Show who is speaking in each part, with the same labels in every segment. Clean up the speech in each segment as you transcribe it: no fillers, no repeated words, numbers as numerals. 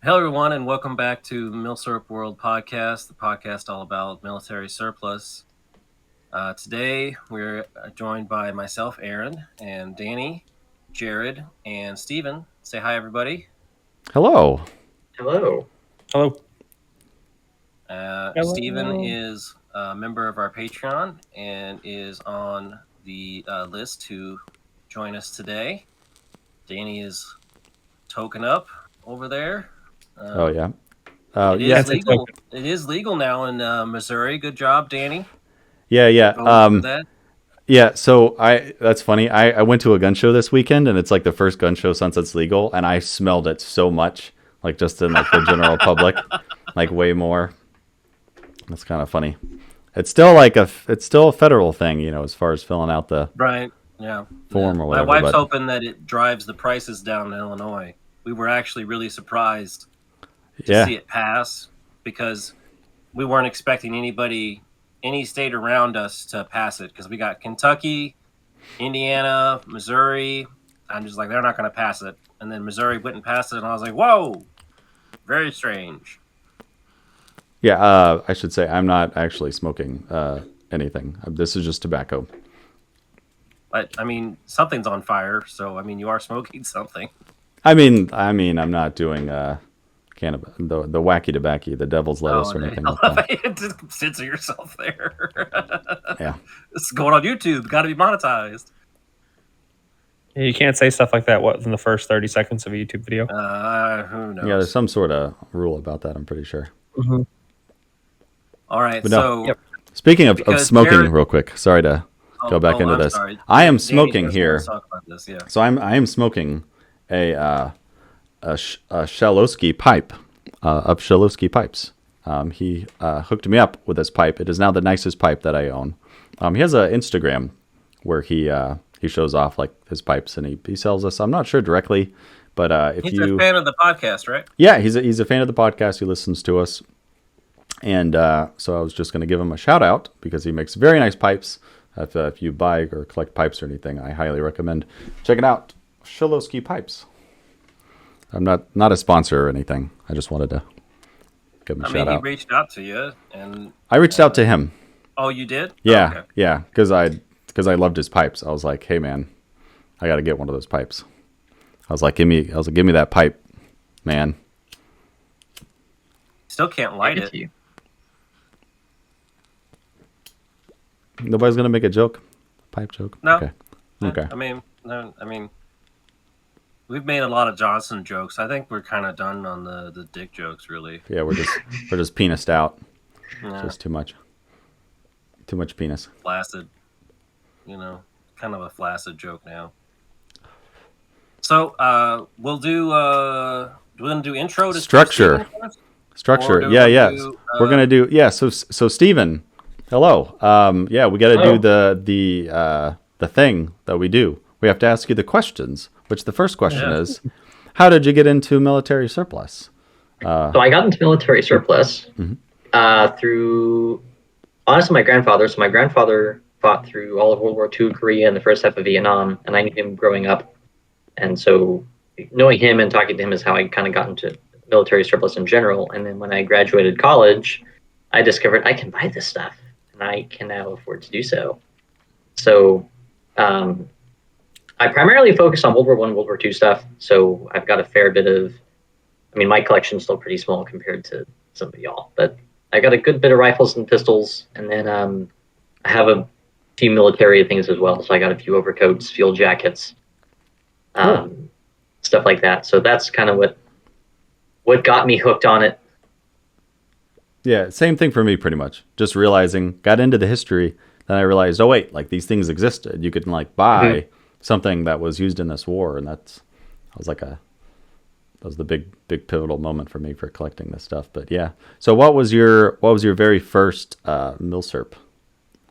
Speaker 1: Hello, everyone, and welcome back to Milsurp World Podcast, the podcast all about military surplus. Today, we're joined by myself, Aaron, and Danny, Jared, and Steven. Say hi, everybody.
Speaker 2: Hello.
Speaker 3: Hello.
Speaker 4: Hello.
Speaker 1: Steven
Speaker 4: Hello.
Speaker 1: is a member of our Patreon and is on the list to join us today. Danny is token up over there.
Speaker 2: Oh yeah.
Speaker 1: It is legal. It is legal now in Missouri. Good job, Danny.
Speaker 2: Yeah.
Speaker 1: Going through that.
Speaker 2: Yeah. So that's funny. I went to a gun show this weekend, and it's like the first gun show since it's legal, and I smelled it so much, like just in like the general public, like way more. That's kind of funny. It's still it's still a federal thing, as far as filling out the
Speaker 1: Right. Yeah.
Speaker 2: form or whatever.
Speaker 1: My wife's hoping that it drives the prices down in Illinois. We were actually really surprised to see it pass because we weren't expecting any state around us to pass it because we got Kentucky, Indiana, Missouri. I'm just like, they're not going to pass it. And then Missouri went and passed it, and I was like, whoa, very strange.
Speaker 2: Yeah. I should say I'm not actually smoking anything. This is just tobacco.
Speaker 1: But I mean, something's on fire, so I mean, you are smoking something.
Speaker 2: I mean, I'm not doing cannabis, the wacky tobacco, the devil's lettuce or anything like that.
Speaker 1: Just censor yourself there.
Speaker 2: Yeah.
Speaker 1: This is going on YouTube. Got to be monetized.
Speaker 4: You can't say stuff like that within the first 30 seconds of a YouTube video.
Speaker 1: Who knows?
Speaker 2: Yeah, there's some sort of rule about that, I'm pretty sure.
Speaker 4: Mm-hmm.
Speaker 1: All right,
Speaker 2: But no.
Speaker 1: so...
Speaker 4: Yep.
Speaker 2: Speaking of smoking,
Speaker 1: Jared,
Speaker 2: real quick, sorry to go back into
Speaker 1: I'm
Speaker 2: this.
Speaker 1: sorry.
Speaker 2: I am
Speaker 1: Danny
Speaker 2: smoking
Speaker 1: does
Speaker 2: here.
Speaker 1: want to talk about this, yeah.
Speaker 2: So I am smoking a Shalowski pipe, of Shalowski pipes. He hooked me up with this pipe. It is now the nicest pipe that I own. He has an Instagram where he shows off like his pipes and he sells us. I'm not sure directly, but if
Speaker 1: he's a fan of the podcast, right?
Speaker 2: Yeah, he's a fan of the podcast. He listens to us. And so I was just going to give him a shout out because he makes very nice pipes. If you buy or collect pipes or anything, I highly recommend checking out Shalowski Pipes. I'm not a sponsor or anything. I just wanted to give him a shout out.
Speaker 1: He reached out to you, and
Speaker 2: I reached out to him.
Speaker 1: Oh, you did?
Speaker 2: Yeah,
Speaker 1: oh, okay.
Speaker 2: Yeah, because I loved his pipes. I was like, hey man, I got to get one of those pipes. I was like, give me that pipe, man.
Speaker 1: Still can't light it.
Speaker 2: Nobody's gonna make a joke, pipe joke.
Speaker 1: No.
Speaker 2: Okay.
Speaker 1: I mean, we've made a lot of Johnson jokes. I think we're kind of done on the dick jokes, really.
Speaker 2: Yeah, we're just penised out.
Speaker 1: Yeah.
Speaker 2: Just too much penis.
Speaker 1: Flaccid, kind of a flaccid joke now. So we'll do. We're gonna do intro to
Speaker 2: Structure. Yeah. We're gonna do So Steven, hello. Yeah, we got to do the thing that we do. We have to ask you the questions. Which the first question is, how did you get into military surplus?
Speaker 3: So I got into military surplus through, honestly, my grandfather. So my grandfather fought through all of World War II, Korea, and the first half of Vietnam, and I knew him growing up. And so knowing him and talking to him is how I kind of got into military surplus in general. And then when I graduated college, I discovered I can buy this stuff, and I can now afford to do so. So I primarily focus on World War I, World War II stuff. So I've got a fair bit of, my collection's still pretty small compared to some of y'all, but I got a good bit of rifles and pistols. And then I have a few military things as well. So I got a few overcoats, field jackets, stuff like that. So that's kind of what got me hooked on it.
Speaker 2: Yeah, same thing for me pretty much. Just realizing, got into the history, then I realized, oh wait, like these things existed. You could like buy something that was used in this war, and that was the big pivotal moment for me for collecting this stuff. But yeah, so what was your very first Milsurp?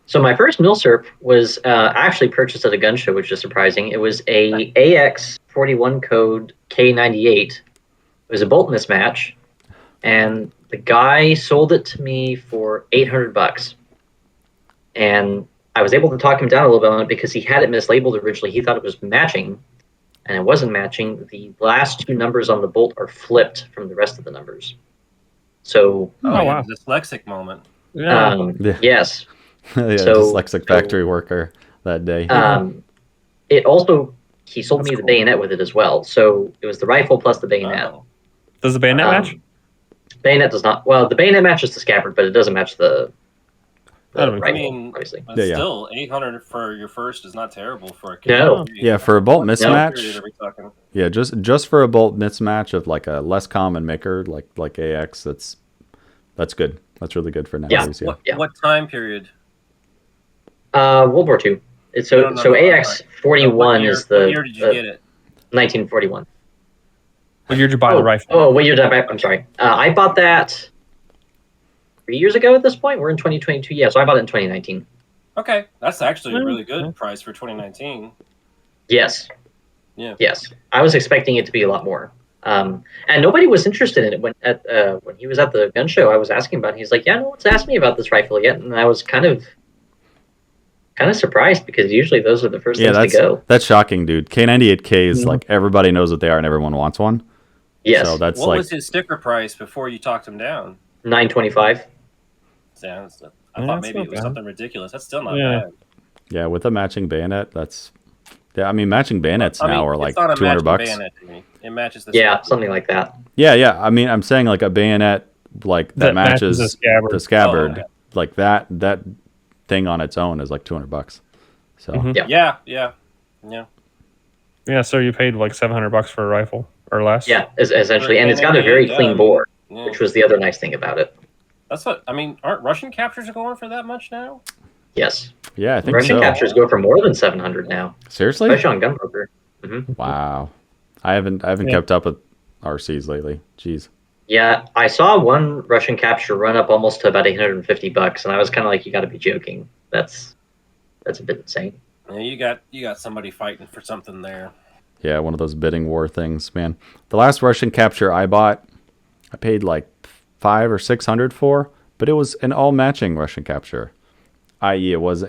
Speaker 3: So my first Milsurp was actually purchased at a gun show, which is surprising. It was a AX41 code K98. It was a bolt mismatch, and the guy sold it to me for $800. And I was able to talk him down a little bit on it because he had it mislabeled originally. He thought it was matching. and it wasn't matching, the last two numbers on the bolt are flipped from the rest of the numbers. So,
Speaker 4: wow.
Speaker 1: Dyslexic moment.
Speaker 4: Yeah.
Speaker 3: yes.
Speaker 2: Yeah,
Speaker 3: So-
Speaker 2: dyslexic factory worker that day.
Speaker 3: It also, he sold
Speaker 4: That's
Speaker 3: me the
Speaker 4: cool.
Speaker 3: bayonet with it as well. So it was the rifle plus the bayonet.
Speaker 1: Oh.
Speaker 4: Does the bayonet match?
Speaker 3: Bayonet does not. Well, the bayonet matches the scabbard, but it doesn't match the
Speaker 4: That'd be
Speaker 3: rifle,
Speaker 1: I mean,
Speaker 3: obviously.
Speaker 1: but
Speaker 2: Yeah.
Speaker 1: still, 800 for your first is not terrible for a
Speaker 3: No.
Speaker 2: Yeah, for a bolt
Speaker 1: What
Speaker 2: mismatch.
Speaker 1: period are we talking?
Speaker 2: Yeah, just for a bolt mismatch of like a less common maker like AX, that's good. That's really good for nowadays. Yeah.
Speaker 1: What time period?
Speaker 3: World War II. It's so
Speaker 1: No,
Speaker 3: AX 41 is the
Speaker 1: What year did you get it?
Speaker 3: 1941.
Speaker 4: What year did you buy the rifle?
Speaker 3: Oh, what year did I buy? I'm sorry. I bought that 3 years ago at this point. We're in 2022. Yeah, so I bought it in 2019.
Speaker 1: Okay, that's actually a really good
Speaker 4: Yeah.
Speaker 1: price for 2019.
Speaker 3: Yes.
Speaker 1: Yeah.
Speaker 3: Yes. I was expecting it to be a lot more. And nobody was interested in it when he was at the gun show. I was asking about it. He's like, "Yeah, no one's asked me about this rifle yet," and I was kind of surprised because usually those are the first things to go.
Speaker 2: That's shocking, dude. K98K is like everybody knows what they are and everyone wants one.
Speaker 3: Yes.
Speaker 2: So that's
Speaker 1: What was his sticker price before you talked him down?
Speaker 3: $925.
Speaker 1: I thought
Speaker 4: that's
Speaker 1: maybe
Speaker 4: not
Speaker 1: it was
Speaker 4: bad.
Speaker 1: something ridiculous. That's still not
Speaker 4: Yeah.
Speaker 1: bad.
Speaker 2: Yeah, with a matching bayonet, that's I mean matching bayonets
Speaker 1: I mean,
Speaker 2: now are
Speaker 1: it's
Speaker 2: like
Speaker 1: not a
Speaker 2: $200
Speaker 1: matching
Speaker 2: bucks.
Speaker 1: bayonet to me. It matches the
Speaker 3: Yeah,
Speaker 1: scabbard.
Speaker 3: something like that.
Speaker 2: Yeah. I mean, I'm saying like a bayonet like that matches the scabbard.
Speaker 1: Oh, yeah.
Speaker 2: Like that thing on its own is like $200. So
Speaker 4: Mhm.
Speaker 3: Yeah.
Speaker 4: Yeah, so you paid like $700 for a rifle or less.
Speaker 3: Yeah, essentially, and it's got a very clean bore, which was the other nice thing about it.
Speaker 1: That's what I mean. Aren't Russian captures going for that much now?
Speaker 3: Yes,
Speaker 2: yeah, I think
Speaker 3: Russian
Speaker 2: so.
Speaker 3: captures go for more than 700 now,
Speaker 2: Seriously?
Speaker 3: especially on Gunbroker.
Speaker 2: Wow. I haven't kept up with RCs lately. Jeez.
Speaker 3: Yeah, I saw one Russian capture run up almost to about $850, and I was kind of like, "You got to be joking. That's a bit insane."
Speaker 1: Yeah, you got somebody fighting for something there.
Speaker 2: Yeah, one of those bidding war things, man. The last Russian capture I bought, I paid like $500 or $600 for, but it was an all matching Russian capture. I.e., it was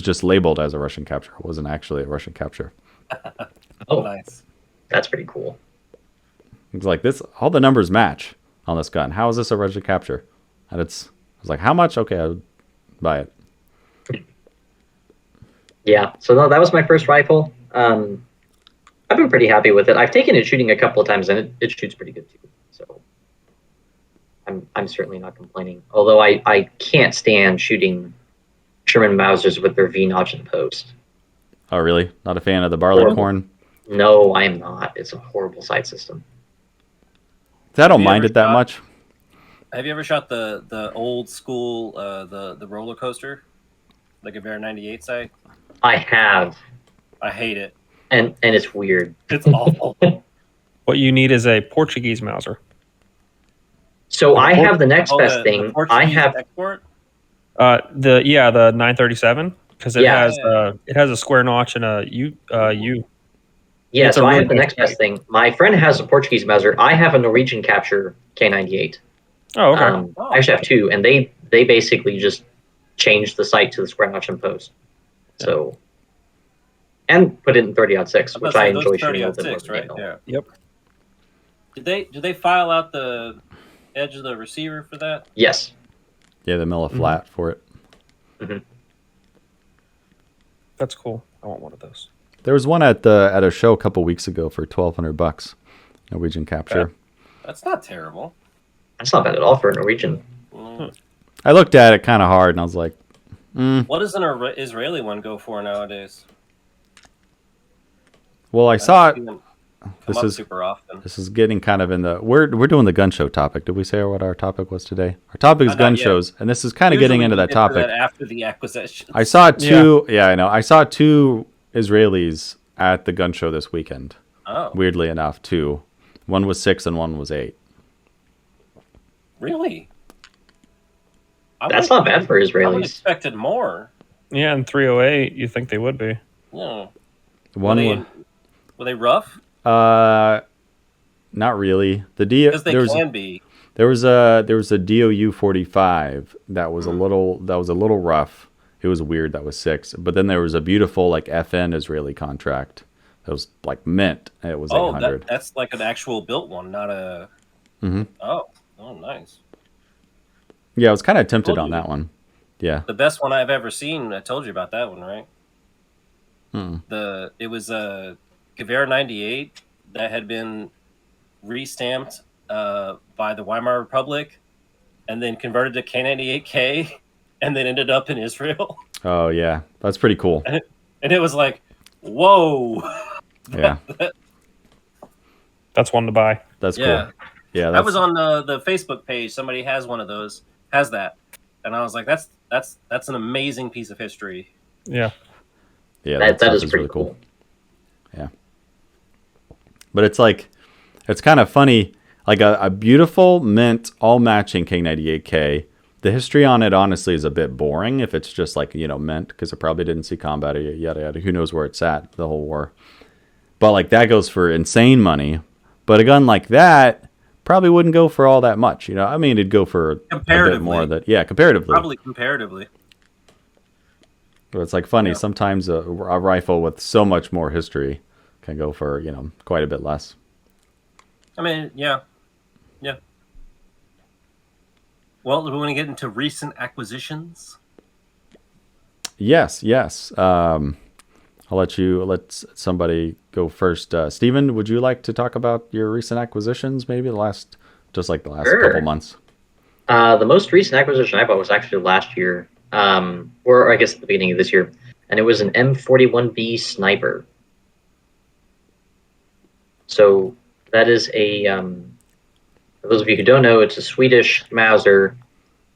Speaker 2: just labeled as a Russian capture. It wasn't actually a Russian capture.
Speaker 3: Oh,
Speaker 1: Nice.
Speaker 3: that's pretty cool.
Speaker 2: It's like this. All the numbers match on this gun. How is this a Russian capture? And I was like, how much? Okay, I'll buy it.
Speaker 3: Yeah, so no, that was my first rifle. I've been pretty happy with it. I've taken it shooting a couple of times, and it shoots pretty good too. So I'm certainly not complaining. Although I can't stand shooting Sherman Mausers with their V-notch and post.
Speaker 2: Oh, really? Not a fan of the barley corn?
Speaker 3: No, I am not. It's a horrible sight system.
Speaker 2: I don't
Speaker 1: you
Speaker 2: mind
Speaker 1: ever
Speaker 2: it that
Speaker 1: shot-
Speaker 2: much.
Speaker 1: Have you ever shot the old school the roller coaster, like a Bear 98 sight?
Speaker 3: I have,
Speaker 1: I hate it.
Speaker 3: and it's weird.
Speaker 1: It's awful.
Speaker 4: What you need is a Portuguese Mauser.
Speaker 3: So I have the next best
Speaker 1: the
Speaker 3: thing. I
Speaker 1: Portuguese
Speaker 3: have
Speaker 1: export.
Speaker 4: The 937 because it
Speaker 3: Yeah.
Speaker 4: has a square notch and a U.
Speaker 3: Yeah,
Speaker 4: It's
Speaker 3: so
Speaker 4: a
Speaker 3: I have
Speaker 4: really
Speaker 3: the
Speaker 4: nice
Speaker 3: next best thing. My friend has a Portuguese Mauser. I have a Norwegian Capture K98.
Speaker 4: Oh, okay.
Speaker 3: I actually have two, and they basically just changed the sight to the square notch and post. So, and put it in 30-06, which I enjoy shooting a little bit more
Speaker 1: 30-06,
Speaker 3: than
Speaker 1: right?
Speaker 3: anal.
Speaker 1: Yeah.
Speaker 4: Yep.
Speaker 1: Did they file out the edge of the receiver for that?
Speaker 3: Yes.
Speaker 2: Yeah, the mill a flat for it.
Speaker 4: That's cool. I want one of those.
Speaker 2: There was one at a show a couple weeks ago for $1,200. Norwegian capture.
Speaker 1: That's not terrible.
Speaker 3: That's not bad at all for a Norwegian.
Speaker 2: I looked at it kind of hard and I was like,
Speaker 1: What does an Israeli one go for nowadays?
Speaker 2: well, I saw it.
Speaker 1: Come
Speaker 2: This
Speaker 1: up
Speaker 2: is
Speaker 1: super often.
Speaker 2: this is getting kind of in the we're doing the gun show topic. Did we say what our topic was today? Our topic is
Speaker 1: Not
Speaker 2: gun
Speaker 1: yet.
Speaker 2: shows, and this is kind of getting
Speaker 1: Usually
Speaker 2: into
Speaker 1: we
Speaker 2: that
Speaker 1: get to
Speaker 2: topic.
Speaker 1: after the acquisition.
Speaker 2: I saw two. Yeah, I know. I saw two Israelis at the gun show this weekend.
Speaker 1: Oh,
Speaker 2: Weirdly enough, two. One was 6 and one was 8.
Speaker 1: really?
Speaker 3: That's not bad for
Speaker 1: I would
Speaker 3: Israelis.
Speaker 1: expected more.
Speaker 4: Yeah, in 308, you think they would be?
Speaker 1: Yeah.
Speaker 2: One
Speaker 1: Were they rough?
Speaker 2: not really. The
Speaker 1: Because they
Speaker 2: there was
Speaker 1: can be.
Speaker 2: there was a DOU 45 that was a little rough. It was weird. That was 6, but then there was a beautiful like FN Israeli contract It was like mint. It was
Speaker 1: Oh,
Speaker 2: 800.
Speaker 1: that's like an actual built one, not a.
Speaker 2: Mm-hmm.
Speaker 1: Oh, nice.
Speaker 2: Yeah, I was kind of tempted
Speaker 1: Told
Speaker 2: on
Speaker 1: you.
Speaker 2: that one. Yeah.
Speaker 1: The best one I've ever seen. I told you about that one, right?
Speaker 2: Mm.
Speaker 1: It was a Gewehr 98 that had been restamped by the Weimar Republic, and then converted to K98K, and then ended up in Israel.
Speaker 2: Oh yeah, that's pretty cool.
Speaker 1: And it was like, whoa.
Speaker 2: Yeah,
Speaker 4: That's one to buy.
Speaker 2: that's
Speaker 1: Yeah.
Speaker 2: cool. Yeah,
Speaker 1: I was on the Facebook page. Somebody has one of those, has that, and I was like, that's an amazing piece of history.
Speaker 4: Yeah.
Speaker 2: Yeah,
Speaker 3: That
Speaker 2: stuff
Speaker 3: is pretty cool.
Speaker 2: Yeah, but it's like, it's kind of funny, like a beautiful mint, all matching K98K. The history on it, honestly, is a bit boring if it's just like, mint, because it probably didn't see combat, yada yada. Who knows where it's at, the whole war. But like that goes for insane money. But a gun like that probably wouldn't go for all that much. I mean, it'd go for a bit more. Comparatively.
Speaker 1: Probably comparatively.
Speaker 2: But it's like funny.
Speaker 1: Yeah.
Speaker 2: Sometimes a rifle with so much more history can go for quite a bit less.
Speaker 1: I mean, yeah. Well, do we want to get into recent acquisitions?
Speaker 2: Yes. I'll let somebody go first. Steven, would you like to talk about your recent acquisitions? Maybe the last
Speaker 3: Sure.
Speaker 2: couple months.
Speaker 3: The most recent acquisition I bought was actually last year, or I guess at the beginning of this year, and it was an M41B sniper. So that is for those of you who don't know, it's a Swedish Mauser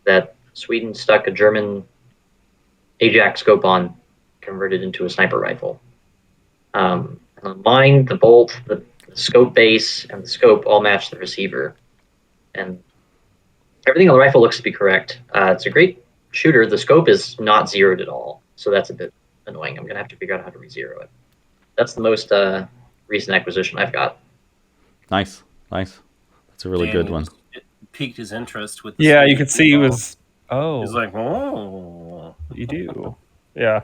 Speaker 3: that Sweden stuck a German Ajax scope on, converted into a sniper rifle. And mine, the bolt, the scope base, and the scope all match the receiver. And everything on the rifle looks to be correct. It's a great shooter. The scope is not zeroed at all, so that's a bit annoying. I'm going to have to figure out how to re-zero it. That's the most recent acquisition I've got.
Speaker 2: Nice. That's a really good one.
Speaker 1: It piqued his interest with. The
Speaker 4: Yeah, you
Speaker 1: Swedish
Speaker 4: could see he
Speaker 1: people.
Speaker 4: was. Oh,
Speaker 1: He's like, oh.
Speaker 4: you do. Yeah.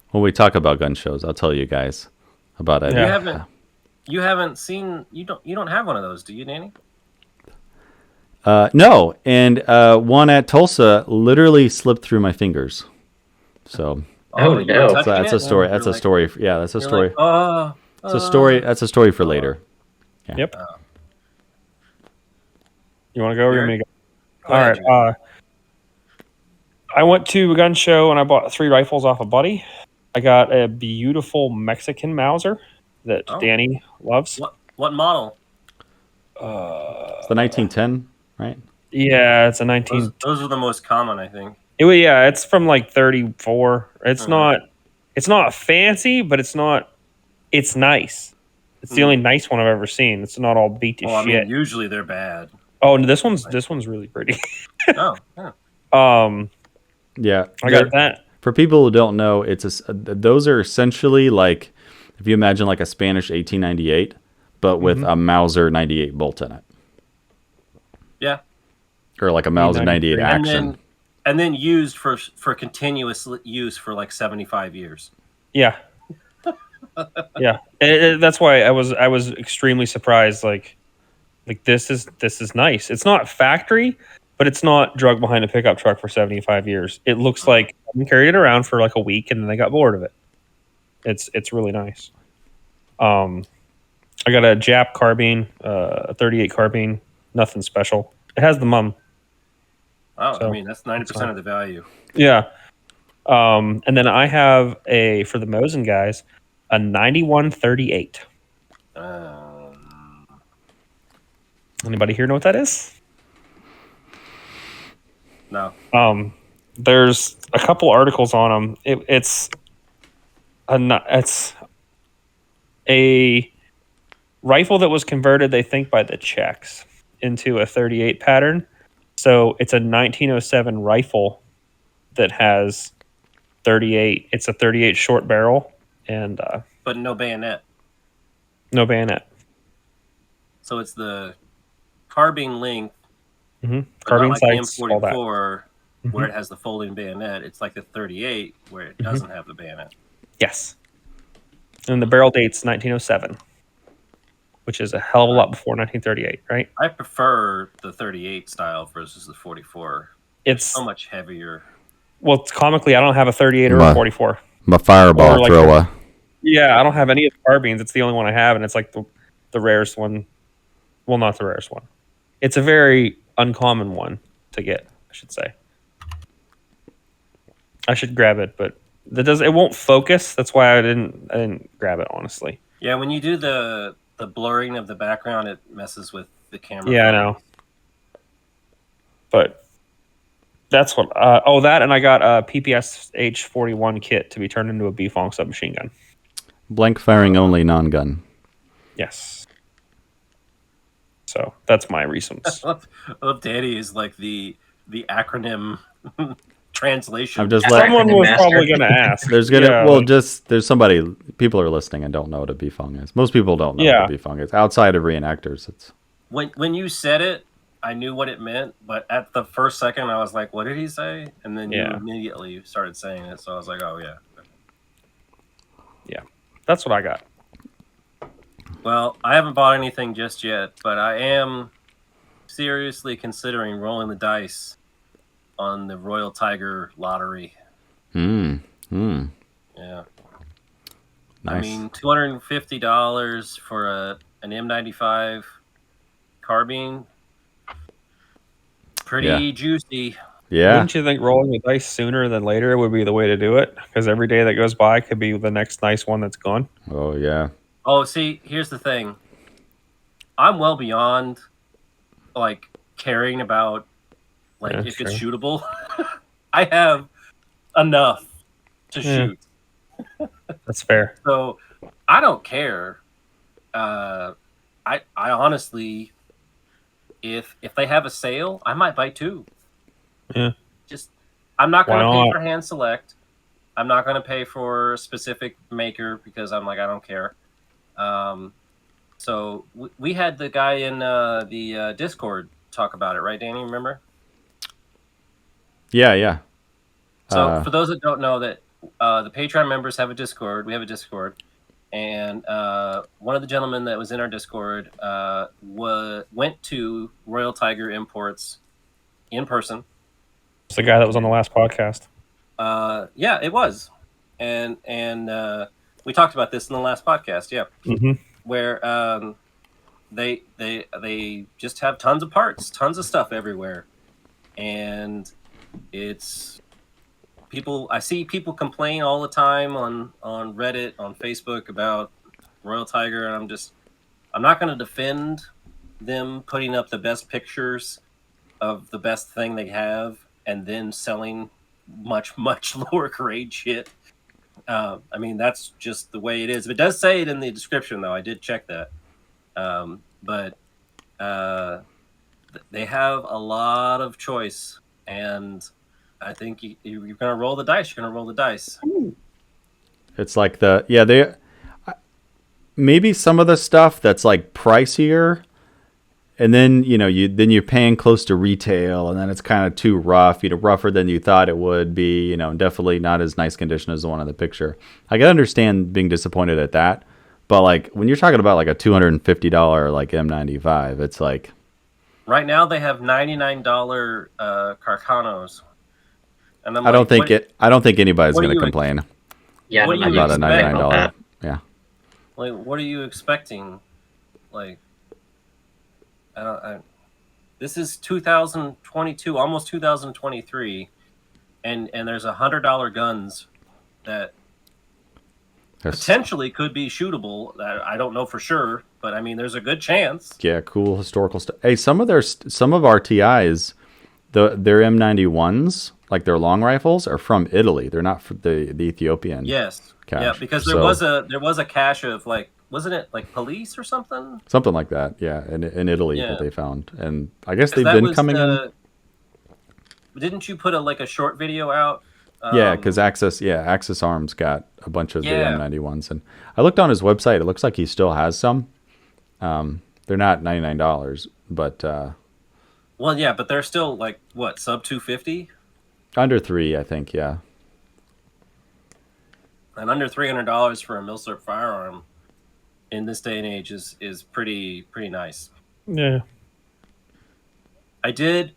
Speaker 2: When we talk about gun shows, I'll tell you guys about it.
Speaker 4: Yeah.
Speaker 1: You haven't seen. You don't have one of those, do you, Danny?
Speaker 2: No, and one at Tulsa literally slipped through my fingers. So
Speaker 3: Oh,
Speaker 1: you
Speaker 3: no.
Speaker 1: were
Speaker 2: that's
Speaker 1: touching
Speaker 2: a
Speaker 1: it?
Speaker 2: story.
Speaker 1: You're
Speaker 2: That's a
Speaker 1: like-
Speaker 2: story. Yeah, that's a
Speaker 1: you're
Speaker 2: story.
Speaker 1: like,
Speaker 2: It's a story. That's a story for later. Yeah.
Speaker 4: Yep. You want to go or you want me to go?
Speaker 1: Go
Speaker 4: All
Speaker 1: ahead,
Speaker 4: right. I went to a gun show and I bought 3 rifles off a buddy. I got a beautiful Mexican Mauser that
Speaker 1: Oh.
Speaker 4: Danny loves.
Speaker 1: What model?
Speaker 2: It's the 1910, right?
Speaker 4: Yeah, it's a 19.
Speaker 1: Those are the most common, I think.
Speaker 4: It's from like 34. It's
Speaker 1: Mhm.
Speaker 4: not fancy, but it's nice. It's the only nice one I've ever seen. It's not all beat to
Speaker 1: Well, I
Speaker 4: shit.
Speaker 1: mean, usually they're bad.
Speaker 4: Oh, and this one's really pretty.
Speaker 1: Oh, yeah.
Speaker 2: Yeah.
Speaker 4: I got that.
Speaker 2: For people who don't know, those are essentially like, if you imagine like a Spanish 1898, but with a Mauser 98 bolt in it,
Speaker 1: Yeah.
Speaker 2: or like a Mauser 98
Speaker 4: And
Speaker 2: action.
Speaker 1: And then used for continuous use for like 75 years.
Speaker 4: Yeah. Yeah. That's why I was extremely surprised. Like this is nice. It's not factory, but it's not drug behind a pickup truck for 75 years. It looks like I carried it around for like a week and then they got bored of it. It's really nice. I got a Jap carbine, a 38 carbine, nothing special. It has the mum.
Speaker 1: Oh,
Speaker 4: So,
Speaker 1: I mean, that's 90% of the value.
Speaker 4: Yeah. And then I have for the Mosin guys, a 9138. Anybody here know what that is?
Speaker 1: No.
Speaker 4: There's a couple articles on them. It's a rifle that was converted, they think, by the Czechs into a 38 pattern. So it's a 1907 rifle that has 38. It's a 38 short barrel and
Speaker 1: But no bayonet.
Speaker 4: no bayonet.
Speaker 1: So it's the carbine length,
Speaker 4: Mm-hmm.
Speaker 1: but
Speaker 4: Carbine
Speaker 1: not like
Speaker 4: sights,
Speaker 1: the
Speaker 4: all that.
Speaker 1: M44 where it has the folding bayonet. It's like the 38 where it doesn't have the bayonet.
Speaker 4: Yes. And the barrel date's 1907, which is a hell of a lot before 1938, right?
Speaker 1: I prefer the 38 style versus the 44.
Speaker 4: It's
Speaker 1: so much heavier.
Speaker 4: Well, it's comically, I don't have a 38 or a 44.
Speaker 2: My fireball
Speaker 4: like
Speaker 2: thrower.
Speaker 4: Yeah, I don't have any of the carbines. It's the only one I have, and it's like the rarest one. Well, not the rarest one. It's a very uncommon one to get, I should say. I should grab it, but it won't focus. That's why I didn't grab it, honestly.
Speaker 1: Yeah, when you do the blurring of the background, it messes with the camera.
Speaker 4: Yeah, I know. But that's what. That, and I got a PPS H41 kit to be turned into a B-Fong submachine gun.
Speaker 2: Blank firing only, non-gun.
Speaker 4: Yes. So that's my reasons.
Speaker 1: I love Danny is like the acronym translation.
Speaker 2: I'm just
Speaker 4: Someone was probably going to ask.
Speaker 2: There's somebody. People are listening and don't know what a B-Fong is. Most people don't know what a B-Fong is. Outside of reenactors, it's.
Speaker 1: When you said it, I knew what it meant, but at the first second, I was like, "What did he say?" And then you immediately started saying it, so I was like, "Oh yeah."
Speaker 4: Yeah, that's what I got.
Speaker 1: Well, I haven't bought anything just yet, but I am seriously considering rolling the dice on the Royal Tiger lottery. Yeah.
Speaker 2: Nice.
Speaker 1: I mean, $250 for an M95 carbine. Pretty juicy.
Speaker 2: Yeah.
Speaker 4: Wouldn't you think rolling the dice sooner than later would be the way to do it? Because every day that goes by could be the next nice one that's gone.
Speaker 2: Oh, yeah.
Speaker 1: Oh, see, here's the thing. I'm well beyond, like, caring about, like, if it's shootable. I have enough to shoot.
Speaker 4: That's fair.
Speaker 1: So, I don't care. I honestly, if they have a sale, I might buy two.
Speaker 4: Yeah.
Speaker 1: I'm not going to pay for hand select. I'm not going to pay for a specific maker because I'm like, I don't care. So we had the guy in the Discord talk about it, right, Danny? Remember?
Speaker 2: Yeah.
Speaker 1: So for those that don't know, that the Patreon members have a Discord. We have a Discord, and one of the gentlemen that was in our Discord went to Royal Tiger Imports in person.
Speaker 4: It's the guy that was on the last podcast.
Speaker 1: Yeah, it was, and we talked about this in the last podcast. Yeah.
Speaker 4: Mm-hmm.
Speaker 1: Where they just have tons of parts, tons of stuff everywhere, and it's people. I see people complain all the time on Reddit, on Facebook about Royal Tiger, and I'm not going to defend them putting up the best pictures of the best thing they have and then selling much lower grade shit. I mean, that's just the way it is. It does say it in the description, though. I did check that. But they have a lot of choice, and I think you're going to roll the dice. You're going to roll the dice.
Speaker 2: It's like maybe some of the stuff that's like pricier, and then you're paying close to retail, and then it's kind of too rough, rougher than you thought it would be, definitely not as nice condition as the one in the picture. I can understand being disappointed at that, but like when you're talking about like a $250 like M95, it's like
Speaker 1: right now they have $99 Carcanos, and
Speaker 2: I don't think anybody's going to complain.
Speaker 3: Yeah,
Speaker 2: about a $99. Yeah.
Speaker 1: Like, what are you expecting? Like, this is 2022, almost 2023, and there's $100 guns that potentially could be shootable. That I don't know for sure, but I mean, there's a good chance.
Speaker 2: Yeah, cool historical stuff. Hey, some of our TIs, their M91s, like their long rifles, are from Italy. They're not from the Ethiopian.
Speaker 1: Yes.
Speaker 2: Cache.
Speaker 1: Yeah, because there was a cache of like, wasn't it like police or something?
Speaker 2: Something like that, yeah, in Italy that they found, and I guess they've been coming in.
Speaker 1: Didn't you put a short video out?
Speaker 2: Yeah, because Axis Arms got a bunch of the M91s, and I looked on his website. It looks like he still has some. They're not $99, but
Speaker 1: well, yeah, but they're still like what, sub 250?
Speaker 2: Under 3, I think. Yeah.
Speaker 1: And under $300 for a Milsurp firearm in this day and age is pretty nice.
Speaker 4: Yeah.
Speaker 1: I did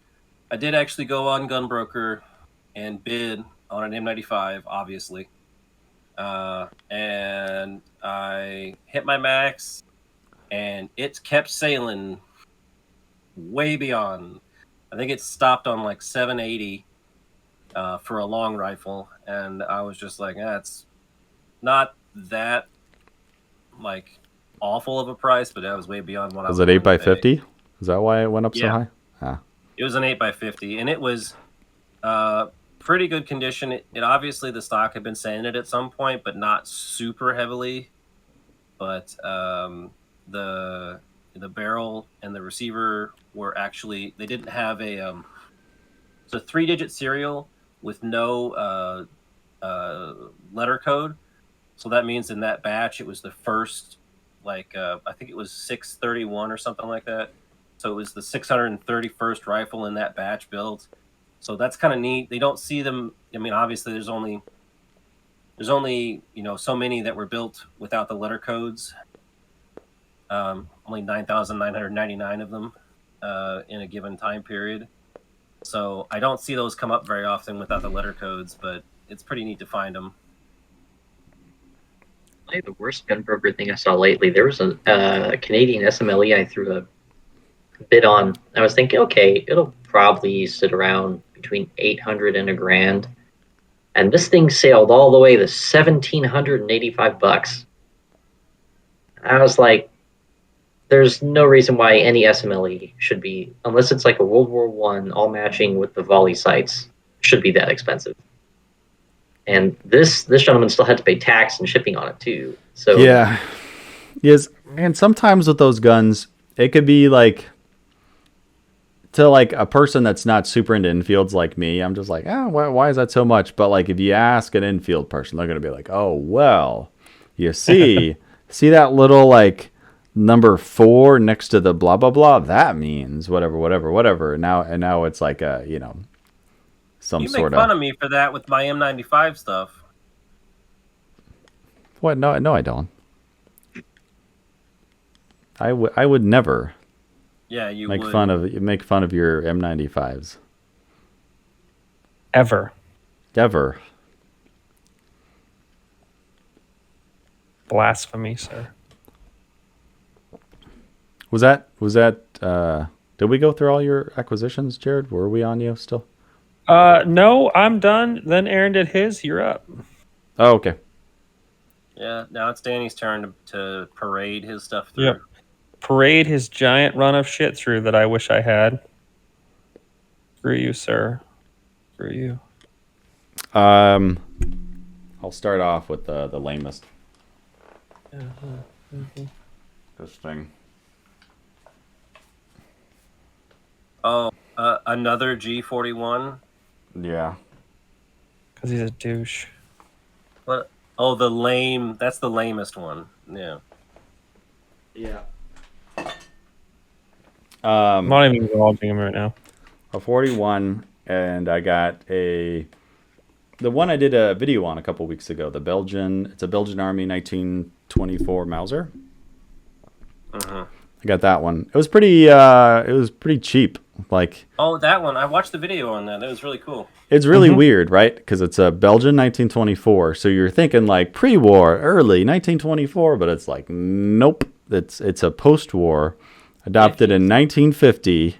Speaker 1: actually go on Gunbroker and bid on an M95, obviously. And I hit my max, and it kept sailing way beyond. I think it stopped on like 780 for a long rifle, and I was just like, it's not that like awful of a price, but that was way beyond what I was.
Speaker 2: Was it 8x50? Is that why it went up so high? Ah.
Speaker 1: It was an 8x50, and it was pretty good condition. It obviously the stock had been sanded at some point, but not super heavily. But the barrel and the receiver were actually, they didn't have it's a 3-digit serial with no letter code. So that means in that batch it was the first, like I think it was 631 or something like that. So it was the 631st rifle in that batch built. So that's kind of neat. They don't see them. I mean, obviously there's only so many that were built without the letter codes. Only 9,999 of them in a given time period. So I don't see those come up very often without the letter codes, but it's pretty neat to find them.
Speaker 3: Probably the worst Gunbroker thing I saw lately. There was a Canadian SMLE I threw a bid on. I was thinking, okay, it'll probably sit around between 800 and $1,000, and this thing sailed all the way to $1,785. I was like, there's no reason why any SMLE should be, unless it's like a World War I, all matching with the volley sights, should be that expensive. And this gentleman still had to pay tax and shipping on it too. So
Speaker 2: yeah, yes, and sometimes with those guns, it could be like, to like a person that's not super into infields like me, I'm just like, why is that so much? But like if you ask an infield person, they're gonna be like, oh well, you see that little like number 4 next to the blah blah blah, that means whatever. Now it's like a some
Speaker 1: you
Speaker 2: sort
Speaker 1: make fun of me for that with my M95 stuff.
Speaker 2: What? No, I don't. I would never.
Speaker 1: Yeah, you
Speaker 2: make
Speaker 1: would.
Speaker 2: fun of your M95s.
Speaker 4: Ever. Blasphemy, sir.
Speaker 2: Was that did we go through all your acquisitions, Jared? Were we on you still?
Speaker 4: No, I'm done. Then Aaron did his. You're up.
Speaker 2: Oh, okay.
Speaker 1: Yeah, now it's Danny's turn to parade his stuff through.
Speaker 4: Yep. Parade his giant run of shit through that I wish I had. Screw you, sir. Screw you.
Speaker 2: I'll start off with the lamest. This thing.
Speaker 1: Oh, another G41.
Speaker 2: Yeah.
Speaker 4: Because he's a douche.
Speaker 1: What? Oh, that's the lamest one. Yeah.
Speaker 2: Yeah.
Speaker 4: I'm not even acknowledging him right now.
Speaker 2: A 41, and I got the one I did a video on a couple weeks ago. It's a Belgian Army 1924 Mauser.
Speaker 1: Uh-huh.
Speaker 2: I got that one. It was pretty cheap. Like,
Speaker 1: oh, that one. I watched the video on that. It was really cool.
Speaker 2: It's really weird, right? Because it's a Belgian 1924. So you're thinking like pre-war, early 1924, but it's like, nope. It's a post-war, adopted in 1950,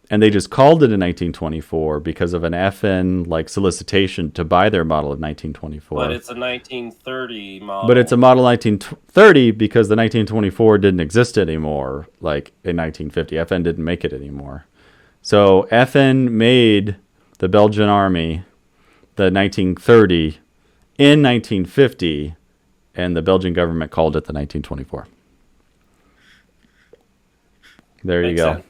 Speaker 2: and they just called it in 1924 because of an FN like solicitation to buy their model of 1924.
Speaker 1: But it's a 1930 model.
Speaker 2: But it's a model 1930 because the 1924 didn't exist anymore. Like in 1950, FN didn't make it anymore. So FN made the Belgian Army the 1930 in 1950, and the Belgian government called it the 1924. There you go.
Speaker 1: Sense.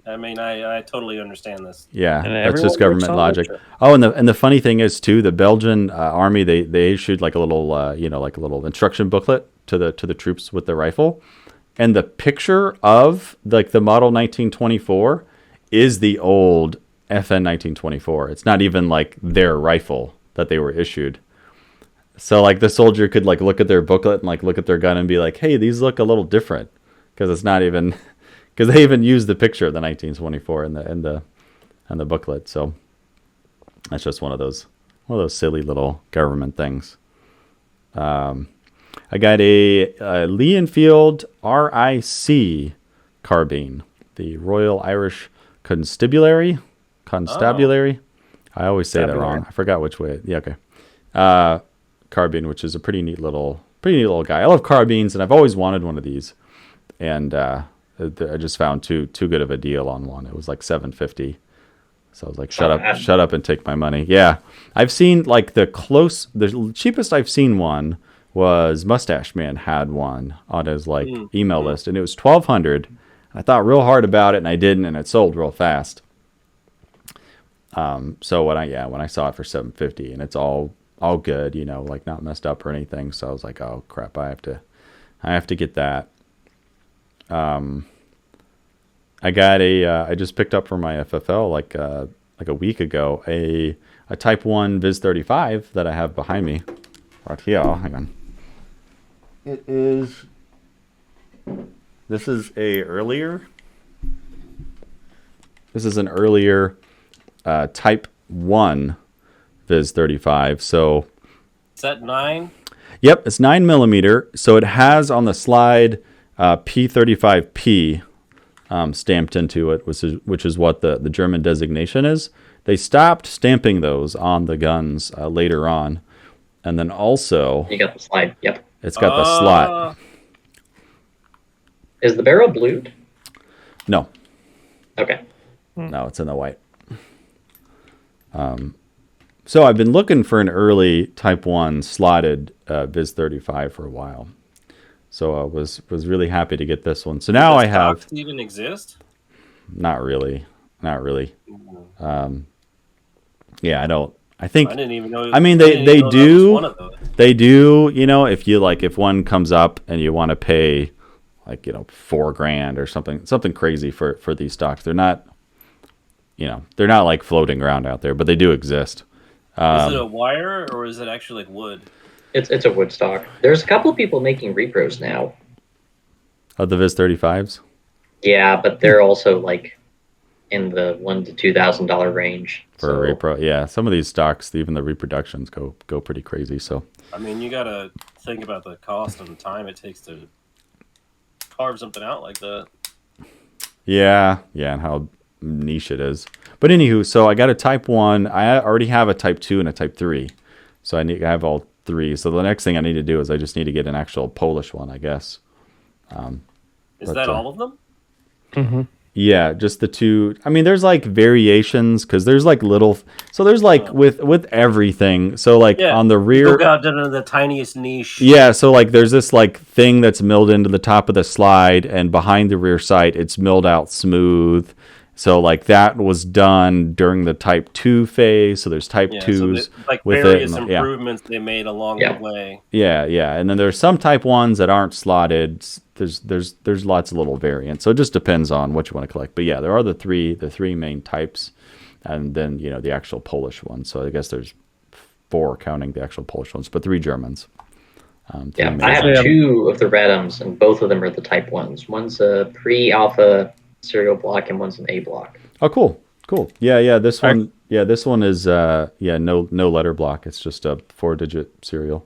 Speaker 1: I mean, I totally understand this.
Speaker 2: Yeah,
Speaker 4: And
Speaker 2: that's just
Speaker 4: everyone
Speaker 2: government
Speaker 4: works on
Speaker 2: logic.
Speaker 4: it.
Speaker 2: Oh, and the funny thing is too, the Belgian army they issued like a little like a little instruction booklet to the troops with the rifle, and the picture of like the model 1924 is the old FN 1924. It's not even like their rifle that they were issued. So like the soldier could like look at their booklet and like look at their gun and be like, hey, these look a little different because it's not even because they even used the picture of the 1924 in the booklet. So that's just one of those silly little government things. I got a Lee Enfield RIC carbine, the Royal Irish Constabulary. I always say that wrong. I forgot which way. Yeah, okay. Carbine, which is a pretty neat little guy. I love carbines, and I've always wanted one of these. And I just found too good of a deal on one. It was like $750. So I was like, shut up and take my money. Yeah. I've seen like the cheapest I've seen one was Mustache Man had one on his like email list, and it was $1,200. I thought real hard about it and I didn't, and it sold real fast. So when I saw it for $750 and it's all good, you know, like not messed up or anything. So I was like, oh crap, I have to get that. I just picked up from my FFL like a week ago a Type 1 Viz 35 that I have behind me right here. Hang on. This is an earlier Type 1 Viz 35. So
Speaker 1: is that 9?
Speaker 2: Yep, it's 9mm. So it has on the slide P35P stamped into it, which is what the German designation is. They stopped stamping those on the guns later on, and then also
Speaker 3: you got the slide. Yep,
Speaker 2: it's got the slot.
Speaker 3: Is the barrel blued?
Speaker 2: No.
Speaker 3: Okay.
Speaker 2: No, it's in the white. So I've been looking for an early Type 1 slotted Viz 35 for a while. So I was really happy to get this one. So now I have.
Speaker 1: Does even exist?
Speaker 2: Not really. Yeah, I don't. I think.
Speaker 1: I didn't even know.
Speaker 2: I mean, they do. They do. You know, if one comes up and you want to pay, like, you know, $4,000 or something crazy for these stocks, they're not. You know, they're not like floating around out there, but they do exist.
Speaker 1: Is it a wire or is it actually like wood?
Speaker 3: It's a wood stock. There's a couple of people making repros now.
Speaker 2: Of the Viz 35s?
Speaker 3: Yeah, but they're also like in the $1,000 to $2,000 range.
Speaker 2: For a repro. Yeah, some of these stocks, even the reproductions go pretty crazy. So
Speaker 1: I mean, you got to think about the cost and the time it takes to carve something out like that.
Speaker 2: Yeah, and how niche it is. But anywho, so I got a Type 1. I already have a Type 2 and a Type 3. So I have all three. So the next thing I need to do is I just need to get an actual Polish one, I guess.
Speaker 1: Is that all of them?
Speaker 4: Mm-hmm.
Speaker 2: Yeah, just the two. I mean, there's like variations because there's like little. So there's like with everything. So like on the rear,
Speaker 1: go out to the tiniest niche.
Speaker 2: Yeah, so like there's this like thing that's milled into the top of the slide, and behind the rear sight, it's milled out smooth. So like that was done during the Type 2 phase. So there's Type 2s
Speaker 1: so like
Speaker 2: with
Speaker 1: various
Speaker 2: it.
Speaker 1: improvements they made along the way.
Speaker 2: Yeah, and then there's some Type 1s that aren't slotted. There's lots of little variants. So it just depends on what you want to collect. But yeah, there are the three main types, and then the actual Polish one. So I guess there's 4 counting the actual Polish ones, but 3 Germans.
Speaker 3: I have 2 of the Redums, and both of them are the Type 1s. One's a pre-alpha serial block and one's an A block.
Speaker 2: Oh, cool. Yeah. This one is no letter block. It's just a 4-digit serial.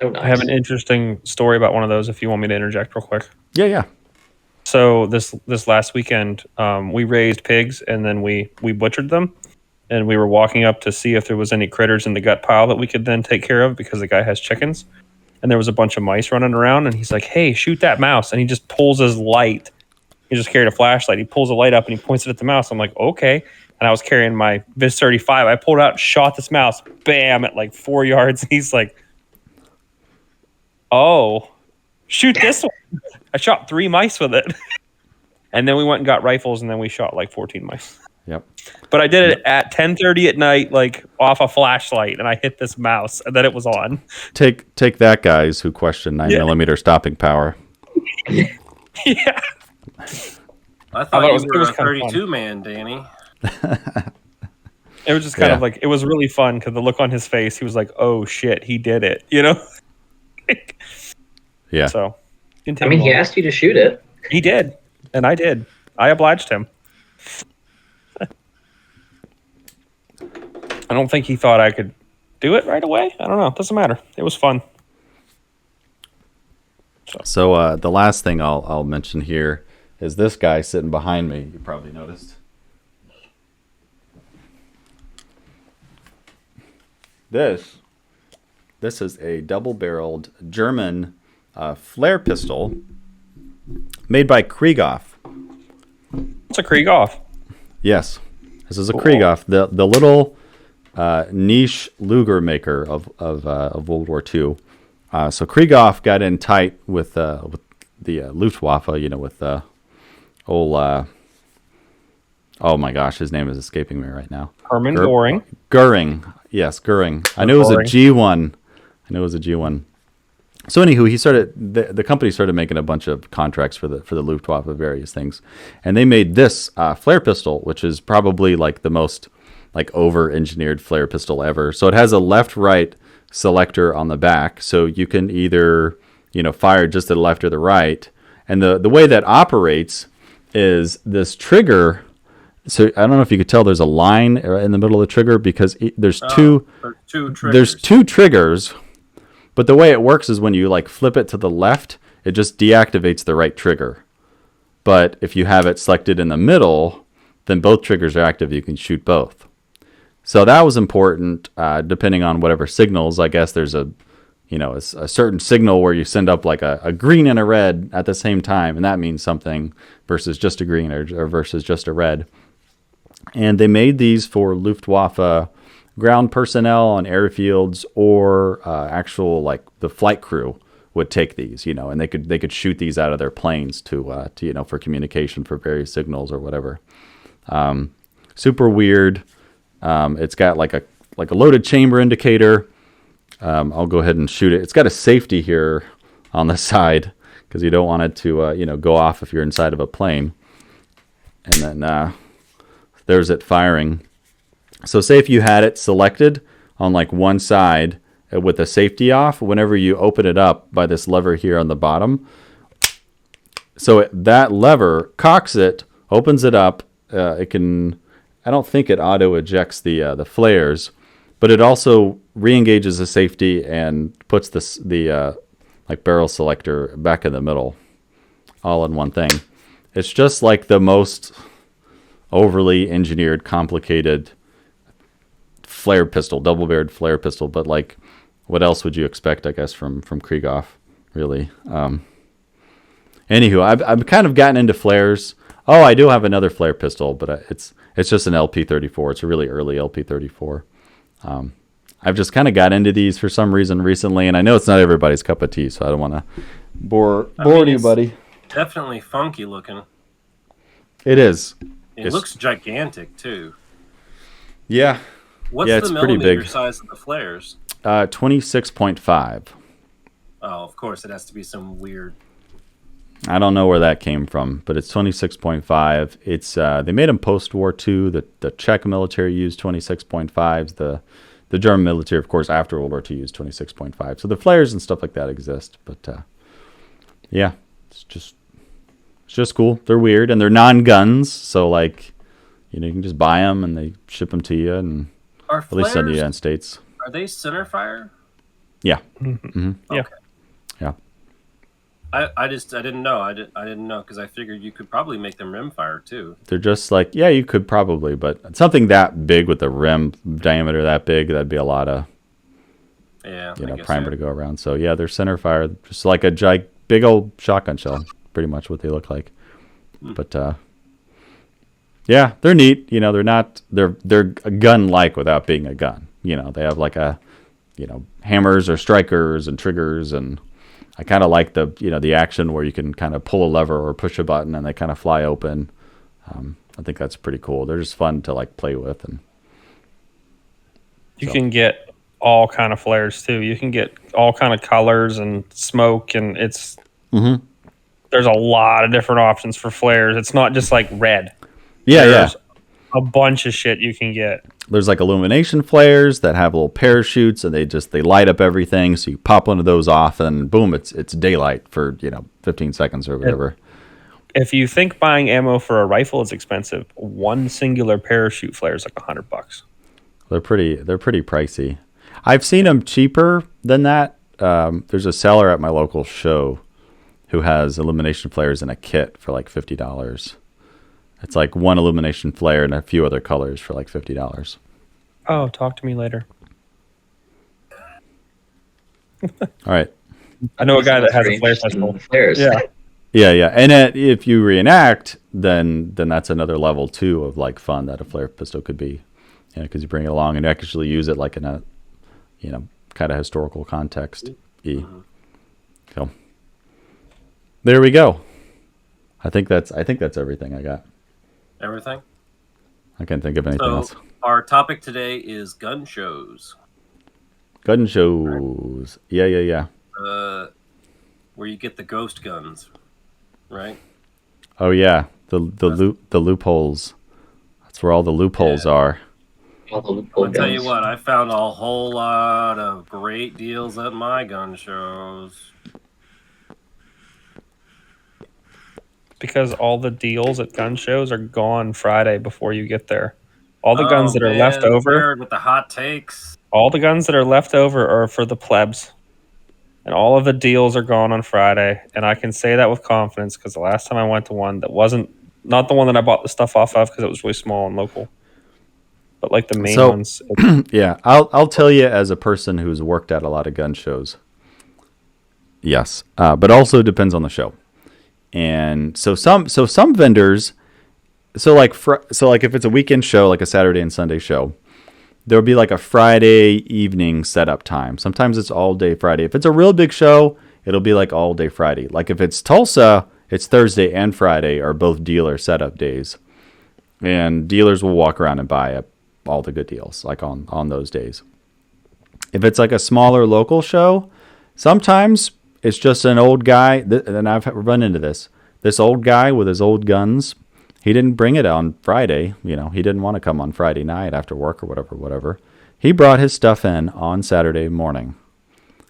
Speaker 3: Oh, nice.
Speaker 4: I have an interesting story about one of those if you want me to interject real quick.
Speaker 2: Yeah.
Speaker 4: So this last weekend, we raised pigs and then we butchered them, and we were walking up to see if there was any critters in the gut pile that we could then take care of because the guy has chickens, and there was a bunch of mice running around, and he's like, "Hey, shoot that mouse!" And he just pulls his light. He just carried a flashlight. He pulls a light up and he points it at the mouse. I'm like, okay. And I was carrying my Viz 35. I pulled out and shot this mouse, bam, at like 4 yards. And he's like, oh, shoot this one. I shot 3 mice with it. And then we went and got rifles, and then we shot like 14 mice.
Speaker 2: Yep.
Speaker 4: But I did it at 10:30 at night, like off a flashlight, and I hit this mouse, and then it was on.
Speaker 2: Take that, guys who question 9mm stopping power.
Speaker 4: Yeah.
Speaker 1: I thought you were a 32 man, Danny.
Speaker 4: It was just kind of like, it was really fun because the look on his face, he was like, "Oh shit, he did it," you know?
Speaker 2: Yeah.
Speaker 4: So,
Speaker 3: I mean, he asked you to shoot it.
Speaker 4: He did, and I did. I obliged him. I don't think he thought I could do it right away. I don't know. It doesn't matter. It was fun.
Speaker 2: So the last thing I'll mention here is this guy sitting behind me. You probably noticed. This is a double-barreled German flare pistol made by Krieghoff.
Speaker 4: It's a Krieghoff.
Speaker 2: Yes, this is a Krieghoff, the little niche Luger maker of World War II. So Krieghoff got in tight with the Luftwaffe, with the old. Oh my gosh, his name is escaping me right now.
Speaker 4: Hermann Göring.
Speaker 2: Göring, yes, Göring. I knew it was a G1. So anywho, he started the company started making a bunch of contracts for the Luftwaffe, various things, and they made this flare pistol, which is probably like the most like over-engineered flare pistol ever. So it has a left-right selector on the back, so you can either fire just to the left or the right, and the way that operates is this trigger. So I don't know if you could tell there's a line in the middle of the trigger because there's two triggers. But the way it works is when you like flip it to the left, it just deactivates the right trigger. But if you have it selected in the middle, then both triggers are active. You can shoot both. So that was important, depending on whatever signals. I guess there's a certain signal where you send up like a green and a red at the same time, and that means something versus just a green or versus just a red. And they made these for Luftwaffe ground personnel on airfields, or actual like the flight crew would take these, and they could shoot these out of their planes to for communication for various signals or whatever. Super weird. It's got like a loaded chamber indicator. I'll go ahead and shoot it. It's got a safety here on the side because you don't want it to go off if you're inside of a plane. And then there's it firing. So say if you had it selected on like one side with the safety off, whenever you open it up by this lever here on the bottom, so that lever cocks it, opens it up. It can, I don't think it auto ejects the flares, but it also re-engages the safety and puts the like barrel selector back in the middle, all in one thing. It's just like the most overly engineered, complicated flare pistol, double-barreled flare pistol. But like, what else would you expect? I guess from Krieghoff, really. Anywho, I've kind of gotten into flares. Oh, I do have another flare pistol, but it's just an LP34. It's a really early LP34. I've just kind of got into these for some reason recently, and I know it's not everybody's cup of tea, so I don't want to bore anybody.
Speaker 1: Definitely funky looking.
Speaker 2: It is.
Speaker 1: It looks gigantic too.
Speaker 2: Yeah.
Speaker 1: What's
Speaker 2: it's
Speaker 1: the
Speaker 2: pretty
Speaker 1: millimeter
Speaker 2: big.
Speaker 1: size of the flares?
Speaker 2: 26.5.
Speaker 1: Oh, of course, it has to be some weird.
Speaker 2: I don't know where that came from, but it's 26.5. It's they made them post-war II. The Czech military used 26.5s. The German military, of course, after World War II used 26.5. So the flares and stuff like that exist, but yeah, it's just cool. They're weird and they're non-guns, so like you can just buy them and they ship them to you, and
Speaker 1: Are
Speaker 2: at least in the
Speaker 1: flares,
Speaker 2: United States.
Speaker 1: Are they center fire?
Speaker 2: Yeah.
Speaker 4: Mm-hmm. Yeah.
Speaker 1: Okay.
Speaker 2: Yeah.
Speaker 1: I didn't know. I didn't know because I figured you could probably make them rimfire too.
Speaker 2: They're just like, yeah, you could probably, but something that big with the rim diameter that big, that'd be a lot of primer to go around. So yeah, they're center fire, just like a big old shotgun shell, pretty much what they look like. But yeah, they're neat. They're a gun like without being a gun. They have like hammers or strikers and triggers, and I kind of like the action where you can kind of pull a lever or push a button and they kind of fly open. I think that's pretty cool. They're just fun to like play with, and
Speaker 4: you can get all kind of flares too. You can get all kind of colors and smoke, and it's there's a lot of different options for flares. It's not just like red.
Speaker 2: There's
Speaker 4: a bunch of shit you can get.
Speaker 2: there's like illumination flares that have little parachutes, and they light up everything. So you pop one of those off, and boom, it's daylight for 15 seconds or whatever.
Speaker 4: If you think buying ammo for a rifle is expensive, one singular parachute flare is like $100.
Speaker 2: They're pretty pricey. I've seen them cheaper than that. There's a seller at my local show who has illumination flares in a kit for like $50. It's like one illumination flare and a few other colors for like $50.
Speaker 4: Oh, talk to me later.
Speaker 2: All right.
Speaker 4: I know a guy that has a flare festival.
Speaker 3: Flares.
Speaker 2: Yeah. And if you reenact, then that's another level too of like fun that a flare pistol could be. Because you bring it along and actually use it like in a, kind of historical context. So there we go. I think that's everything I got.
Speaker 1: Everything?
Speaker 2: I can't think of anything else.
Speaker 1: Our topic today is gun shows.
Speaker 2: Gun shows. Yeah.
Speaker 1: Where you get the ghost guns, right?
Speaker 2: Oh yeah, the loopholes. That's where all the loopholes are.
Speaker 3: I'll
Speaker 1: tell you what, I found a whole lot of great deals at my gun shows.
Speaker 4: Because all the deals at gun shows are gone Friday before you get there. All the guns that are left over
Speaker 1: with the hot takes.
Speaker 4: All the guns that are left over are for the plebs. And all of the deals are gone on Friday. And I can say that with confidence because the last time I went to one that wasn't not the one that I bought the stuff off of because it was really small and local. But like the main ones.
Speaker 2: Yeah, I'll tell you as a person who's worked at a lot of gun shows. Yes, but also depends on the show. And so some vendors, so like if it's a weekend show, like a Saturday and Sunday show, there'll be like a Friday evening setup time. Sometimes it's all day Friday. If it's a real big show, it'll be like all day Friday. Like if it's Tulsa, it's Thursday and Friday are both dealer setup days, and dealers will walk around and buy up all the good deals like on those days. If it's like a smaller local show, sometimes it's just an old guy, and I've run into this old guy with his old guns. He didn't bring it on Friday. He didn't want to come on Friday night after work or whatever. He brought his stuff in on Saturday morning.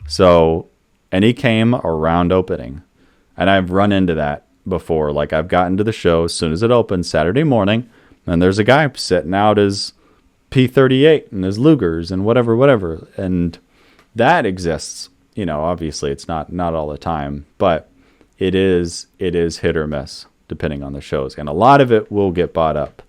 Speaker 2: So, and he came around opening. And I've run into that before. Like I've gotten to the show as soon as it opens Saturday morning, and there's a guy setting out his P38 and his Lugers and whatever. And that exists. Obviously it's not all the time, but it is hit or miss depending on the shows. And a lot of it will get bought up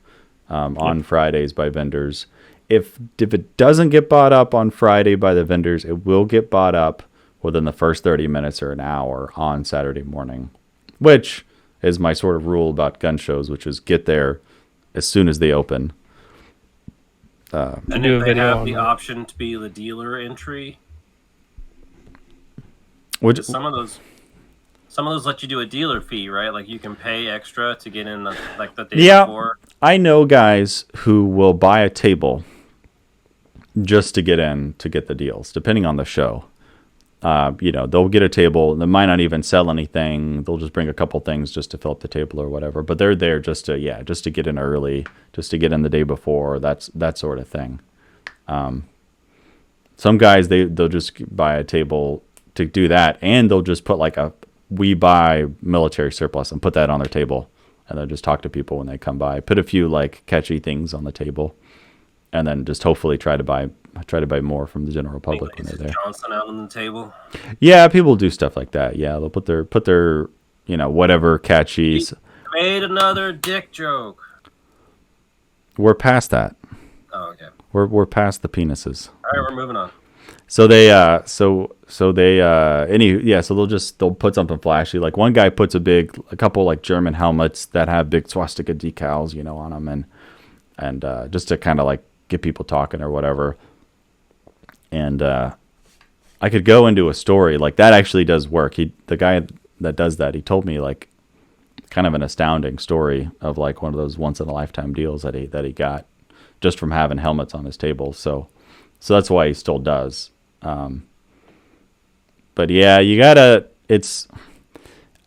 Speaker 2: on Fridays by vendors. If it doesn't get bought up on Friday by the vendors, it will get bought up within the first 30 minutes or an hour on Saturday morning, which is my sort of rule about gun shows, which is get there as soon as they open.
Speaker 1: And if they have the option to be the dealer entry, some of those let you do a dealer fee, right? Like you can pay extra to get in the day before.
Speaker 2: I know guys who will buy a table just to get in to get the deals, depending on the show. They'll get a table. They might not even sell anything. They'll just bring a couple things just to fill up the table or whatever. But they're there just to get in early, just to get in the day before. That sort of thing. Some guys they'll just buy a table to do that, and they'll just put like we buy military surplus and put that on their table, and they'll just talk to people when they come by. Put a few like catchy things on the table, and then just hopefully try to buy more from the general public when they're there.
Speaker 1: Johnson out on the table.
Speaker 2: Yeah, people do stuff like that. Yeah, they'll put their whatever catchy.
Speaker 1: He made another dick joke.
Speaker 2: We're past that.
Speaker 1: Oh, okay.
Speaker 2: We're past the penises.
Speaker 1: All right, we're moving on.
Speaker 2: So they'll put something flashy. Like one guy puts a couple like German helmets that have big swastika decals, on them, and just to kind of like get people talking or whatever. And I could go into a story like that. Actually does work. The guy that does that, he told me like kind of an astounding story of like one of those once in a lifetime deals that he got just from having helmets on his table. So that's why he still does. But yeah, you gotta. It's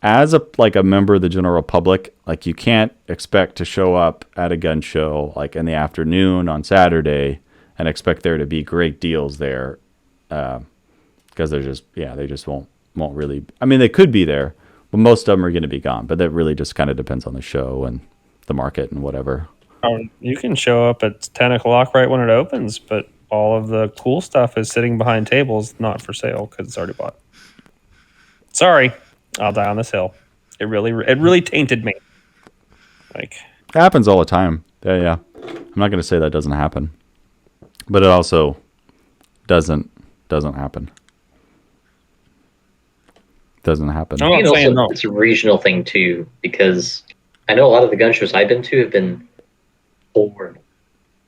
Speaker 2: as a member of the general public. Like you can't expect to show up at a gun show like in the afternoon on Saturday and expect there to be great deals there, because they just won't really. I mean, they could be there, but most of them are going to be gone. But that really just kind of depends on the show and the market and whatever.
Speaker 4: You can show up at 10 o'clock right when it opens, but all of the cool stuff is sitting behind tables, not for sale because it's already bought. Sorry, I'll die on this hill. It really tainted me. Like,
Speaker 2: it happens all the time. Yeah. I'm not going to say that doesn't happen, but it also doesn't happen. Doesn't happen.
Speaker 4: I'm not saying no.
Speaker 3: It's a regional thing too, because I know a lot of the gun shows I've been to have been forward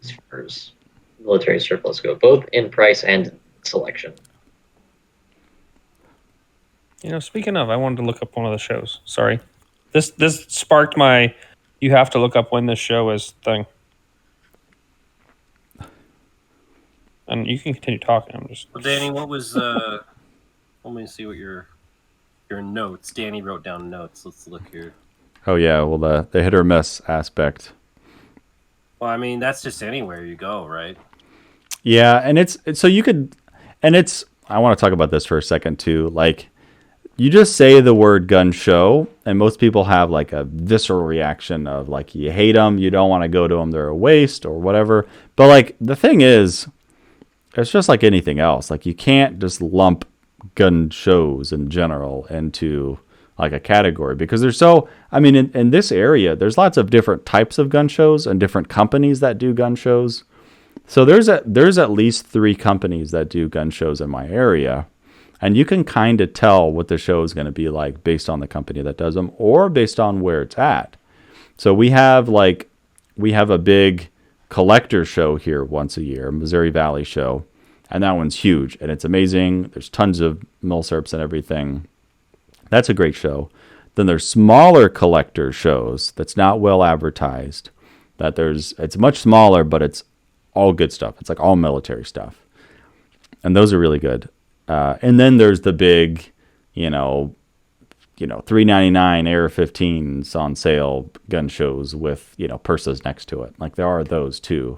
Speaker 3: as far as military surplus go, both in price and selection.
Speaker 4: Speaking of, I wanted to look up one of the shows. Sorry, this sparked my "you have to look up when this show is" thing. And you can continue talking. I'm just.
Speaker 1: Well, Danny, what was? Let me see what your notes. Danny wrote down notes. Let's look here.
Speaker 2: Oh yeah, well the hit or miss aspect.
Speaker 1: Well, I mean that's just anywhere you go, right?
Speaker 2: Yeah, and it's so you could, and it's. I want to talk about this for a second too. Like, you just say the word gun show, and most people have like a visceral reaction of like you hate them, you don't want to go to them, they're a waste or whatever. But like the thing is, it's just like anything else. Like you can't just lump gun shows in general into like a category because there's in this area, there's lots of different types of gun shows and different companies that do gun shows. So there's at least 3 companies that do gun shows in my area. And you can kind of tell what the show is going to be like based on the company that does them or based on where it's at. So we have a big collector show here once a year, Missouri Valley show. And that one's huge and it's amazing. There's tons of Milsurps and everything. That's a great show. Then there's smaller collector shows that's not well advertised. It's much smaller, but it's all good stuff. It's like all military stuff. And those are really good. And then there's the big, $3.99 AR-15s on sale gun shows with, purses next to it. Like there are those too.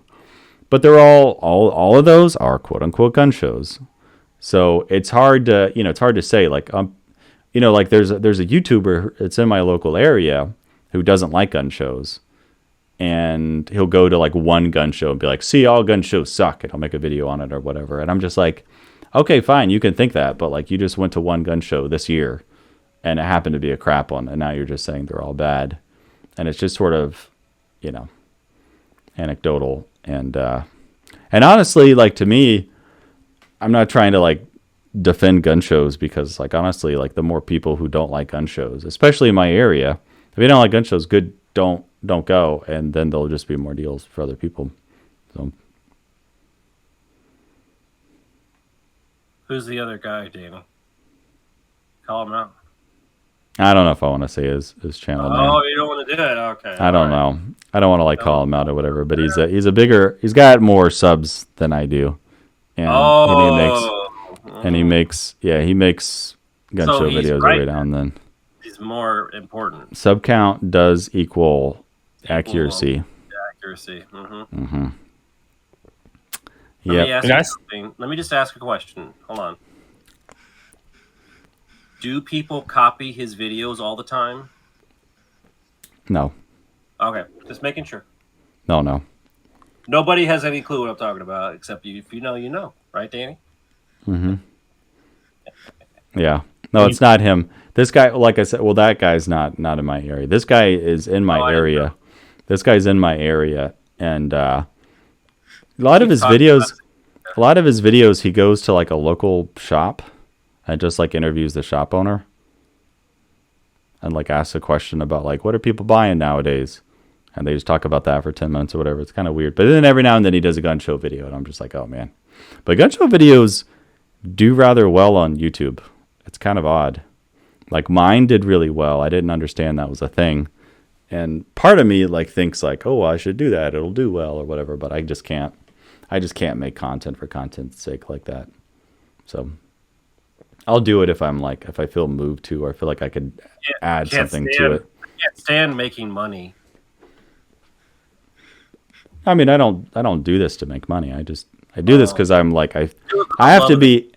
Speaker 2: But they're all of those are quote unquote gun shows. So it's hard to say like, like there's a YouTuber that's in my local area who doesn't like gun shows. And he'll go to like one gun show and be like, see, all gun shows suck. And he'll make a video on it or whatever. And I'm just like, okay, fine. You can think that. But like you just went to one gun show this year and it happened to be a crap one. And now you're just saying they're all bad. And it's just sort of, anecdotal. And honestly, like to me, I'm not trying to like defend gun shows because like, honestly, like the more people who don't like gun shows, especially in my area, if you don't like gun shows, good, don't go. And then there'll just be more deals for other people. So.
Speaker 1: Who's the other guy, Danny? Call him out.
Speaker 2: I don't know if I want to say his channel name.
Speaker 1: Oh, you don't want to do it? Okay.
Speaker 2: I don't know. I don't want to call him out or whatever, but he's got more subs than I do. And he makes gun show videos every now and then.
Speaker 1: He's more important.
Speaker 2: Sub count does equal accuracy.
Speaker 1: Accuracy.
Speaker 2: Yeah.
Speaker 1: Let me just ask a question. Hold on. Do people copy his videos all the time?
Speaker 2: No.
Speaker 1: Okay, just making sure.
Speaker 2: No.
Speaker 1: Nobody has any clue what I'm talking about except you. If you know, you know. Right, Danny?
Speaker 2: Mm-hmm. Yeah. No, it's not him. This guy, like I said, well, that guy's not in my area. This guy is in my area. This guy's in my area. And a lot of his videos, he goes to like a local shop and just like interviews the shop owner and like asks a question about like, what are people buying nowadays? And they just talk about that for 10 minutes or whatever. It's kind of weird. But then every now and then he does a gun show video and I'm just like, oh man. But gun show videos do rather well on YouTube. It's kind of odd. Like mine did really well. I didn't understand that was a thing. And part of me like thinks like, oh, I should do that. It'll do well or whatever. But I just can't make content for content's sake like that. So I'll do it if I feel moved to, or I feel like I could add something to it.
Speaker 1: I can't stand making money.
Speaker 2: I mean, I don't do this to make money. I do this because I'm like I have to
Speaker 1: love
Speaker 2: be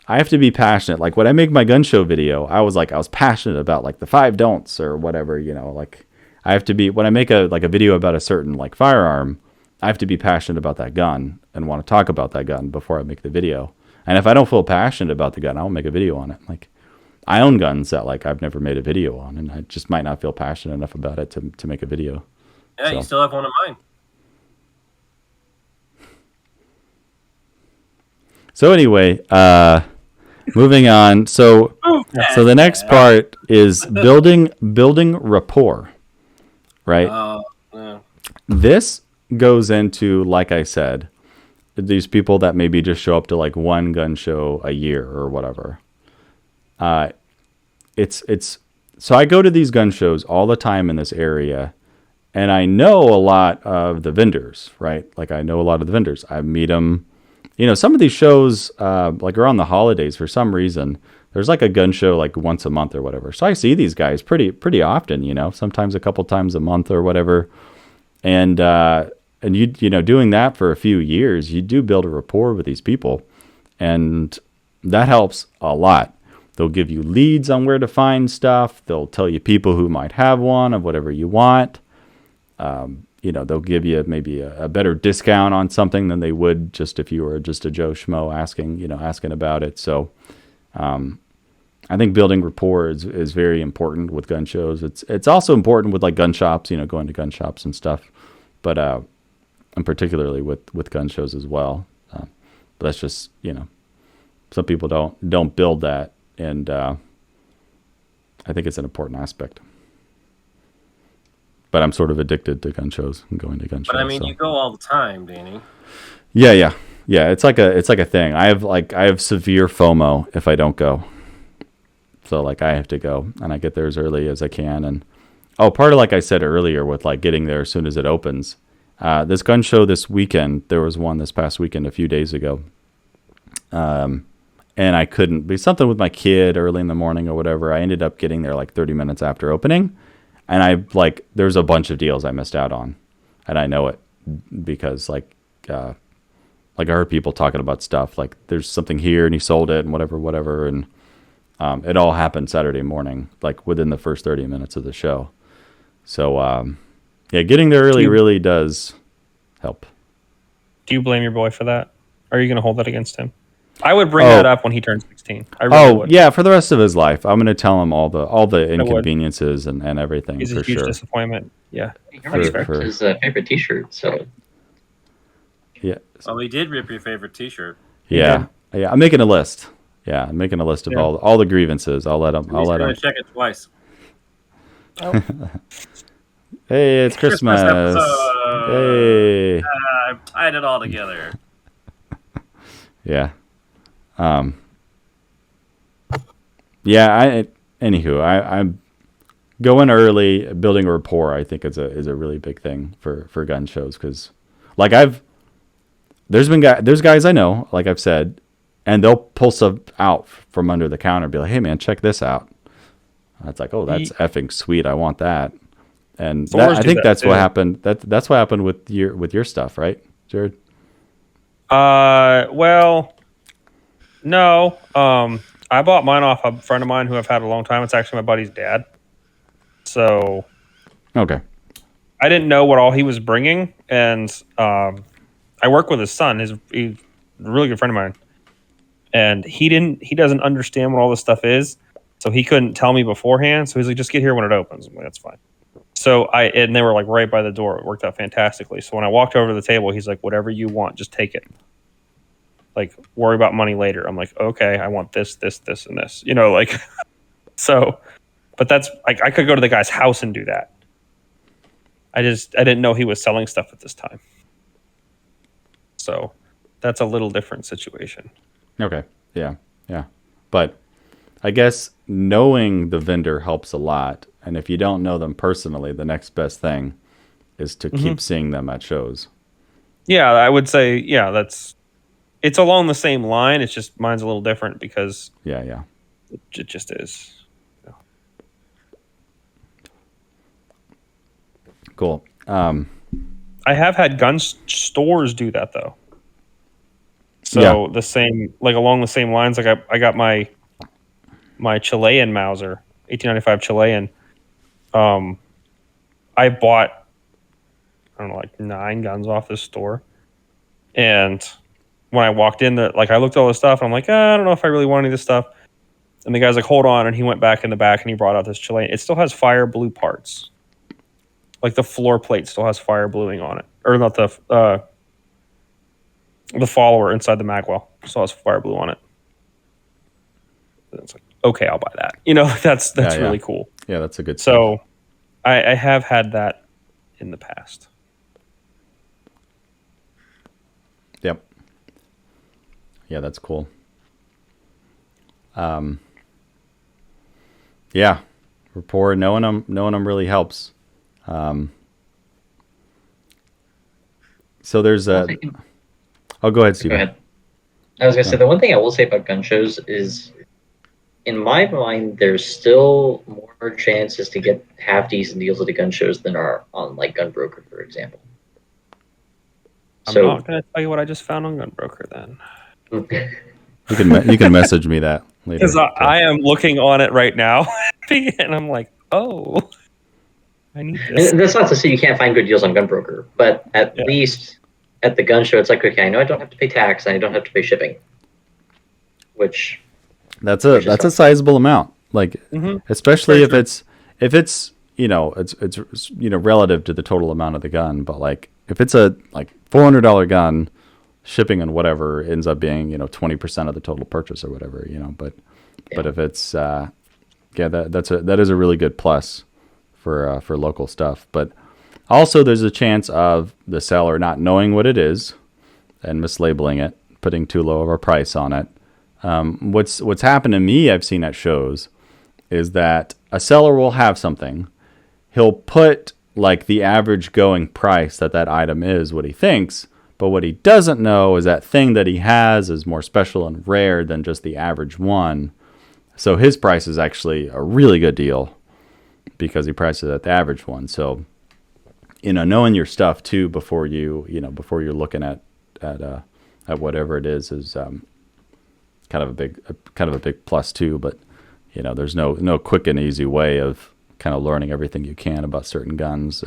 Speaker 2: I have to be passionate. Like when I make my gun show video, I was passionate about like the 5 don'ts or whatever, like I have to be when I make a video about a certain like firearm, I have to be passionate about that gun and want to talk about that gun before I make the video. And if I don't feel passionate about the gun, I won't make a video on it. Like I own guns that like I've never made a video on, and I just might not feel passionate enough about it to make a video.
Speaker 1: Yeah, so. You still have one of mine.
Speaker 2: So anyway, moving on. So the next part is building rapport, right?
Speaker 1: Yeah.
Speaker 2: This goes into, like I said, these people that maybe just show up to like one gun show a year or whatever. So I go to these gun shows all the time in this area, and I know a lot of the vendors, right? Like I know a lot of the vendors. I meet them. Some of these shows, like around the holidays, for some reason, there's like a gun show like once a month or whatever. So I see these guys pretty often, sometimes a couple times a month or whatever. And you doing that for a few years, you do build a rapport with these people, and that helps a lot. They'll give you leads on where to find stuff. They'll tell you people who might have one of whatever you want. They'll give you maybe a better discount on something than they would just if you were just a Joe Schmo asking about it. So I think building rapport is very important with gun shows. It's also important with like gun shops, going to gun shops and stuff, but and particularly with gun shows as well. But that's just, some people don't build that, and I think it's an important aspect. But I'm sort of addicted to gun shows and going to gun shows.
Speaker 1: But I mean, you go all the time, Danny.
Speaker 2: Yeah. It's like a thing. I have severe FOMO if I don't go. So like I have to go, and I get there as early as I can. And part of, like I said earlier, with like getting there as soon as it opens. This gun show this weekend, there was one this past weekend a few days ago. And I couldn't be something with my kid early in the morning or whatever. I ended up getting there like 30 minutes after opening. And there's a bunch of deals I missed out on, and I know it because I heard people talking about stuff like there's something here and he sold it and whatever. And it all happened Saturday morning, like within the first 30 minutes of the show. So getting there early really does help.
Speaker 4: Do you blame your boy for that? Are you going to hold that against him? I would bring that up when he turns 16. I really would.
Speaker 2: Yeah, for the rest of his life, I'm going to tell him all the inconveniences and everything.
Speaker 4: He's
Speaker 2: for
Speaker 4: a huge
Speaker 2: sure.
Speaker 4: Disappointment. Yeah,
Speaker 3: his favorite T-shirt. So
Speaker 2: yeah.
Speaker 1: Oh, we did rip your favorite T-shirt.
Speaker 2: Yeah. I'm making a list. Yeah, I'm making a list of all the grievances. I'll let him.
Speaker 1: He's going to check it twice.
Speaker 4: Oh.
Speaker 2: Hey, it's Christmas. Hey.
Speaker 1: I've tied it all together.
Speaker 2: Yeah. I'm going early, building a rapport. I think is a really big thing for gun shows, because like there's guys I know, like I've said, and they'll pull stuff out from under the counter and be like, hey man, check this out. It's like, oh, that's effing sweet. I want that. And I think that's what happened. That's what happened with your stuff, right, Jared?
Speaker 4: Well, no. I bought mine off a friend of mine who I've had a long time. It's actually my buddy's dad. So,
Speaker 2: okay.
Speaker 4: I didn't know what all he was bringing, and I work with his son. He's a really good friend of mine, and he doesn't understand what all this stuff is, so he couldn't tell me beforehand. So he's like, "Just get here when it opens." I'm like, "That's fine." So and they were like right by the door. It worked out fantastically. So when I walked over to the table, he's like, "Whatever you want, just take it. Like, worry about money later." I'm like, "Okay, I want this, this, this, and this." So, but that's I could go to the guy's house and do that. I didn't know he was selling stuff at this time. So that's a little different situation.
Speaker 2: Okay. Yeah. But I guess knowing the vendor helps a lot. And if you don't know them personally, the next best thing is to keep seeing them at shows.
Speaker 4: Yeah, I would say, it's along the same line. It's just mine's a little different because
Speaker 2: it
Speaker 4: just is.
Speaker 2: Cool.
Speaker 4: I have had gun stores do that though. So the same, like along the same lines, like I got my Chilean Mauser, 1895 Chilean. I bought, I don't know, like 9 guns off this store, and when I walked in, like I looked at all this stuff, and I'm like, I don't know if I really want any of this stuff. And the guy's like, hold on, and he went back in the back and he brought out this Chilean. It still has fire blue parts. Like the floor plate still has fire bluing on it, or not the follower inside the magwell still has fire blue on it. And it's like, okay, I'll buy that. You know, that's really cool.
Speaker 2: Yeah, that's a good.
Speaker 4: So, I have had that in the past.
Speaker 2: Yep. Yeah, that's cool. Yeah, rapport, knowing them really helps. So there's a. Oh, go ahead, Steve.
Speaker 3: Go ahead. I was gonna say the one thing I will say about gun shows is, in my mind, there's still more chances to get half decent deals at the gun shows than are on like Gunbroker, for example.
Speaker 4: I'm not gonna tell you what I just found on Gunbroker then.
Speaker 2: You can message me that later.
Speaker 4: Because I am looking on it right now, and I'm like, oh, I need this.
Speaker 3: And that's not to say you can't find good deals on Gunbroker, but at least at the gun show, it's like, okay, I know I don't have to pay tax and I don't have to pay shipping, which
Speaker 2: that's a sizable amount. Like, especially if it's it's relative to the total amount of the gun, but like if it's a like $400 gun, shipping and whatever ends up being 20% of the total purchase or whatever, but if it's that is a really good plus for local stuff. But also there's a chance of the seller not knowing what it is and mislabeling it, putting too low of a price on it. What's happened to me, I've seen at shows, is that a seller will have something, he'll put like the average going price that item is what he thinks, but what he doesn't know is that thing that he has is more special and rare than just the average one. So his price is actually a really good deal because he priced it at the average one. So, knowing your stuff too before before you're looking at whatever it is kind of a big plus too. But there's no quick and easy way of kind of learning everything you can about certain guns,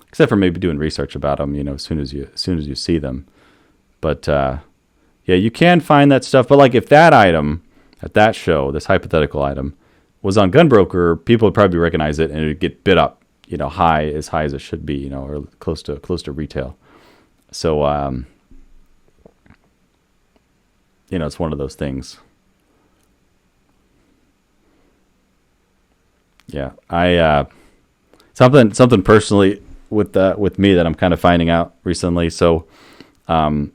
Speaker 2: except for maybe doing research about them, as soon as you see them. But you can find that stuff. But like if that item at that show, this hypothetical item, was on Gunbroker, people would probably recognize it and it would get bid up, high as it should be, or close to retail. So it's one of those things. Yeah, I something personally with me that I'm kind of finding out recently. So with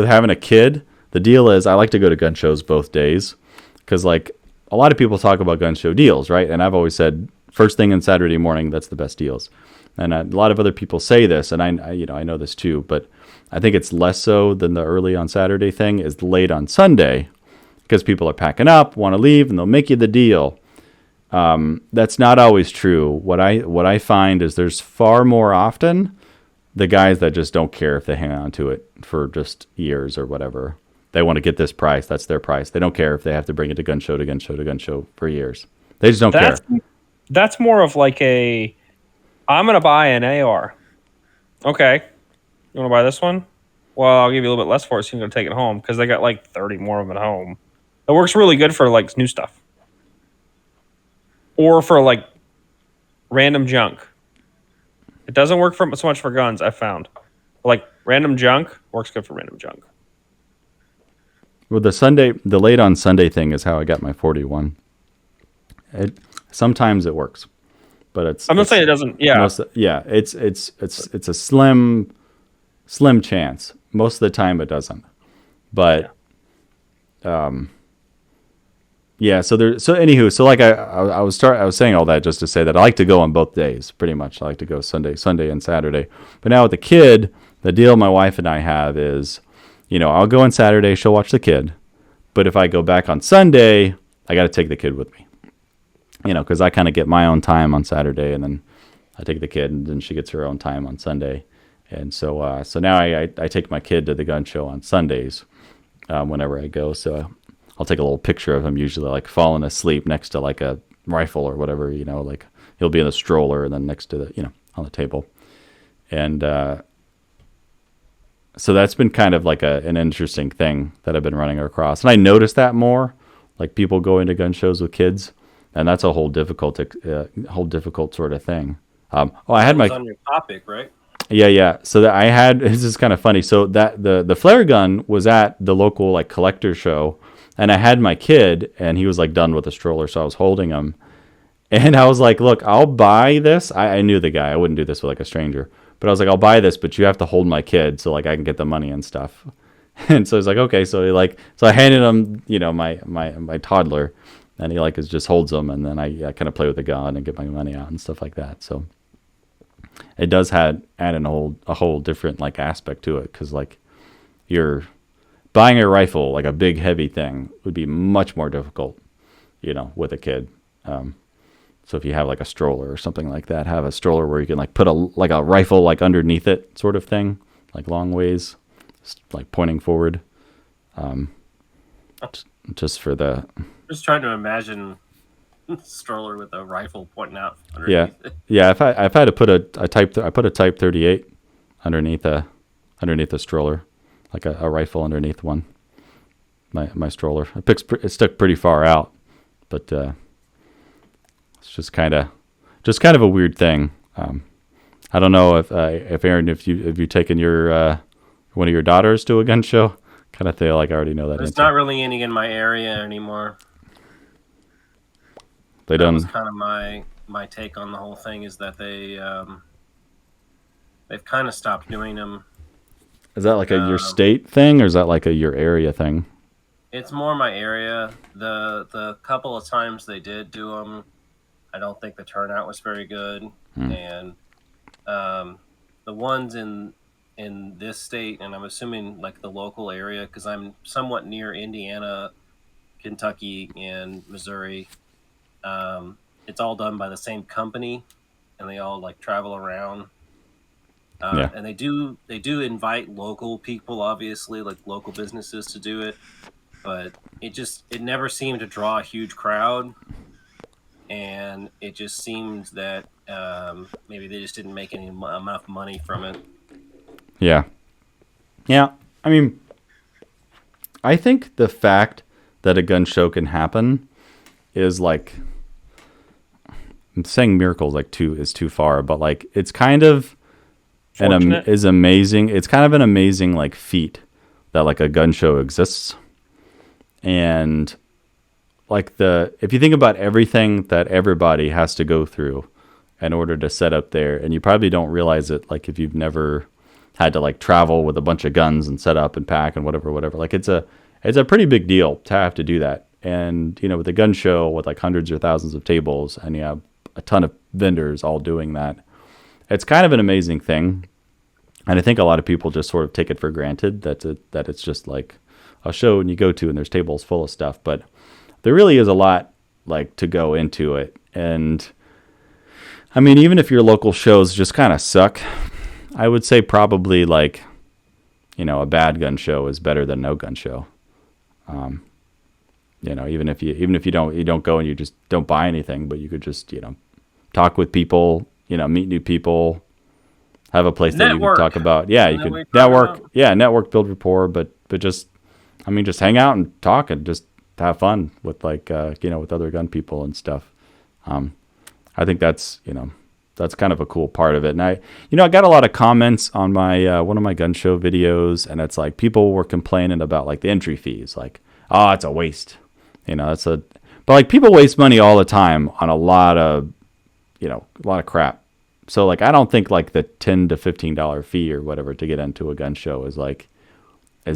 Speaker 2: having a kid, the deal is I like to go to gun shows both days because like a lot of people talk about gun show deals, right? And I've always said first thing on Saturday morning, that's the best deals. And a lot of other people say this, and I know this too, but I think it's less so than the early on Saturday thing is late on Sunday because people are packing up, want to leave, and they'll make you the deal. That's not always true. What I find is there's far more often the guys that just don't care if they hang on to it for just years or whatever. They want to get this price. That's their price. They don't care if they have to bring it to gun show to gun show to gun show for years. They just don't care.
Speaker 4: That's more of like I'm going to buy an AR. Okay. You want to buy this one? Well, I'll give you a little bit less for it so you can go take it home because they got like 30 more of them at home. It works really good for like new stuff. Or for like random junk. It doesn't work so much for guns, I've found. Like random junk works good for random junk.
Speaker 2: Well, the late on Sunday thing is how I got my 41. Sometimes it works, but
Speaker 4: I'm not saying it doesn't. Yeah,
Speaker 2: it's a slim chance. Most of the time it doesn't, but So like I was saying all that just to say that I like to go on both days, pretty much. I like to go Sunday and Saturday. But now with the kid, the deal my wife and I have is, I'll go on Saturday, she'll watch the kid. But if I go back on Sunday, I got to take the kid with me. Because I kind of get my own time on Saturday, and then, I take the kid, and then she gets her own time on Sunday. And so now I take my kid to the gun show on Sundays whenever I go. So I'll take a little picture of him, usually like falling asleep next to like a rifle or whatever, like he'll be in the stroller and then next to the, on the table. And so that's been kind of like an interesting thing that I've been running across. And I noticed that more, like people going to gun shows with kids. And that's a whole difficult sort of thing. I had
Speaker 1: on your topic, right?
Speaker 2: Yeah. So that I had, this is kind of funny. So that the flare gun was at the local like collector show, and I had my kid, and he was like done with the stroller, so I was holding him, and I was like, "Look, I'll buy this." I knew the guy. I wouldn't do this with like a stranger, but I was like, "I'll buy this, but you have to hold my kid so like I can get the money and stuff." And so he's like, "Okay." So I handed him, my toddler, and he like just holds them, and then I kind of play with the gun and get my money out and stuff like that. So it does add a whole different like aspect to it, because like you're buying a rifle, like a big heavy thing, would be much more difficult, with a kid. So if you have like a stroller or something like that, have a stroller where you can like put a rifle like underneath it, sort of thing, like long ways, like pointing forward. Just for the.
Speaker 1: Just trying to imagine stroller with a rifle pointing out underneath it.
Speaker 2: Yeah. If I had to put I put a Type 38 underneath a stroller, like a rifle underneath one. My stroller. It stuck pretty far out, but it's just kind of a weird thing. I don't know if Aaron, if you taken your one of your daughters to a gun show, kind of feel like I already know that.
Speaker 1: There's not really any in my area anymore.
Speaker 2: That
Speaker 1: was kind of my take on the whole thing, is that they've kind of stopped doing them.
Speaker 2: Is that like a your state thing, or is that like a your area thing?
Speaker 1: It's more my area. The couple of times they did do them, I don't think the turnout was very good. And the ones in this state, and I'm assuming like the local area, because I'm somewhat near Indiana, Kentucky, and Missouri. It's all done by the same company, and they all like travel around. And they do invite local people, obviously, like local businesses, to do it, but it never seemed to draw a huge crowd, and it just seemed that maybe they just didn't make enough money from it.
Speaker 2: Yeah. I mean, I think the fact that a gun show can happen is like, I'm saying miracles is too far, but like it's kind of is amazing. It's kind of an amazing like feat that like a gun show exists. And like if you think about everything that everybody has to go through in order to set up there, and you probably don't realize it, like if you've never had to like travel with a bunch of guns and set up and pack and whatever, like it's a pretty big deal to have to do that. And with a gun show with like hundreds or thousands of tables, and you have a ton of vendors all doing that, it's kind of an amazing thing. And I think a lot of people just sort of take it for granted that it's just like a show and you go to and there's tables full of stuff, but there really is a lot like to go into it. And I mean, even if your local shows just kind of suck, I would say probably like, a bad gun show is better than no gun show. Even if you don't go and you just don't buy anything, but you could just, talk with people, meet new people, have a place that you can talk about. Yeah, you could network. Yeah, network, build rapport, but just hang out and talk and just have fun with like, with other gun people and stuff. I think that's kind of a cool part of it. And I got a lot of comments on my, one of my gun show videos, and it's like people were complaining about like the entry fees, like, oh, it's a waste. But like people waste money all the time on a lot of crap. So like, I don't think like the $10 to $15 fee or whatever to get into a gun show is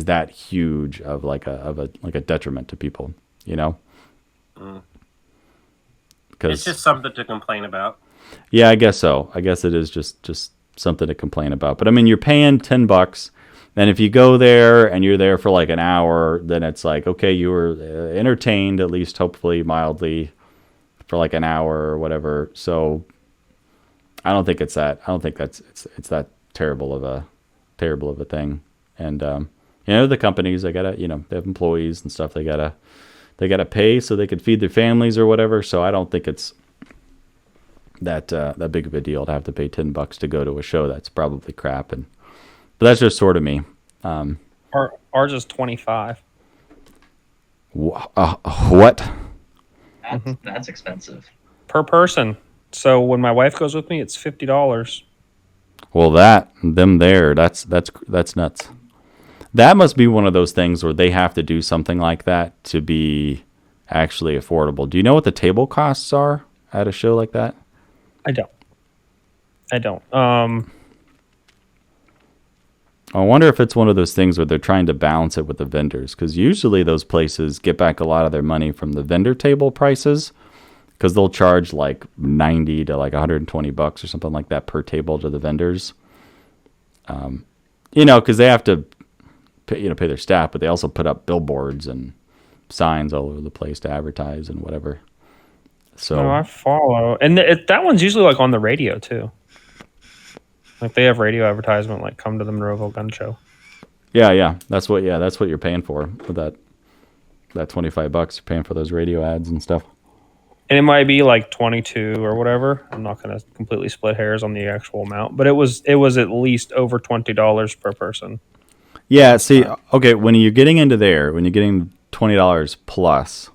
Speaker 2: that huge of a detriment to people, Because
Speaker 1: it's just something to complain about.
Speaker 2: Yeah, I guess so. I guess it is just something to complain about. But I mean, you're paying $10. And if you go there and you're there for like an hour, then it's like, okay, you were entertained, at least hopefully mildly, for like an hour or whatever. So I don't think it's that. I don't think it's that terrible of a thing. And the companies, they gotta, they have employees and stuff. They gotta pay so they could feed their families or whatever. So I don't think it's that big of a deal to have to pay $10 to go to a show that's probably crap. But that's just sort of me.
Speaker 4: Ours is 25.
Speaker 2: What?
Speaker 3: That's expensive
Speaker 4: Per person. So when my wife goes with me, it's $50.
Speaker 2: Well, that's nuts. That must be one of those things where they have to do something like that to be actually affordable. Do you know what the table costs are at a show like that?
Speaker 4: I don't.
Speaker 2: I wonder if it's one of those things where they're trying to balance it with the vendors, because usually those places get back a lot of their money from the vendor table prices, because they'll charge like $90 to like $120 or something like that per table to the vendors. Because they have to pay their staff, but they also put up billboards and signs all over the place to advertise and whatever. So
Speaker 4: I follow, and that one's usually like on the radio too. Like they have radio advertisement, like come to the Monroeville Gun Show.
Speaker 2: Yeah, that's what you're paying for with that $25. You're paying for those radio ads and stuff.
Speaker 4: And it might be like 22 or whatever. I'm not going to completely split hairs on the actual amount, but it was at least over $20 per person.
Speaker 2: Yeah, see, okay, when you're getting into there, when you're getting $20 plus,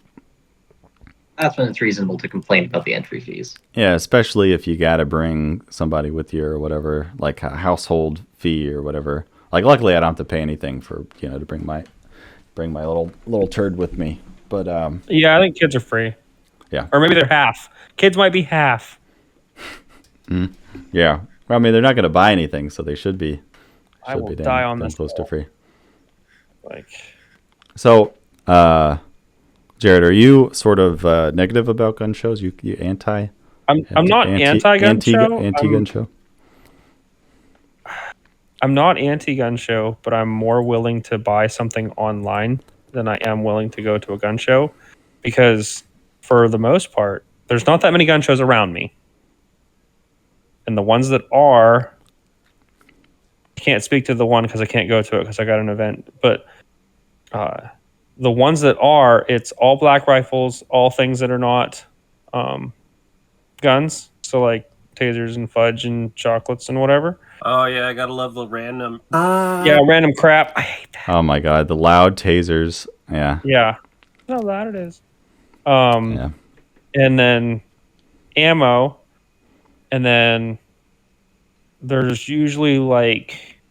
Speaker 3: that's when it's reasonable to complain about the entry fees.
Speaker 2: Yeah, especially if you got to bring somebody with you or whatever, like a household fee or whatever. Like, luckily, I don't have to pay anything for to bring my little turd with me. But
Speaker 4: yeah, I think kids are free.
Speaker 2: Yeah,
Speaker 4: or maybe they're half. Kids might be half.
Speaker 2: Yeah, well, I mean, they're not going to buy anything, so they should be.
Speaker 4: I will die on this.
Speaker 2: Close to free.
Speaker 4: Like,
Speaker 2: so. Jared, are you sort of negative about gun shows? You anti?
Speaker 4: I'm not anti-gun show.
Speaker 2: Anti-gun show?
Speaker 4: I'm not anti-gun show, but I'm more willing to buy something online than I am willing to go to a gun show, because for the most part, there's not that many gun shows around me. And the ones that are, I can't speak to the one because I can't go to it because I got an event, but the ones that are, it's all black rifles, all things that are not guns. So like tasers and fudge and chocolates and whatever.
Speaker 1: Oh yeah, I gotta love the random.
Speaker 4: Random crap. I hate that.
Speaker 2: Oh my god, the loud tasers. Yeah.
Speaker 4: Yeah. How loud it is.
Speaker 2: Yeah.
Speaker 4: And then ammo, and then there's usually like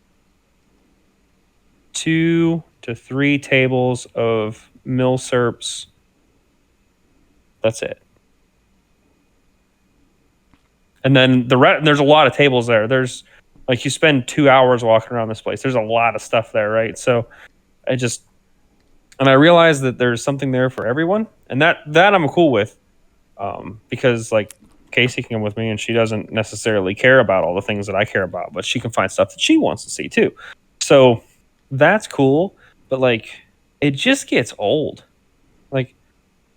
Speaker 4: 2 to 3 tables of Milsurps. That's it. And then there's a lot of tables there. There's like, you spend 2 hours walking around this place. There's a lot of stuff there, right? So I realize that there's something there for everyone, and that I'm cool with, because like Casey can come with me, and she doesn't necessarily care about all the things that I care about, but she can find stuff that she wants to see too. So that's cool, but like, it just gets old. Like,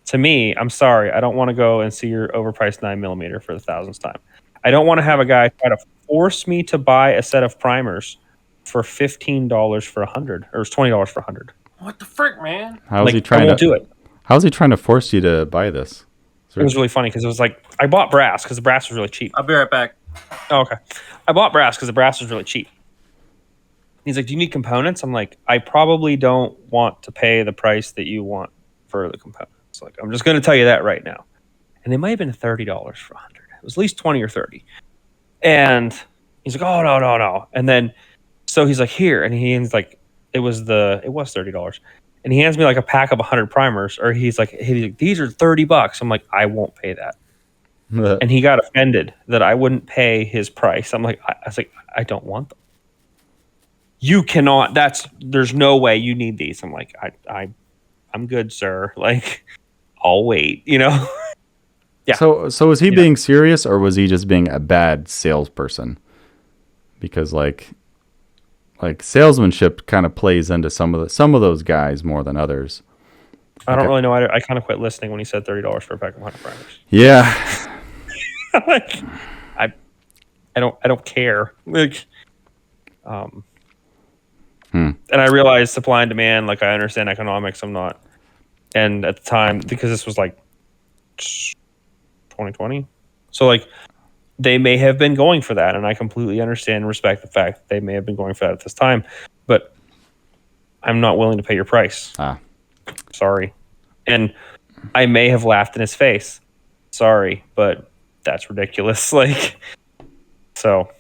Speaker 4: to me, I'm sorry, I don't want to go and see your overpriced 9mm for the 1000th time. I don't want to have a guy try to force me to buy a set of primers for $15 for 100, or $20 for 100.
Speaker 1: What the frick, man?
Speaker 2: How's he trying to
Speaker 4: do it?
Speaker 2: How's he trying to force you to buy this?
Speaker 4: It was really funny because it was like, I bought brass because the brass was really cheap.
Speaker 1: I'll be right back.
Speaker 4: Oh, okay. I bought brass because the brass was really cheap. He's like, do you need components? I'm like, I probably don't want to pay the price that you want for the components. Like, I'm just going to tell you that right now. And it might have been $30 for 100. It was at least 20 or 30. And he's like, oh, no. And then, so he's like, here. And he's like, it was $30. And he hands me like a pack of 100 primers, or he's like, these are $30. I'm like, I won't pay that. And he got offended that I wouldn't pay his price. I'm like, I was like, I don't want them. You cannot, there's no way you need these. I'm like, I'm good, sir. Like, I'll wait, Yeah.
Speaker 2: So was he being serious, or was he just being a bad salesperson? Because like salesmanship kind of plays into some of those guys more than others.
Speaker 4: I don't really know. I kind of quit listening when he said $30 for a pack of 100 primers.
Speaker 2: Yeah.
Speaker 4: Like, I don't care. Like, and I realize supply and demand. Like, I understand economics. I'm not. And at the time, because this was like 2020, so like they may have been going for that, and I completely understand and respect the fact that they may have been going for that at this time, but I'm not willing to pay your price. Sorry. And I may have laughed in his face. Sorry, but that's ridiculous. Like, so.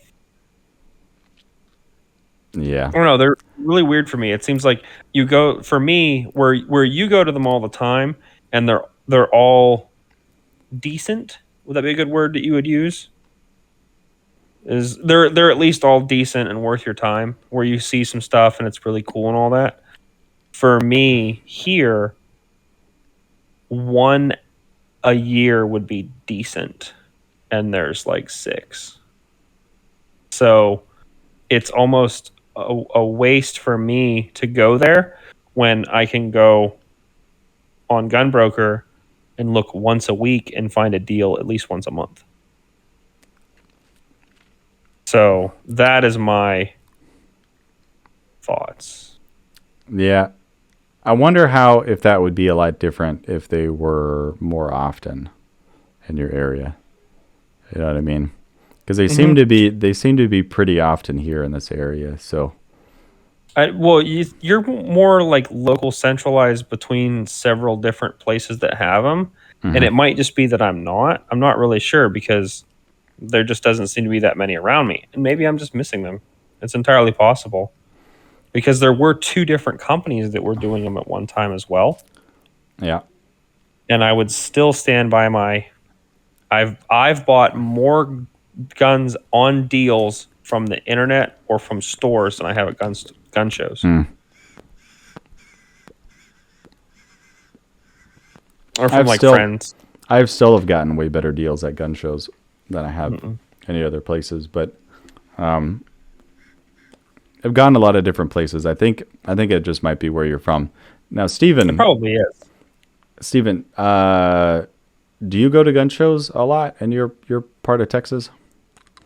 Speaker 2: Yeah.
Speaker 4: I don't know. They're really weird for me. It seems like you go, for me, where you go to them all the time, and they're all decent. Would that be a good word that you would use? Is they're at least all decent and worth your time, where you see some stuff and it's really cool and all that. For me here, one a year would be decent, and there's like 6. So it's almost a waste for me to go there when I can go on Gunbroker and look once a week and find a deal at least once a month. So that is my thoughts.
Speaker 2: Yeah. I wonder how, if that would be a lot different if they were more often in your area. You know what I mean? Because they seem to be pretty often here in this area. So,
Speaker 4: you're more like local centralized between several different places that have them, and it might just be that I'm not really sure, because there just doesn't seem to be that many around me, and maybe I'm just missing them. It's entirely possible, because there were 2 different companies that were doing them at one time as well.
Speaker 2: yeah.
Speaker 4: And I would still stand by my I've bought more guns on deals from the internet or from stores than I have at gun shows. Or from friends.
Speaker 2: I've still have gotten way better deals at gun shows than I have any other places, but I've gone a lot of different places. I think it just might be where you're from. Now, Steven.
Speaker 4: It probably is.
Speaker 2: Steven, do you go to gun shows a lot in your part of Texas?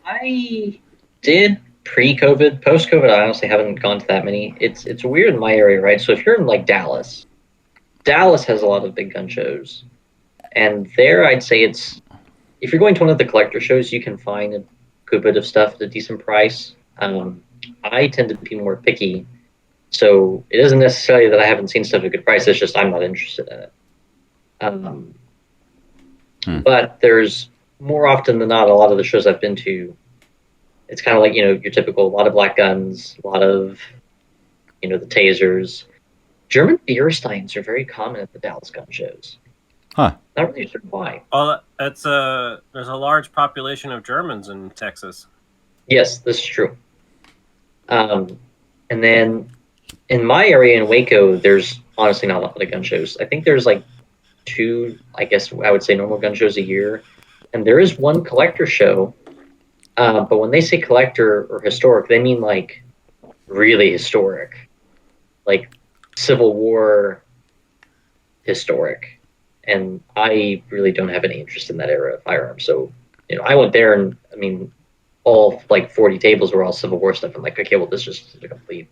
Speaker 3: I did pre-COVID. Post-COVID, I honestly haven't gone to that many. It's weird in my area, right? So if you're in like Dallas has a lot of big gun shows. And there I'd say if you're going to one of the collector shows, you can find a good bit of stuff at a decent price. I tend to be more picky. So it isn't necessarily that I haven't seen stuff at a good price. It's just I'm not interested in it. But there's more often than not, a lot of the shows I've been to, it's kind of like, your typical, a lot of black guns, a lot of, the tasers. German Beersteins are very common at the Dallas gun shows.
Speaker 2: Huh.
Speaker 3: Not really sure why.
Speaker 1: Well, there's a large population of Germans in Texas.
Speaker 3: Yes, this is true. And then in my area in Waco, there's honestly not a lot of gun shows. I think there's like 2, I guess I would say, normal gun shows a year. And there is one collector show. But when they say collector or historic, they mean like really historic, like Civil War historic. And I really don't have any interest in that era of firearms. So, I went there and, all like 40 tables were all Civil War stuff. I'm like, okay, well, this is just a complete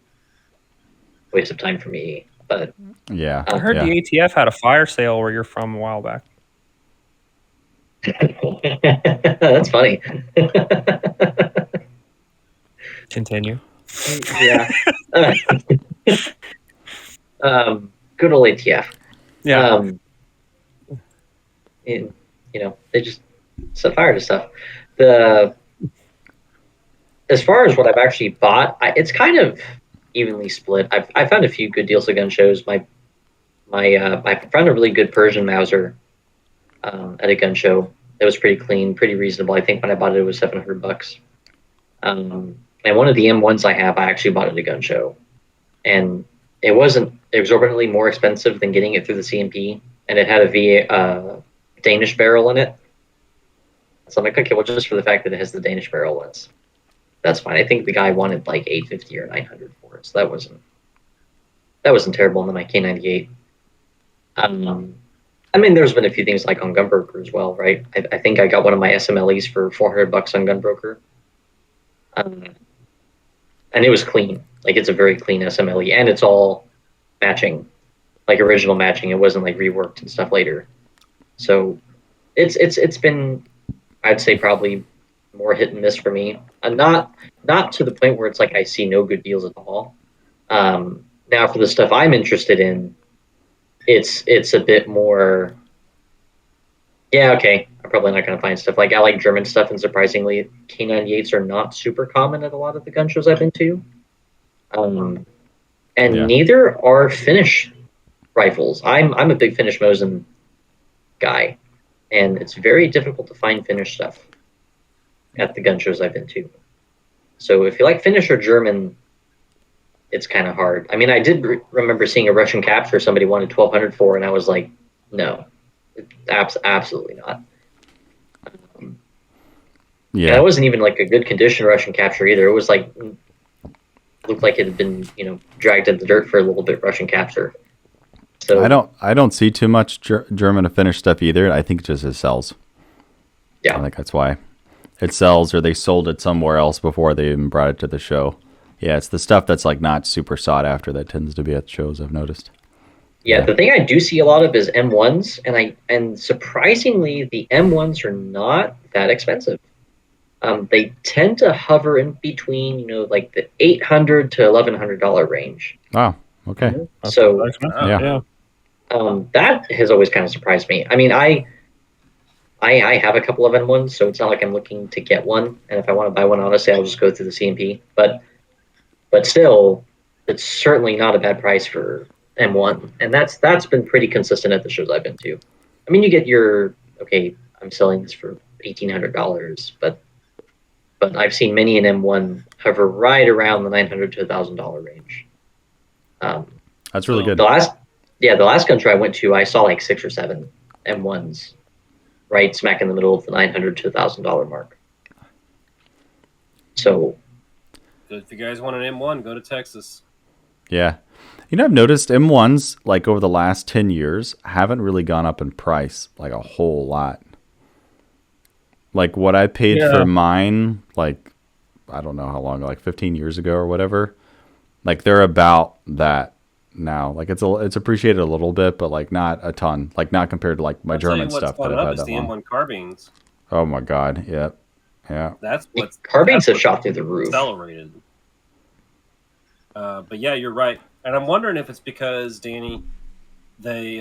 Speaker 3: waste of time for me. But
Speaker 2: yeah,
Speaker 4: I heard the ATF had a fire sale where you're from a while back.
Speaker 3: That's funny.
Speaker 4: Continue.
Speaker 3: Yeah. Good old ATF.
Speaker 4: Yeah.
Speaker 3: They just set fire to stuff. As far as what I've actually bought, it's kind of evenly split. I found a few good deals at gun shows. I found a really good Persian Mauser at a gun show. It was pretty clean, pretty reasonable. I think when I bought it, it was $700. And one of the M1s I have, I actually bought at a gun show, and it wasn't exorbitantly more expensive than getting it through the CMP, and it had a Danish barrel in it. So I'm like, okay, well, just for the fact that it has the Danish barrel, that's fine. I think the guy wanted like $850 or $900 for it, so that wasn't terrible. And then my K98. There's been a few things like on Gunbroker as well, right? I think I got one of my SMLEs for $400 on Gunbroker. And it was clean. Like it's a very clean SMLE, and it's all matching, like original matching. It wasn't like reworked and stuff later. So it's been, I'd say, probably more hit and miss for me. Not to the point where it's like I see no good deals at all. Now for the stuff I'm interested in, it's a bit more. Yeah, okay. I'm probably not going to find stuff like I like German stuff, and surprisingly, K98s are not super common at a lot of the gun shows I've been to. And neither are Finnish rifles. I'm a big Finnish Mosin guy, and it's very difficult to find Finnish stuff at the gun shows I've been to. So if you like Finnish or German, it's kind of hard. I mean, I did remember seeing a Russian capture somebody wanted 1,200 for, and I was like, no, absolutely not. Yeah, and it wasn't even like a good condition Russian capture either. It was like looked like it had been dragged in the dirt for a little bit. Russian capture. So
Speaker 2: I don't see too much German to Finnish stuff either. I think it sells.
Speaker 3: Yeah,
Speaker 2: I think that's why it sells, or they sold it somewhere else before they even brought it to the show. Yeah, it's the stuff that's like not super sought after that tends to be at shows, I've noticed.
Speaker 3: Yeah, the thing I do see a lot of is M1s, and surprisingly, the M1s are not that expensive. They tend to hover in between, like the $800 to $1,100 range.
Speaker 2: Wow. Okay.
Speaker 3: So
Speaker 4: yeah.
Speaker 3: That has always kind of surprised me. I mean, I have a couple of M1s, so it's not like I'm looking to get one. And if I want to buy one, honestly, I'll just go through the CMP. But still, it's certainly not a bad price for M1, and that's been pretty consistent at the shows I've been to. I mean, you get your I'm selling this for $1,800, but I've seen many an M1 hover right around the $900 to $1,000 range.
Speaker 2: That's really good.
Speaker 3: The last gun show I went to, I saw like 6 or 7 M1s, right smack in the middle of the $900 to $1,000 mark. So,
Speaker 1: if you guys want an M1, go to Texas.
Speaker 2: Yeah. I've noticed M1s, like over the last 10 years, haven't really gone up in price like a whole lot. Like what I paid for mine, like, I don't know how long, like 15 years ago or whatever. Like they're about that now. Like it's appreciated a little bit, but like not a ton. Like not compared to like my German stuff that I've had that long.
Speaker 1: The M1 carbines.
Speaker 2: Oh my God. Yeah. Yeah.
Speaker 1: That's what
Speaker 3: carbines have shot through the roof.
Speaker 1: Accelerated. But yeah, you're right. And I'm wondering if it's because, Danny, the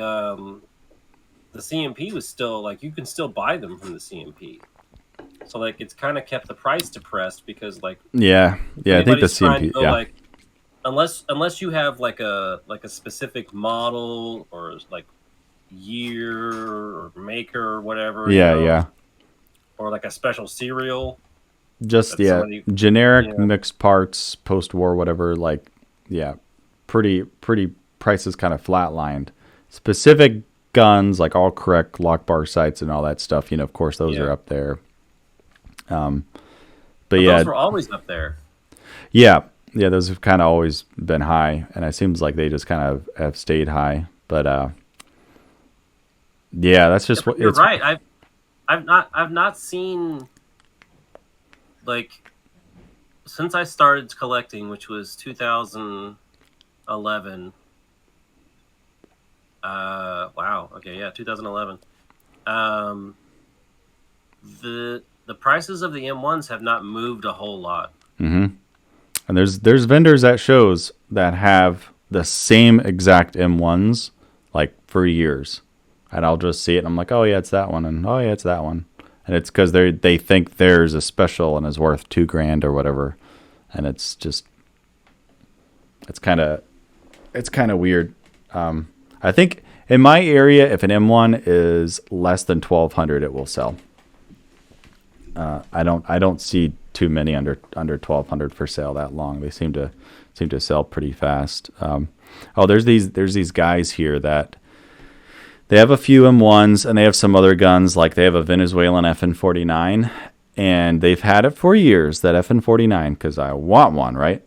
Speaker 1: CMP was still, like, you can still buy them from the CMP. So, like, it's kind of kept the price depressed because, like...
Speaker 2: Yeah, I think the CMP,
Speaker 1: like, unless you have, like a specific model or, like, year or maker or whatever.
Speaker 2: Yeah.
Speaker 1: Or, like, a special serial.
Speaker 2: Just, generic mixed parts, post-war, whatever, like, pretty prices kind of flatlined. Specific guns, like all correct lock bar sights and all that stuff, of course, those are up there. But
Speaker 1: those were always up there.
Speaker 2: Yeah, those have kind of always been high, and it seems like they just kind of have stayed high. But, that's just what...
Speaker 1: You're right. I've not seen... Like, since I started collecting, which was 2011. 2011. The prices of the M1s have not moved a whole lot.
Speaker 2: Mm-hmm. And there's vendors at shows that have the same exact M1s like for years, and I'll just see it and I'm like, oh yeah, it's that one, and oh yeah, it's that one. And it's because they think theirs is special and is worth $2,000 or whatever, and it's kind of weird. I think in my area, if an M1 is less than 1,200, it will sell. I don't see too many under 1,200 for sale that long. They seem to sell pretty fast. There's these guys here that. They have a few M1s, and they have some other guns, like they have a Venezuelan FN49, and they've had it for years, that FN49, because I want one, right?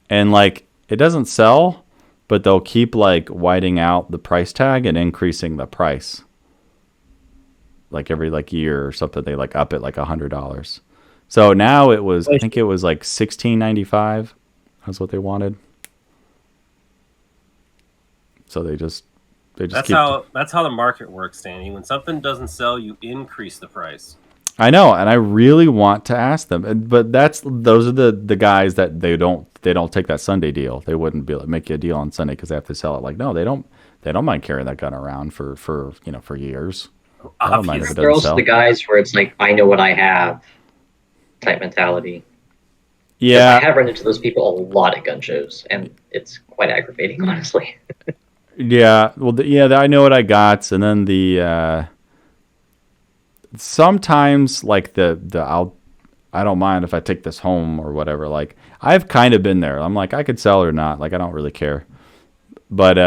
Speaker 2: And, like, it doesn't sell, but they'll keep, like, whiting out the price tag and increasing the price. Like, every, like, year or something, they, like, up it, like, $100. So now it was, I think it was like $16.95. That's what they wanted. So they just
Speaker 1: that's how the market works, Danny. When something doesn't sell, you increase the price.
Speaker 2: I know, and I really want to ask them, but those are the guys that they don't take that Sunday deal. They wouldn't be like, make you a deal on Sunday because they have to sell it. Like, no, they don't mind carrying that gun around for years. I don't mind if it
Speaker 3: They're
Speaker 2: doesn't
Speaker 3: also
Speaker 2: sell.
Speaker 3: the guys where it's like, I know what I have type mentality.
Speaker 2: Yeah,
Speaker 3: I have run into those people a lot at gun shows, and it's quite aggravating, honestly.
Speaker 2: yeah. Well, I know what I got, and then the sometimes like I don't mind if I take this home or whatever. Like, I've kind of been there. I'm like, I could sell it or not. Like, I don't really care. But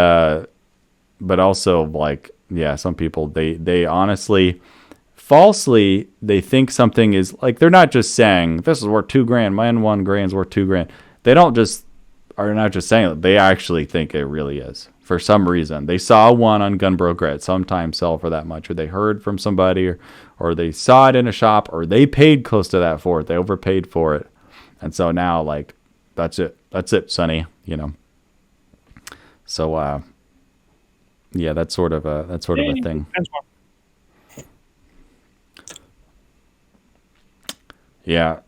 Speaker 2: also, like, yeah, some people they honestly, falsely, they think something is like, they're not just saying this is worth $2,000. My N1 Garand's worth $2,000. They are not just saying it. They actually think it really is for some reason. They saw one on Gun Broker at sometimes sell for that much, or they heard from somebody, or they saw it in a shop, or they paid close to that for it. They overpaid for it, and so now, like, that's it, Sonny. So yeah, that's sort of a thing. Yeah.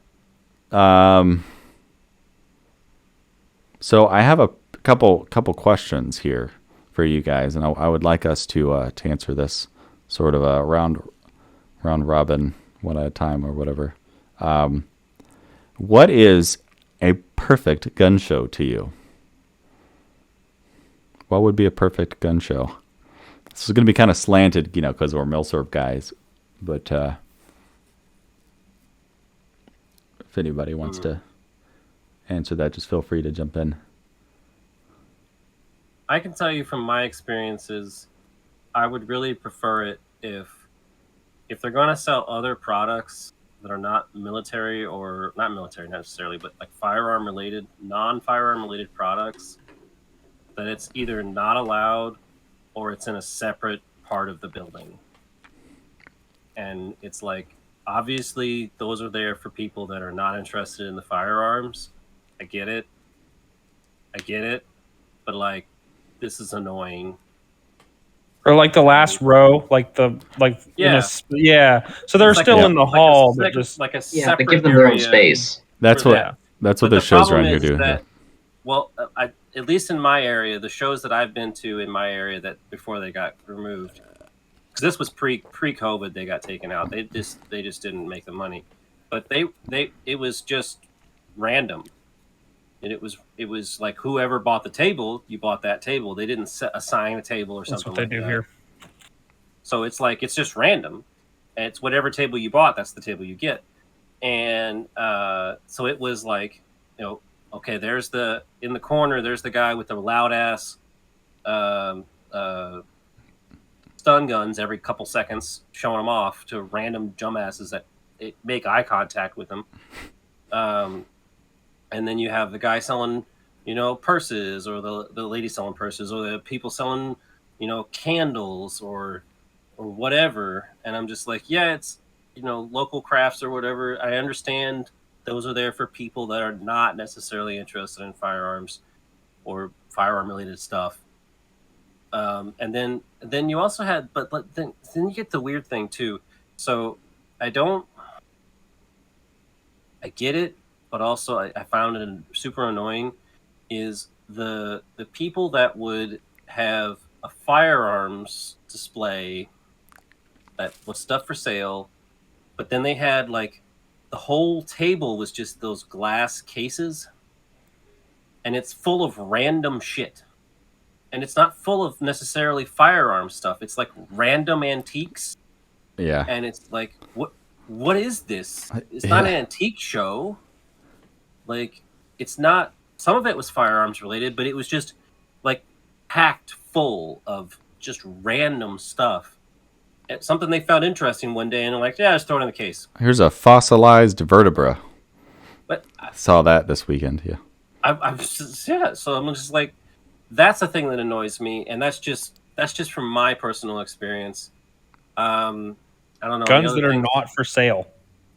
Speaker 2: So I have a couple questions here for you guys, and I would like us to answer this sort of a round robin, one at a time or whatever. What is a perfect gun show to you? What would be a perfect gun show? This is going to be kind of slanted, because we're Milsurp guys, but if anybody wants to answer that, just feel free to jump in.
Speaker 1: I can tell you from my experiences, I would really prefer it if they're going to sell other products that are not military, or not military necessarily, but like firearm related, non-firearm related products, that it's either not allowed or it's in a separate part of the building. And it's like, obviously those are there for people that are not interested in the firearms. I get it. But like, this is annoying.
Speaker 4: Or like the last row,
Speaker 1: yeah.
Speaker 4: So they're still in the hall, but just
Speaker 1: like a
Speaker 3: Yeah,
Speaker 1: separate
Speaker 3: they give them their own
Speaker 1: area.
Speaker 3: space.
Speaker 2: That's what the shows around here do.
Speaker 1: Well, at least in my area, the shows that I've been to in my area that before they got removed, because this was pre-COVID, they got taken out. They just didn't make the money, but it was just random, and it was like whoever bought the table, you bought that table. They didn't assign a table or something. That's what they do here. So it's like, it's just random, and it's whatever table you bought, that's the table you get. And so it was like, okay, in the corner, there's the guy with the loud ass stun guns every couple seconds, showing them off to random dumbasses that make eye contact with them. And then you have the guy selling, purses, or the lady selling purses, or the people selling, candles or whatever. And I'm just like, yeah, it's, local crafts or whatever. I understand those are there for people that are not necessarily interested in firearms or firearm related stuff. And then you also had, but then you get the weird thing too. So I get it, but also I found it super annoying is the people that would have a firearms display that was stuff for sale, but then they had like the whole table was just those glass cases, and it's full of random shit. And it's not full of necessarily firearm stuff. It's like random antiques.
Speaker 2: Yeah.
Speaker 1: And it's like, what is this? It's not an antique show. Like, it's not, some of it was firearms related, but it was just like packed full of just random stuff. It's something they found interesting one day, and they're like, yeah, just throw it in the case.
Speaker 2: Here's a fossilized vertebra.
Speaker 1: But
Speaker 2: I saw that this weekend, yeah.
Speaker 1: So I'm just like, that's the thing that annoys me, and that's just from my personal experience. I don't know.
Speaker 4: Guns that are not for sale.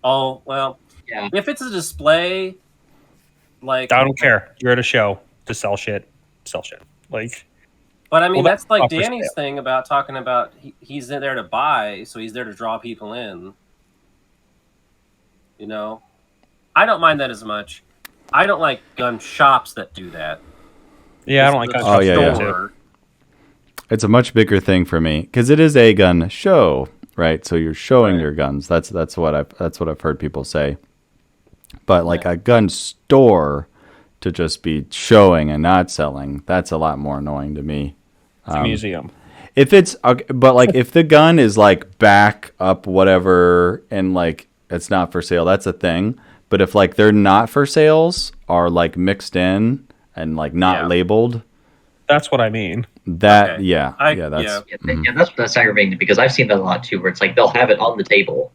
Speaker 1: Oh, well.
Speaker 3: Yeah.
Speaker 1: If it's a display, like
Speaker 4: I don't care. You're at a show to sell shit. Sell shit. Like,
Speaker 1: but I mean,
Speaker 4: Well,
Speaker 1: that's like
Speaker 4: not for
Speaker 1: Danny's
Speaker 4: sale.
Speaker 1: thing about talking about he's in there to buy, so he's there to draw people in. You know, I don't mind that as much. I don't like gun shops that do that.
Speaker 4: yeah, I don't like gun shops too.
Speaker 2: It's a much bigger thing for me because it is a gun show, right? So you're showing
Speaker 1: Right.
Speaker 2: your guns. That's what I've heard people say. But like a gun store to just be showing and not selling, that's a lot more annoying to me.
Speaker 4: It's a museum.
Speaker 2: If it's but like if the gun is like back up whatever and like it's not for sale, that's a thing. But if like they're not for sales are like mixed in and like not labeled,
Speaker 4: that's what I mean.
Speaker 2: That
Speaker 1: Okay.
Speaker 3: That's aggravating because I've seen that a lot too, where it's like they'll have it on the table.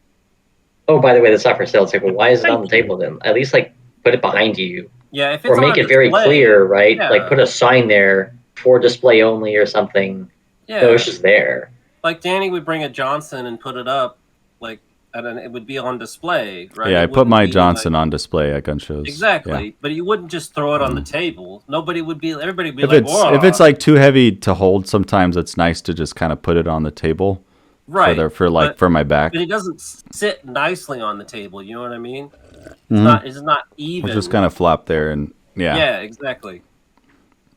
Speaker 3: Oh, by the way, that's not for sale. It's like, well, why is it on the table then? At least like put it behind you,
Speaker 1: Yeah, if it's
Speaker 3: or
Speaker 1: on
Speaker 3: make
Speaker 1: a
Speaker 3: it very
Speaker 1: display,
Speaker 3: clear, right?
Speaker 1: yeah.
Speaker 3: Like put a sign there for display only or something.
Speaker 1: Yeah,
Speaker 3: So it's just there.
Speaker 1: like Danny would bring a Johnson and put it up, like, and then it would be on display, right?
Speaker 2: Yeah, I
Speaker 1: It
Speaker 2: put
Speaker 1: wouldn't
Speaker 2: my
Speaker 1: be,
Speaker 2: Johnson
Speaker 1: like,
Speaker 2: on display at gun shows.
Speaker 1: exactly,
Speaker 2: Yeah.
Speaker 1: but you wouldn't just throw it on the table. Everybody would be
Speaker 2: If
Speaker 1: like,
Speaker 2: if it's like too heavy to hold, sometimes it's nice to just kind of put it on the table.
Speaker 1: right
Speaker 2: For my back.
Speaker 1: but it doesn't sit nicely on the table. You know what I mean?
Speaker 2: Mhm.
Speaker 1: It's not even.
Speaker 2: It'll just kind of flop there and
Speaker 1: yeah, exactly.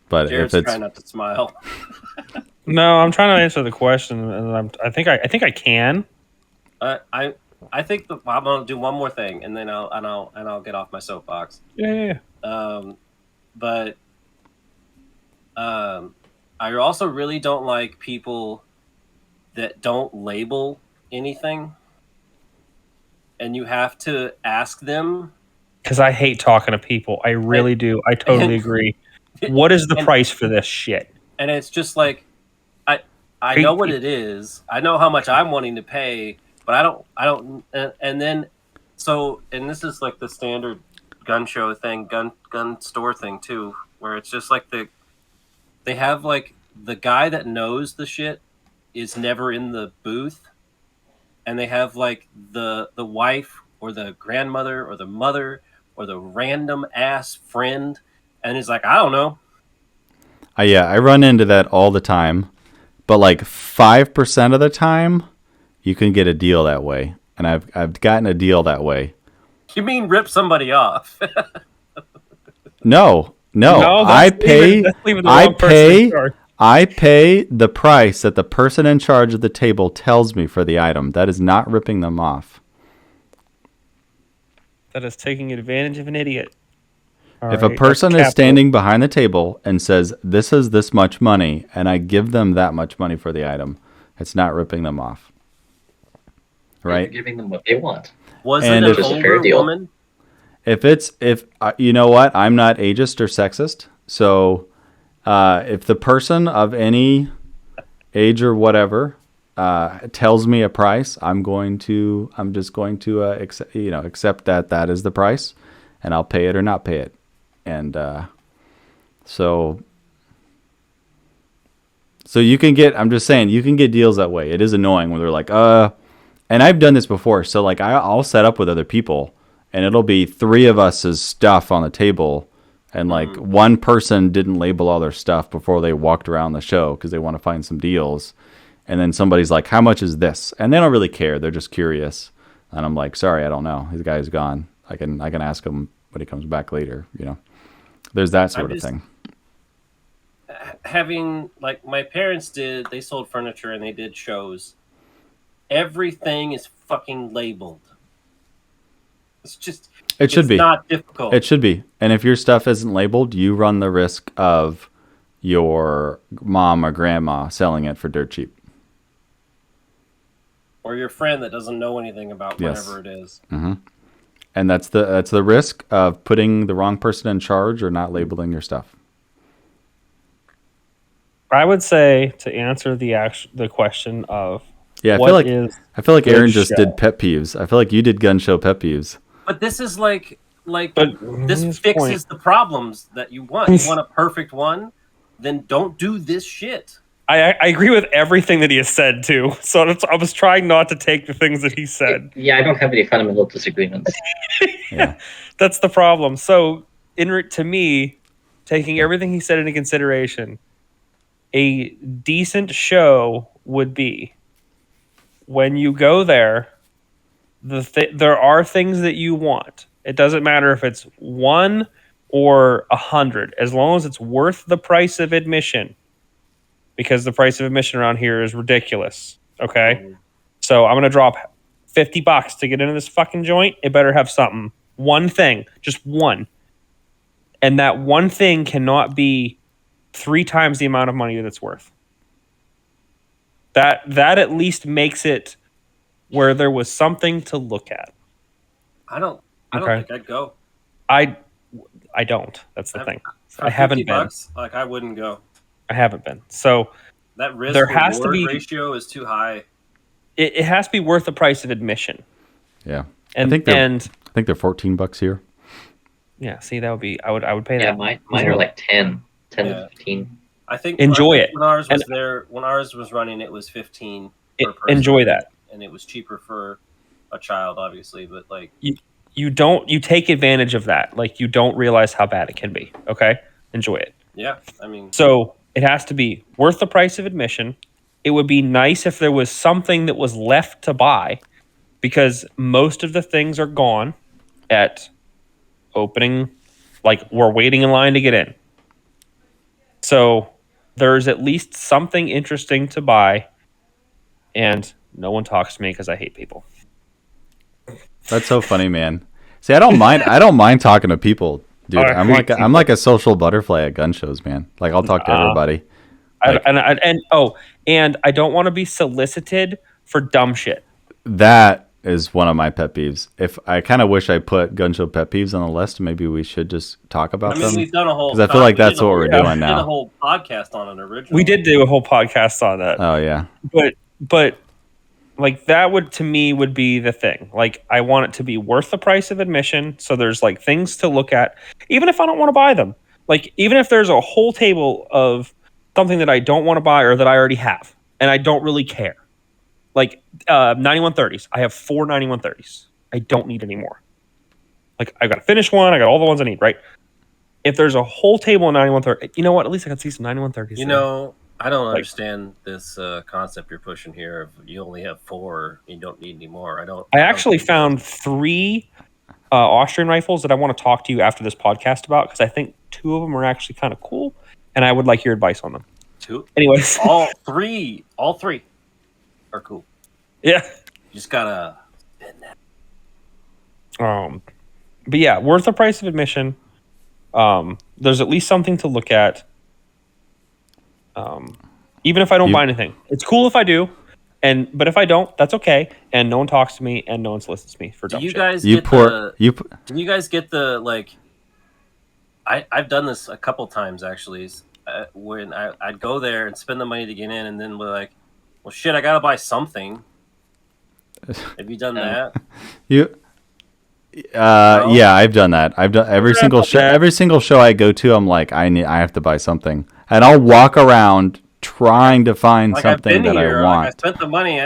Speaker 2: But
Speaker 1: Jared's
Speaker 2: if it's
Speaker 1: trying not to smile.
Speaker 4: No, I'm trying to answer the question, and I think I can.
Speaker 1: I think I'm gonna do one more thing, and then I'll get off my soapbox.
Speaker 4: Yeah.
Speaker 1: But I also really don't like people that don't label anything, and you have to ask them.
Speaker 4: Because I hate talking to people. I really do. I totally agree. What is the price for this shit?
Speaker 1: And it's just like I know what it is. I know how much I'm wanting to pay, but I don't. And then and this is like the standard gun show thing, gun store thing too, where it's just like they have like the guy that knows the shit is never in the booth, and they have like the wife or the grandmother or the mother or the random ass friend, and he's like, I don't know.
Speaker 2: Yeah, I run into that all the time, but like 5% of the time, you can get a deal that way, and I've gotten a deal that way.
Speaker 1: You mean rip somebody off?
Speaker 2: No, I pay the price that the person in charge of the table tells me for the item. That is not ripping them off.
Speaker 4: That is taking advantage of an idiot.
Speaker 2: If a person is standing behind the table and says, this is this much money, and I give them that much money for the item, it's not ripping them off. Right?
Speaker 3: You're giving them what they want.
Speaker 1: Was it an older woman?
Speaker 2: If you know what, I'm not ageist or sexist, so if the person of any age or whatever tells me a price, I'm just going to accept that is the price, and I'll pay it or not pay it. And so you can get, I'm just saying, you can get deals that way. It is annoying when they're like, and I've done this before. So like I'll set up with other people, and it'll be 3 of us' stuff on the table, and like one person didn't label all their stuff before they walked around the show because they want to find some deals. And then somebody's like, how much is this? And they don't really care. They're just curious. And I'm like, sorry, I don't know. The guy's gone. I can ask him when he comes back later, you know. There's that sort of thing.
Speaker 1: Having, like, my parents they sold furniture and they did shows. Everything is fucking labeled. It's not difficult.
Speaker 2: It should be. And if your stuff isn't labeled, you run the risk of your mom or grandma selling it for dirt cheap.
Speaker 1: Or your friend that doesn't know anything about whatever it is.
Speaker 2: Mm-hmm. And that's the risk of putting the wrong person in charge or not labeling your stuff.
Speaker 4: I would say, to answer the question of
Speaker 2: I feel like Aaron just did pet peeves. I feel like you did gun show pet peeves.
Speaker 1: But this is this fixes the problems that you want. You want a perfect one, then don't do this shit.
Speaker 4: I agree with everything that he has said too. So I was trying not to take the things that he said.
Speaker 3: Yeah, I don't have any fundamental disagreements.
Speaker 2: Yeah.
Speaker 4: That's the problem. So to me, taking everything he said into consideration, a decent show would be when you go there, there are things that you want. It doesn't matter if it's 1 or 100, as long as it's worth the price of admission, because the price of admission around here is ridiculous. Okay. So I'm going to drop $50 to get into this fucking joint. It better have something. One thing, just one. And that one thing cannot be 3 times the amount of money that it's worth. That at least makes it where there was something to look at.
Speaker 1: I don't think I'd go.
Speaker 4: I don't. That's the thing. I haven't been.
Speaker 1: Like I wouldn't go.
Speaker 4: I haven't been. So
Speaker 1: that risk
Speaker 4: there has to be
Speaker 1: ratio is too high.
Speaker 4: It has to be worth the price of admission.
Speaker 2: Yeah.
Speaker 4: And
Speaker 2: I think they're $14 here.
Speaker 4: Yeah, see, that would be I would pay that.
Speaker 3: Yeah, mine are like 10 to 15.
Speaker 1: I think
Speaker 4: enjoy it.
Speaker 1: When ours was when ours was running, it was 15 per person.
Speaker 4: Enjoy that.
Speaker 1: And it was cheaper for a child, obviously, but like
Speaker 4: you take advantage of that. Like you don't realize how bad it can be. Okay? Enjoy it.
Speaker 1: Yeah. I mean,
Speaker 4: so it has to be worth the price of admission. It would be nice if there was something that was left to buy, because most of the things are gone at opening. Like we're waiting in line to get in. So there's at least something interesting to buy, and no one talks to me because I hate people.
Speaker 2: That's so funny, man. See, I don't mind talking to people, dude. I'm like a social butterfly at gun shows, man. Like I'll talk to everybody.
Speaker 4: And I don't want to be solicited for dumb shit.
Speaker 2: That is one of my pet peeves. If I kind of wish I put gun show pet peeves on the list, maybe we should just talk about them.
Speaker 1: We've done a whole.
Speaker 2: Because I feel like that's what we're doing now.
Speaker 1: We did a whole podcast on it originally.
Speaker 4: We did do a whole podcast on that.
Speaker 2: Oh yeah.
Speaker 4: But like that would to me would be the thing. Like I want it to be worth the price of admission. So there's like things to look at, even if I don't want to buy them. Like even if there's a whole table of something that I don't want to buy or that I already have and I don't really care. Like 9130s. I have 4 9130s. I don't need any more. Like I got to finish one. I got all the ones I need, right? If there's a whole table of 9130, you know what? At least I can see some 9130s.
Speaker 1: You know, I don't understand this concept you're pushing here. If you only have 4, you don't need any more. I
Speaker 4: actually found 3 Austrian rifles that I want to talk to you after this podcast about, because I think 2 of them are actually kind of cool, and I would like your advice on them.
Speaker 1: 2?
Speaker 4: Anyways.
Speaker 1: All three are cool.
Speaker 4: Yeah.
Speaker 1: You just gotta spend that.
Speaker 4: But yeah, worth the price of admission. There's at least something to look at. Even if I don't buy anything, it's cool if I do, but if I don't, that's okay. And no one talks to me, and no one solicits me for dumb shit.
Speaker 1: Do you guys get the like? I've done this a couple times actually. When I'd go there and spend the money to get in, and then we're like, well, shit, I gotta buy something. Have you done that?
Speaker 2: Yeah, I've done that. I've done every single show I go to. I'm like, I have to buy something, and I'll walk around trying to find something that I want.
Speaker 1: I spent the money,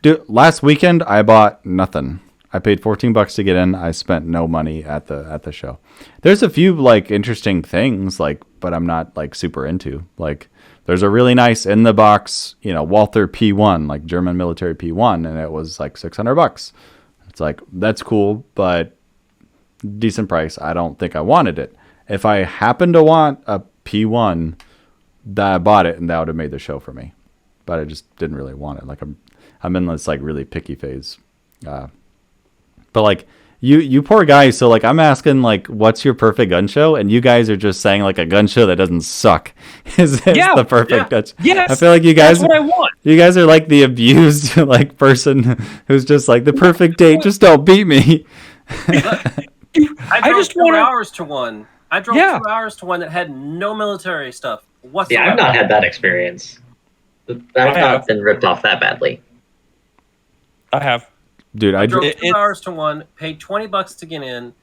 Speaker 2: dude, last weekend I bought nothing. I paid $14 to get in. I spent no money at the show. There's a few like interesting things, like, but I'm not like super into. Like, there's a really nice in the box, Walther P1, like German military P1, and it was like $600. It's like, that's cool, but decent price. I don't think I wanted it. If I happened to want a P1, I bought it, and that would have made the show for me. But I just didn't really want it. Like I'm in this like really picky phase. But like you poor guys. So like I'm asking like, what's your perfect gun show? And you guys are just saying like a gun show that doesn't suck is the perfect gun show.
Speaker 4: Yes,
Speaker 2: I feel like you guys.
Speaker 4: That's what I want.
Speaker 2: You guys are like the abused like person who's just like the perfect date. Just don't beat me.
Speaker 1: I drove 2 hours to one. I drove 2 hours to one that had no military stuff whatsoever.
Speaker 3: Yeah, I've not had that experience. I've not been ripped off that badly.
Speaker 4: I have.
Speaker 2: Dude,
Speaker 1: I drove 2 hours to one, paid $20 to get in,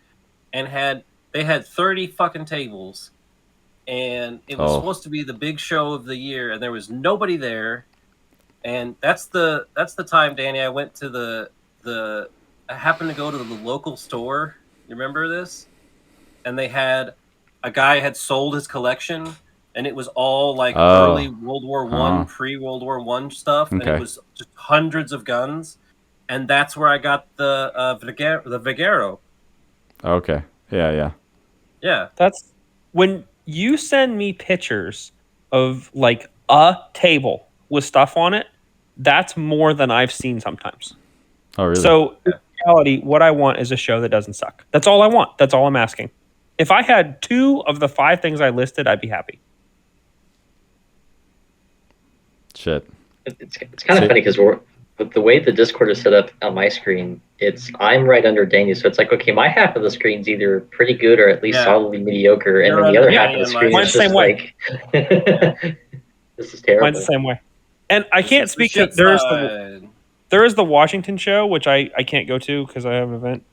Speaker 1: and they had 30 fucking tables, and it was supposed to be the big show of the year, and there was nobody there. And that's the time, Danny, I went to I happened to go to the local store. You remember this? And they had a guy had sold his collection, and it was all like early World War One, pre-World War One stuff, and it was just hundreds of guns. And that's where I got the Vigero.
Speaker 2: Okay. Yeah.
Speaker 4: That's when you send me pictures of like a table with stuff on it. That's more than I've seen sometimes.
Speaker 2: Oh, really?
Speaker 4: So in reality, what I want is a show that doesn't suck. That's all I want. That's all I'm asking. If I had 2 of the 5 things I listed, I'd be happy.
Speaker 2: Shit.
Speaker 3: It's kind of funny because the way the Discord is set up on my screen, I'm right under Danny, so it's like, okay, my half of the screen's either pretty good or at least solidly mediocre, and then the other half of the screen is just like, this is terrible.
Speaker 4: Mine's the same way. And I can't speak to there is the Washington show, which I can't go to because I have an event,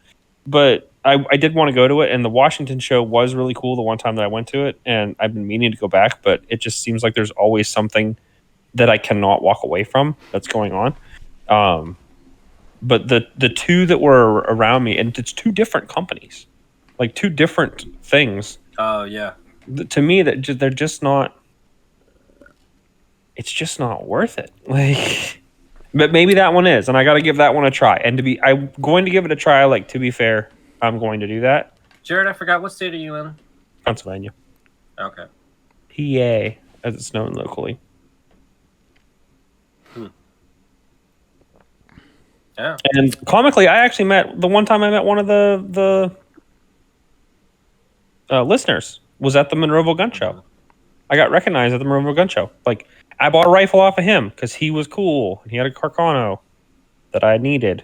Speaker 4: but I did want to go to it, and the Washington show was really cool the one time that I went to it, and I've been meaning to go back, but it just seems like there's always something that I cannot walk away from that's going on. But the 2 that were around me, and it's 2 different companies, like 2 different things.
Speaker 1: Oh yeah.
Speaker 4: To me, they're just not. It's just not worth it. Like, but maybe that one is, and I got to give that one a try. And I'm going to give it a try. Like, to be fair, I'm going to do that.
Speaker 1: Jared, I forgot, what state are you in?
Speaker 4: Pennsylvania.
Speaker 1: Okay.
Speaker 4: PA, as it's known locally.
Speaker 1: Yeah.
Speaker 4: And comically, I actually met the one time I met one of the listeners was at the Monroeville Gun Show. I got recognized at the Monroeville Gun Show. Like, I bought a rifle off of him because he was cool and he had a Carcano that I needed.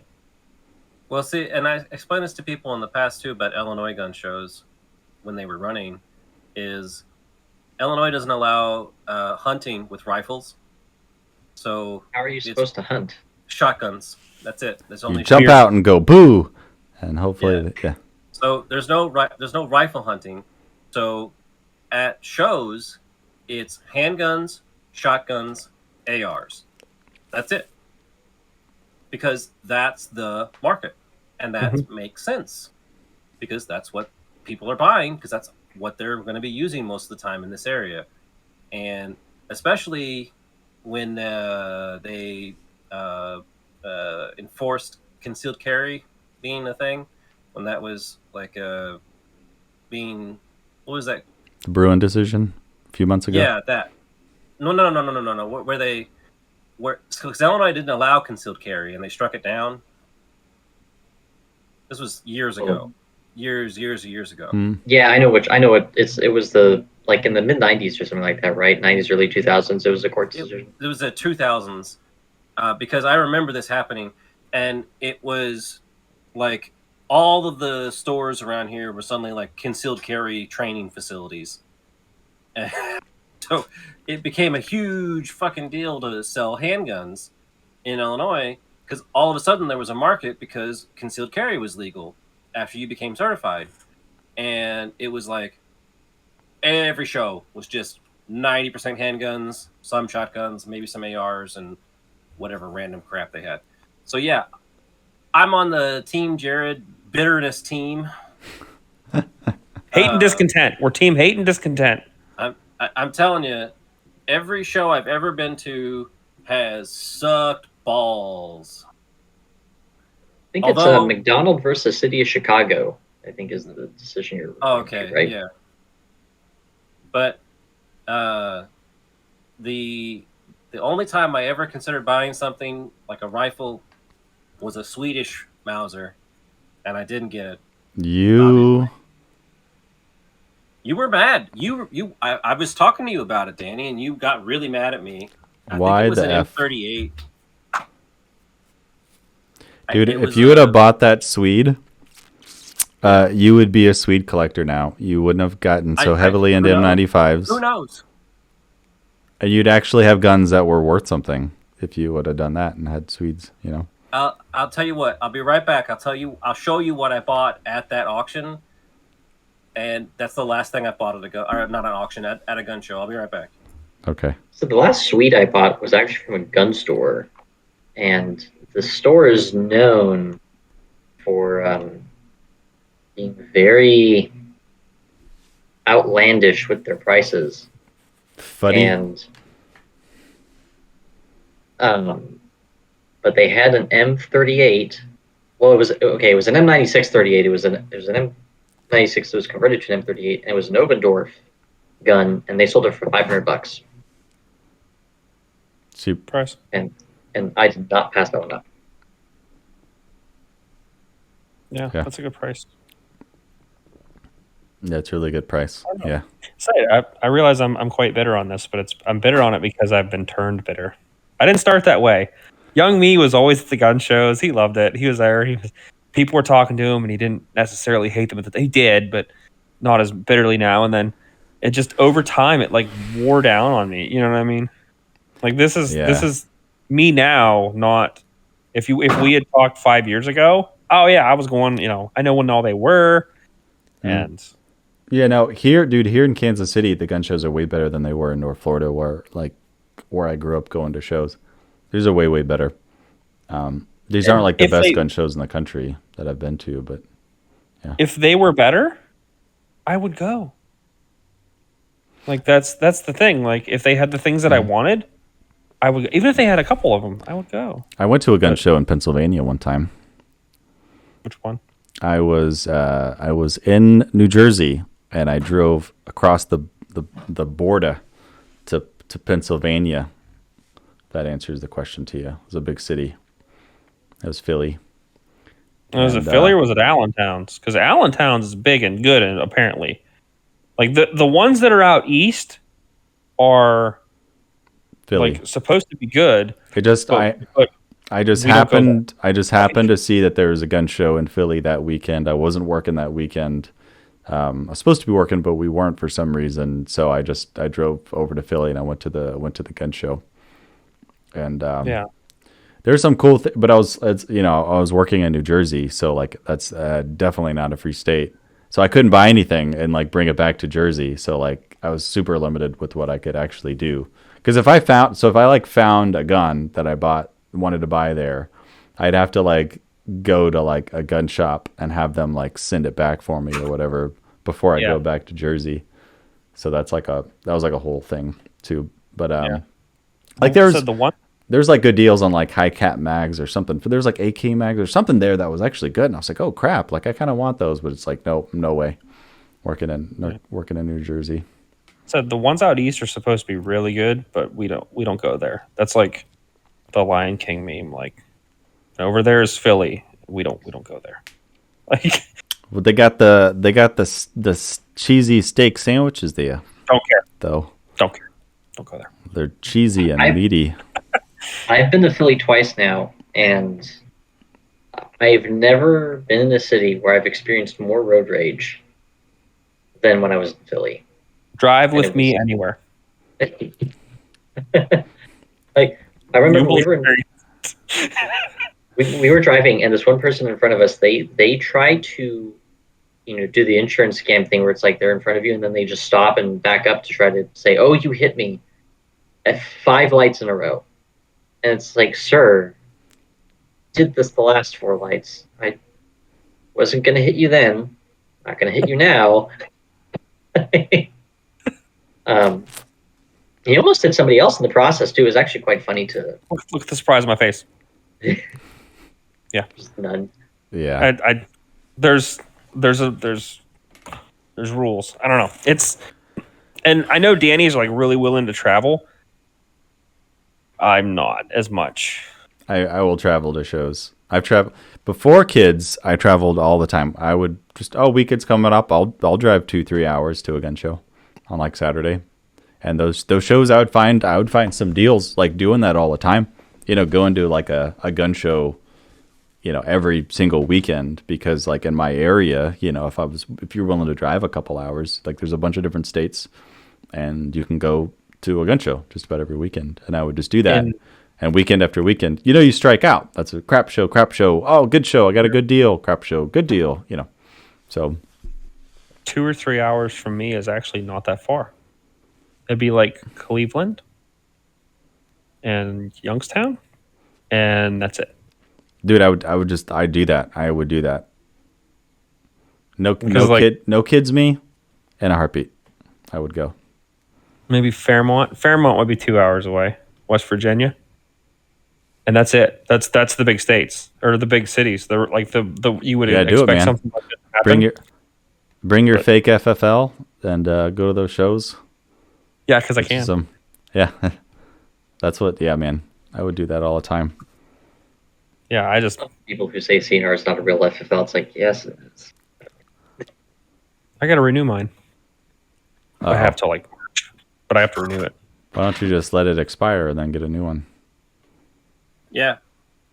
Speaker 1: Well, see, and I explained this to people in the past too about Illinois gun shows when they were running. Is Illinois doesn't allow hunting with rifles. So
Speaker 3: how are you supposed to hunt?
Speaker 1: Shotguns. That's it. There's only
Speaker 2: you jump out and go boo, and hopefully, yeah.
Speaker 1: So there's no rifle hunting. So at shows, it's handguns, shotguns, ARs. That's it. Because that's the market, and that makes sense. Because that's what people are buying. Because that's what they're going to be using most of the time in this area, and especially when they enforced concealed carry being a thing, when that was like being, what was that?
Speaker 2: The Bruin decision a few months ago.
Speaker 1: Yeah, that. No. Because Illinois didn't allow concealed carry, and they struck it down. This was years ago, years ago.
Speaker 3: Yeah, I know it was the, like, in the mid 90s or something like that, right? 90s, early 2000s. It was a court decision.
Speaker 1: It was the 2000s. Because I remember this happening, and it was like all of the stores around here were suddenly like concealed carry training facilities. And so it became a huge fucking deal to sell handguns in Illinois, because all of a sudden there was a market because concealed carry was legal after you became certified. And it was like every show was just 90% handguns, some shotguns, maybe some ARs, and whatever random crap they had. So yeah, I'm on the team Jared bitterness team.
Speaker 4: Hate and discontent. We're team hate and discontent.
Speaker 1: I'm telling you, every show I've ever been to has sucked balls.
Speaker 3: I think it's McDonald versus City of Chicago, I think, is the decision you're
Speaker 1: okay
Speaker 3: to, right?
Speaker 1: Yeah. But the only time I ever considered buying something like a rifle was a Swedish Mauser, and I didn't get it.
Speaker 2: You
Speaker 1: were mad. I was talking to you about it, Danny, and you got really mad at me.
Speaker 2: Why
Speaker 1: think it was
Speaker 2: the
Speaker 1: an
Speaker 2: F?
Speaker 1: M38.
Speaker 2: Dude, if you would have bought that Swede, you would be a Swede collector now. You wouldn't have gotten so heavily into M95s.
Speaker 1: Who knows?
Speaker 2: And you'd actually have guns that were worth something if you would have done that and had Swedes, you know.
Speaker 1: I'll tell you what. I'll be right back. I'll show you what I bought at that auction. and that's the last thing I bought at a gun, or not an auction, at a gun show. I'll be right back.
Speaker 2: Okay.
Speaker 3: So the last suite I bought was actually from a gun store, and the store is known for being very outlandish with their prices.
Speaker 2: Funny.
Speaker 3: And but they had an M38. Well, it was okay. It was an M96 38. It was an M96 that was converted to an M38, and it was an Obendorf gun, and they sold it for $500.
Speaker 2: Cheap
Speaker 4: price.
Speaker 3: And I did not pass that one up.
Speaker 4: Yeah, that's a good price.
Speaker 2: That's a really good price. Yeah.
Speaker 4: So I realize I'm quite bitter on this, but I'm bitter on it because I've been turned bitter. I didn't start that way. Young me was always at the gun shows. He loved it. He was there. People were talking to him, and he didn't necessarily hate them. He did, but not as bitterly now. And then it just over time, it like wore down on me. You know what I mean? Like this is me now. Not if we had talked 5 years ago. Oh yeah, I was going. You know, I know when all they were, and.
Speaker 2: Yeah, no, here in Kansas City, the gun shows are way better than they were in North Florida, where I grew up going to shows. These are way, way better. These aren't like the best gun shows in the country that I've been to, but yeah.
Speaker 4: If they were better, I would go. Like that's the thing. Like if they had the things that I wanted, I would. Even if they had a couple of them, I would go.
Speaker 2: I went to a gun show in Pennsylvania one time.
Speaker 4: Which one?
Speaker 2: I was in New Jersey, and I drove across the border to Pennsylvania. That answers the question to you. It was a big city. It was Philly.
Speaker 4: Was it Philly or was it Allentown's? Because Allentown's is big and good, and apparently, like the ones that are out east are
Speaker 2: Philly.
Speaker 4: like supposed to be good.
Speaker 2: It just I just happened to see that there was a gun show in Philly that weekend. I wasn't working that weekend. I was supposed to be working, but we weren't for some reason. So I drove over to Philly and I went to the gun show. And there's some cool but I was working in New Jersey, so like that's definitely not a free state. So I couldn't buy anything and like bring it back to Jersey. So like I was super limited with what I could actually do. Because if I found a gun that I wanted to buy there, I'd have to like go to like a gun shop and have them like send it back for me or whatever before I go back to Jersey. So that was like a whole thing too. But like there's like good deals on like high cap mags or something. There's like AK mags or something there that was actually good, and I was like, oh crap, like I kind of want those, but it's like no way. Working in New Jersey.
Speaker 4: So the ones out east are supposed to be really good, but we don't go there. That's like the Lion King meme. Like over there is Philly. We don't go there. Like
Speaker 2: well, they got the cheesy steak sandwiches there.
Speaker 4: Don't care
Speaker 2: though.
Speaker 4: Don't care. Don't go there.
Speaker 2: They're cheesy and meaty.
Speaker 3: I've been to Philly twice now, and I've never been in a city where I've experienced more road rage than when I was in Philly.
Speaker 4: Drive with me anywhere.
Speaker 3: Like I remember we were driving, and this one person in front of us, they tried to, do the insurance scam thing where it's like they're in front of you, and then they just stop and back up to try to say, "Oh, you hit me," at 5 lights in a row. And it's like, sir, did this the last 4 lights. I wasn't going to hit you then. Not going to hit you now. He almost hit somebody else in the process, too. It was actually quite funny to...
Speaker 4: Look at the surprise on my face. Yeah.
Speaker 3: Just none.
Speaker 2: Yeah.
Speaker 4: There's rules. I don't know. And I know Danny's like really willing to travel. I'm not as much.
Speaker 2: I will travel to shows. I've traveled before kids. I traveled all the time. I would just weekends coming up. I'll drive 2-3 hours to a gun show on like Saturday, and those shows I would find some deals like doing that all the time. Going to like a gun show, every single weekend, because like in my area, if you're willing to drive a couple hours, like there's a bunch of different states, and you can go to a gun show just about every weekend, and I would just do that. And weekend after weekend, you strike out. That's a crap show. Oh, good show. I got a good deal. Crap show. Good deal. So
Speaker 4: 2 or 3 hours from me is actually not that far. It'd be like Cleveland and Youngstown, and that's it.
Speaker 2: Dude, I'd do that. I would do that. No kids me in a heartbeat. I would go.
Speaker 4: Maybe Fairmont. Fairmont would be 2 hours away. West Virginia. And that's it. That's the big states or the big cities. The you would expect something like that to happen.
Speaker 2: Bring your fake FFL and go to those shows.
Speaker 4: Yeah, because I can.
Speaker 2: Yeah, that's what. Yeah, man, I would do that all the time.
Speaker 4: Yeah, I just
Speaker 3: people who say CNR is not a real FFL. It's like, yes, it is.
Speaker 4: I got to renew mine. I have to March, but I have to renew it.
Speaker 2: Why don't you just let it expire and then get a new one?
Speaker 1: Yeah,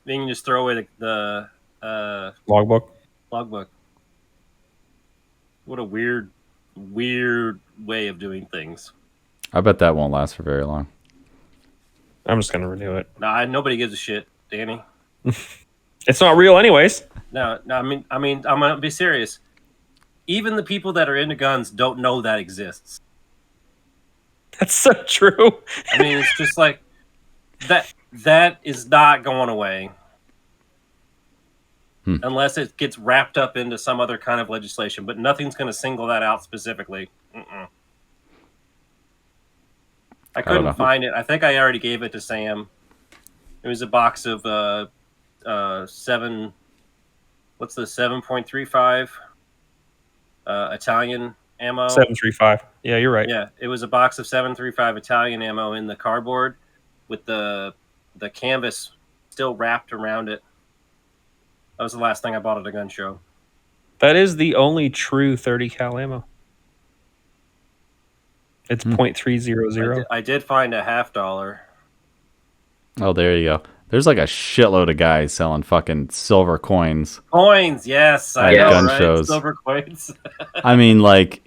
Speaker 1: then you can just throw away the
Speaker 4: logbook.
Speaker 1: What a weird way of doing things.
Speaker 2: I bet that won't last for very long.
Speaker 4: I'm just gonna renew it.
Speaker 1: Nah, nobody gives a shit, Danny.
Speaker 4: It's not real, anyways.
Speaker 1: No. I mean, I'm gonna be serious. Even the people that are into guns don't know that exists.
Speaker 4: That's so true.
Speaker 1: I mean, it's just like that. That is not going away unless it gets wrapped up into some other kind of legislation. But nothing's going to single that out specifically. I couldn't find it. I think I already gave it to Sam. It was a box of 7.35 Italian ammo.
Speaker 4: 7.35. Yeah, you're right.
Speaker 1: Yeah, it was a box of 7.35 Italian ammo in the cardboard with the canvas still wrapped around it. That was the last thing I bought at a gun show.
Speaker 4: That is the only true 30 cal ammo. It's .300.
Speaker 1: I did find a $50.
Speaker 2: Oh, there you go. There's like a shitload of guys selling fucking silver coins.
Speaker 1: Coins, yes. I know,
Speaker 2: gun
Speaker 1: right?
Speaker 2: shows.
Speaker 1: Silver coins.
Speaker 2: I mean, like,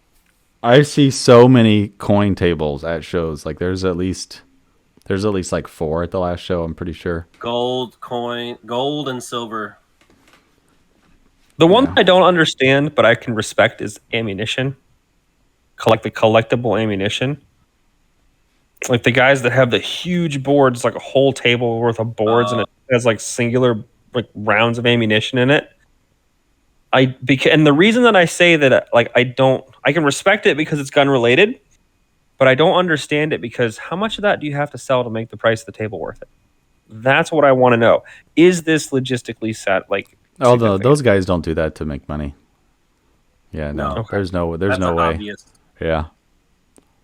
Speaker 2: I see so many coin tables at shows. Like, there's at least like 4 at the last show, I'm pretty sure.
Speaker 1: Gold and silver.
Speaker 4: The one I don't understand, but I can respect is ammunition. The collectible ammunition. Like the guys that have the huge boards, like a whole table worth of boards, and it has like singular like rounds of ammunition in it. And the reason that I say that I can respect it because it's gun related, but I don't understand it because how much of that do you have to sell to make the price of the table worth it? That's what I want to know. Is this logistically set?
Speaker 2: Although those guys don't do that to make money. Yeah, no.
Speaker 1: Okay.
Speaker 2: There's no way.
Speaker 1: Hobbyist.
Speaker 2: Yeah.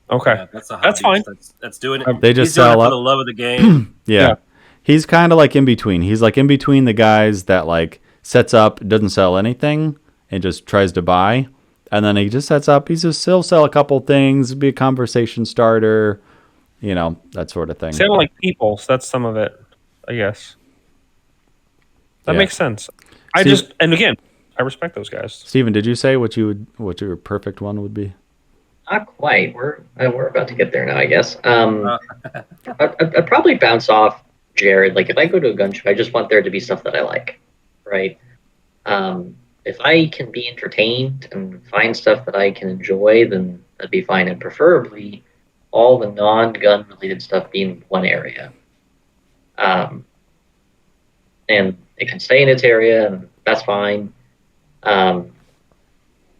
Speaker 4: Okay.
Speaker 1: Yeah,
Speaker 4: that's fine.
Speaker 1: That's doing it.
Speaker 2: They just
Speaker 1: He's doing
Speaker 2: sell
Speaker 1: it
Speaker 2: up
Speaker 1: for the love of the game.
Speaker 2: Yeah. He's kind of like in between. He's like in between the guys that like sets up, doesn't sell anything, and just tries to buy. And then he just sets up. He'll sell a couple things, be a conversation starter, that sort of thing.
Speaker 4: Sound like people. So that's some of it, I guess. That makes sense. And again, I respect those guys.
Speaker 2: Steven, did you say what your perfect one would be?
Speaker 3: Not quite. We're about to get there now, I guess. I'd probably bounce off Jared. Like if I go to a gun show, I just want there to be stuff that I like, right? If I can be entertained and find stuff that I can enjoy, then that'd be fine. And preferably, all the non-gun related stuff be in one area. And it can stay in its area, and that's fine. But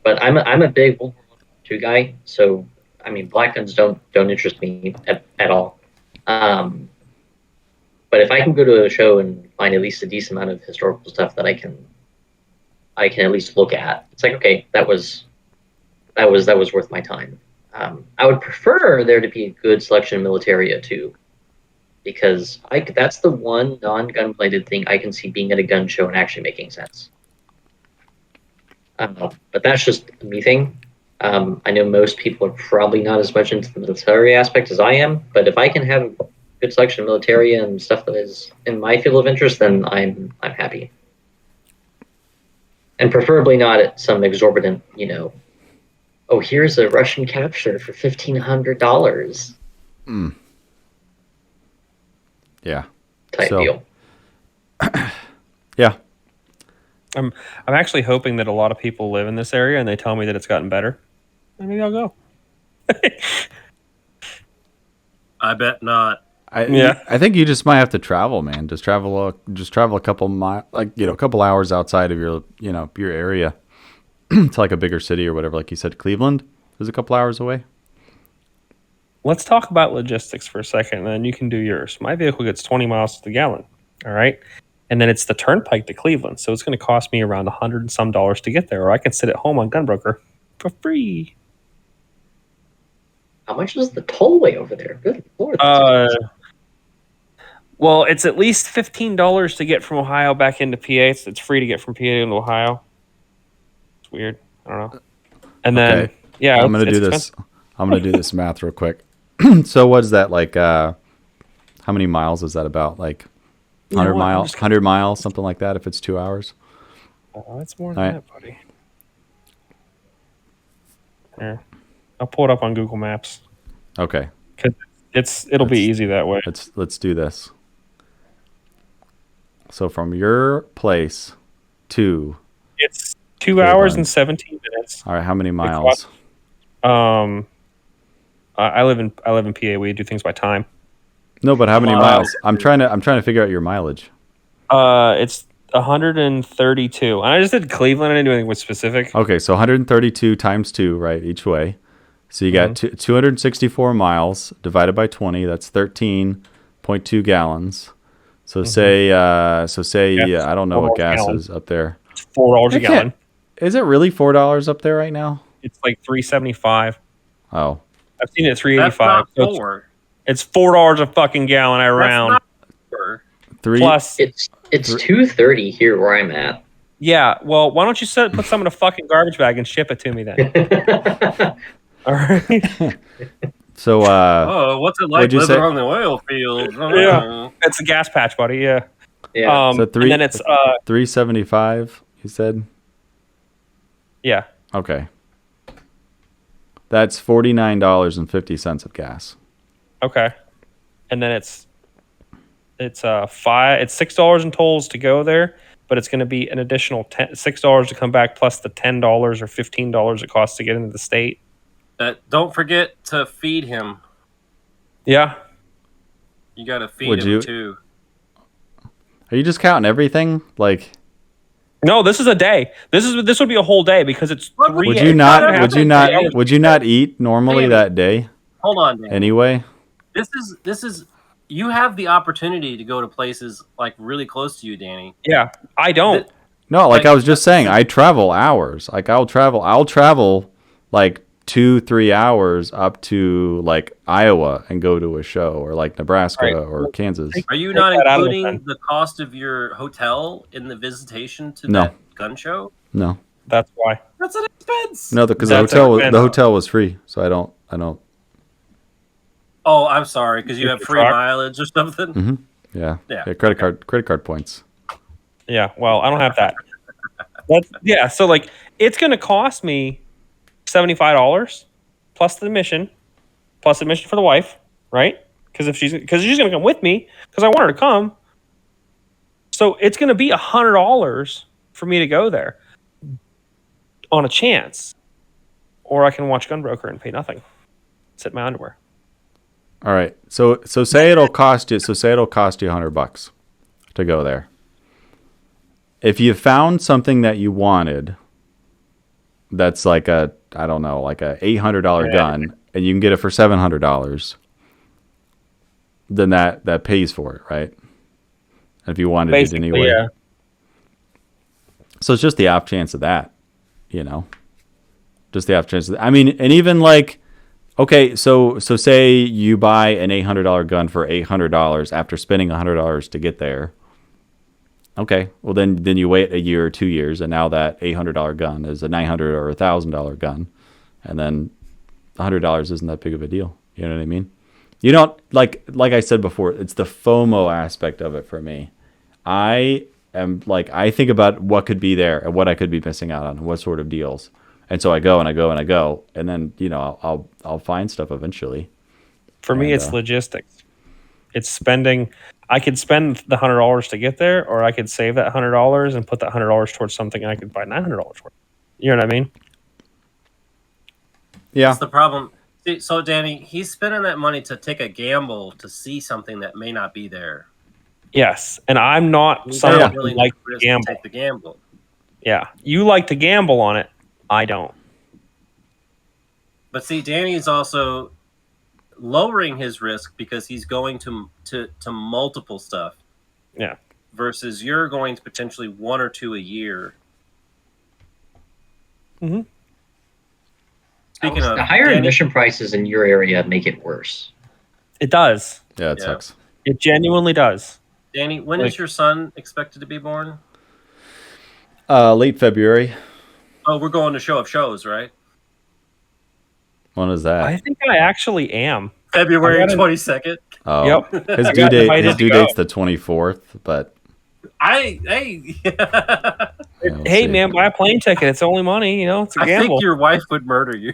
Speaker 3: I'm a big World War II guy, so I mean, black guns don't interest me at all. But if I can go to a show and find at least a decent amount of historical stuff that I can at least look at, it's like, okay, that was worth my time. I would prefer there to be a good selection of militaria too, because that's the one non-gun related thing I can see being at a gun show and actually making sense. But that's just a me thing. I know most people are probably not as much into the military aspect as I am, but if I can have a good selection of militaria and stuff that is in my field of interest, then I'm happy. And preferably not at some exorbitant, oh, here's a Russian capture for $1,500.
Speaker 2: Yeah.
Speaker 3: Type deal.
Speaker 2: Yeah.
Speaker 4: I'm actually hoping that a lot of people live in this area and they tell me that it's gotten better. maybe I'll go.
Speaker 1: I bet not.
Speaker 2: I think you just might have to travel, man. Just travel a couple a couple hours outside of your your area to like a bigger city or whatever. Like you said, Cleveland is a couple hours away.
Speaker 4: Let's talk about logistics for a second, and then you can do yours. My vehicle gets 20 miles to the gallon. All right. And then it's the turnpike to Cleveland. So it's going to cost me around $100 and some to get there, or I can sit at home on Gunbroker for free.
Speaker 3: How much is the tollway over there? Good Lord.
Speaker 4: Well, it's at least $15 to get from Ohio back into PA. It's free to get from PA into Ohio. It's weird. I don't know. And then, yeah,
Speaker 2: I'm going to do this. I'm going to do this math real quick. So what's that like? How many miles is that about? Like 100 miles, 100 miles, something like that. If it's 2 hours.
Speaker 4: Oh, it's more than that, buddy. Here, I'll pull it up on Google Maps.
Speaker 2: Okay.
Speaker 4: It'll be easy that way.
Speaker 2: Let's do this. So from your place to
Speaker 4: it's 2 hours and 17 minutes.
Speaker 2: All right, how many miles?
Speaker 4: I live in PA. We do things by time.
Speaker 2: No, but how many miles? I'm trying to figure out your mileage.
Speaker 4: It's 132. And I just did Cleveland. I didn't do anything with specific.
Speaker 2: Okay, so 132 times 2, right, each way. So you got 264 miles divided by 20. That's 13.2 gallons. So say I don't know what gas is up there.
Speaker 4: It's $4 a gallon.
Speaker 2: Is it really $4 up there right now?
Speaker 4: It's like $3.75.
Speaker 2: Oh,
Speaker 4: I've seen it at $3.85.
Speaker 1: That's not $4.
Speaker 4: It's $4 a fucking gallon. I round.
Speaker 2: Three
Speaker 4: plus.
Speaker 3: It's $2.30 here where I'm at.
Speaker 4: Yeah. Well, why don't you put some in a fucking garbage bag and ship it to me then? All right.
Speaker 2: So,
Speaker 1: what's it like living on the oil field?
Speaker 4: Yeah, it's a gas patch, buddy. Yeah.
Speaker 3: Yeah.
Speaker 2: So
Speaker 4: and then it's
Speaker 2: $3.75. You said.
Speaker 4: Yeah.
Speaker 2: Okay. That's $49.50 of gas.
Speaker 4: Okay. And then it's $6 in tolls to go there, but it's going to be an additional $6 to come back plus the $10 or $15 it costs to get into the state.
Speaker 1: Don't forget to feed him.
Speaker 4: Yeah.
Speaker 1: You got to feed him too.
Speaker 2: Are you just counting everything? Like,
Speaker 4: no, this is a day. This would be a whole day because it's 3.
Speaker 2: Would you not eat normally that day?
Speaker 1: Hold on, Danny.
Speaker 2: Anyway.
Speaker 1: This is you have the opportunity to go to places like really close to you, Danny.
Speaker 4: Yeah, I don't.
Speaker 2: No, like I was just saying, I travel hours. Like I'll travel like 2-3 hours up to like Iowa and go to a show, or like Nebraska or Kansas.
Speaker 1: Are you not including the cost of your hotel in the visitation to that gun show?
Speaker 2: No.
Speaker 4: That's why.
Speaker 1: That's an expense.
Speaker 2: No, because the hotel was free, so I don't.
Speaker 1: Oh, I'm sorry, because you have free mileage or something.
Speaker 2: Mm-hmm. Yeah. Credit card points.
Speaker 4: Yeah. Well, I don't have that. So like it's going to cost me $75 plus the admission for the wife, right? Because she's going to come with me because I want her to come. So it's going to be $100 for me to go there on a chance, or I can watch Gunbroker and pay nothing. Sit in my underwear.
Speaker 2: All right. So say it'll cost you. So say it'll cost you $100 to go there. If you found something that you wanted, that's like a $800 gun, and you can get it for $700, then that pays for it, right? If you wanted it anyway.
Speaker 4: Yeah.
Speaker 2: So it's just the off chance of that, just the off chance. I mean, and even like, okay, so say you buy an $800 gun for $800 after spending $100 to get there. Okay, well then you wait a year or 2 years, and now that $800 gun is a $900 or $1,000 gun, and then $100 isn't that big of a deal. You know what I mean? You don't like I said before. It's the FOMO aspect of it for me. I think about what could be there and what I could be missing out on, and what sort of deals, and so I go, and then I'll find stuff eventually.
Speaker 4: For me, it's logistics. It's spending. I could spend the $100 to get there, or I could save that $100 and put that $100 towards something, and I could buy $900 worth. You know what I mean?
Speaker 2: Yeah.
Speaker 1: That's the problem. See, so Danny, he's spending that money to take a gamble to see something that may not be there.
Speaker 4: Yes, and I'm not
Speaker 1: He's
Speaker 4: someone
Speaker 1: not
Speaker 4: who
Speaker 1: willing
Speaker 4: likes
Speaker 1: to
Speaker 4: to
Speaker 1: risk
Speaker 4: gamble.
Speaker 1: take the gamble.
Speaker 4: Yeah, you like to gamble on it. I don't.
Speaker 1: But see, Danny's also lowering his risk because he's going to multiple stuff.
Speaker 4: Yeah.
Speaker 1: Versus you're going to potentially 1 or 2 a year.
Speaker 4: Mm-hmm.
Speaker 1: Speaking of
Speaker 3: the higher
Speaker 1: Danny,
Speaker 3: admission prices in your area make it worse.
Speaker 4: It does.
Speaker 2: Yeah, it sucks.
Speaker 4: It genuinely does.
Speaker 1: Danny, when is your son expected to be born?
Speaker 2: Late February.
Speaker 1: Oh, we're going to Show of Shows, right?
Speaker 2: When is that?
Speaker 4: I think I actually am.
Speaker 1: February 22nd.
Speaker 2: Oh,
Speaker 4: Yep.
Speaker 2: his
Speaker 4: I
Speaker 2: due
Speaker 4: got
Speaker 2: date.
Speaker 4: invited
Speaker 2: His
Speaker 4: to
Speaker 2: due
Speaker 4: go.
Speaker 2: date's the 24th, but
Speaker 1: Hey,
Speaker 2: yeah, we'll
Speaker 4: Hey,
Speaker 2: see.
Speaker 4: man, buy a plane ticket. It's only money. It's a
Speaker 1: I
Speaker 4: gamble.
Speaker 1: think your wife would murder you.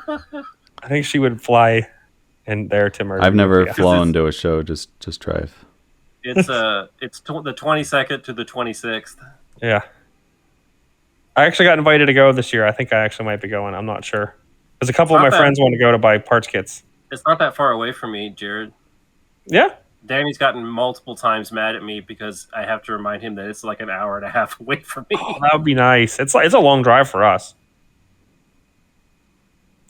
Speaker 4: I think she would fly in there to murder.
Speaker 2: I've
Speaker 4: you,
Speaker 2: never
Speaker 4: yeah.
Speaker 2: flown to a show. Just drive.
Speaker 1: It's the 22nd to the 26th.
Speaker 4: Yeah. I actually got invited to go this year. I think I actually might be going. I'm not sure. Because a couple of
Speaker 1: Not
Speaker 4: my
Speaker 1: bad.
Speaker 4: friends want to go to buy parts kits.
Speaker 1: It's not that far away from me, Jared.
Speaker 4: Yeah.
Speaker 1: Danny's gotten multiple times mad at me because I have to remind him that it's like an hour and a half away from me.
Speaker 4: Oh, that would be nice. It's a long drive for us.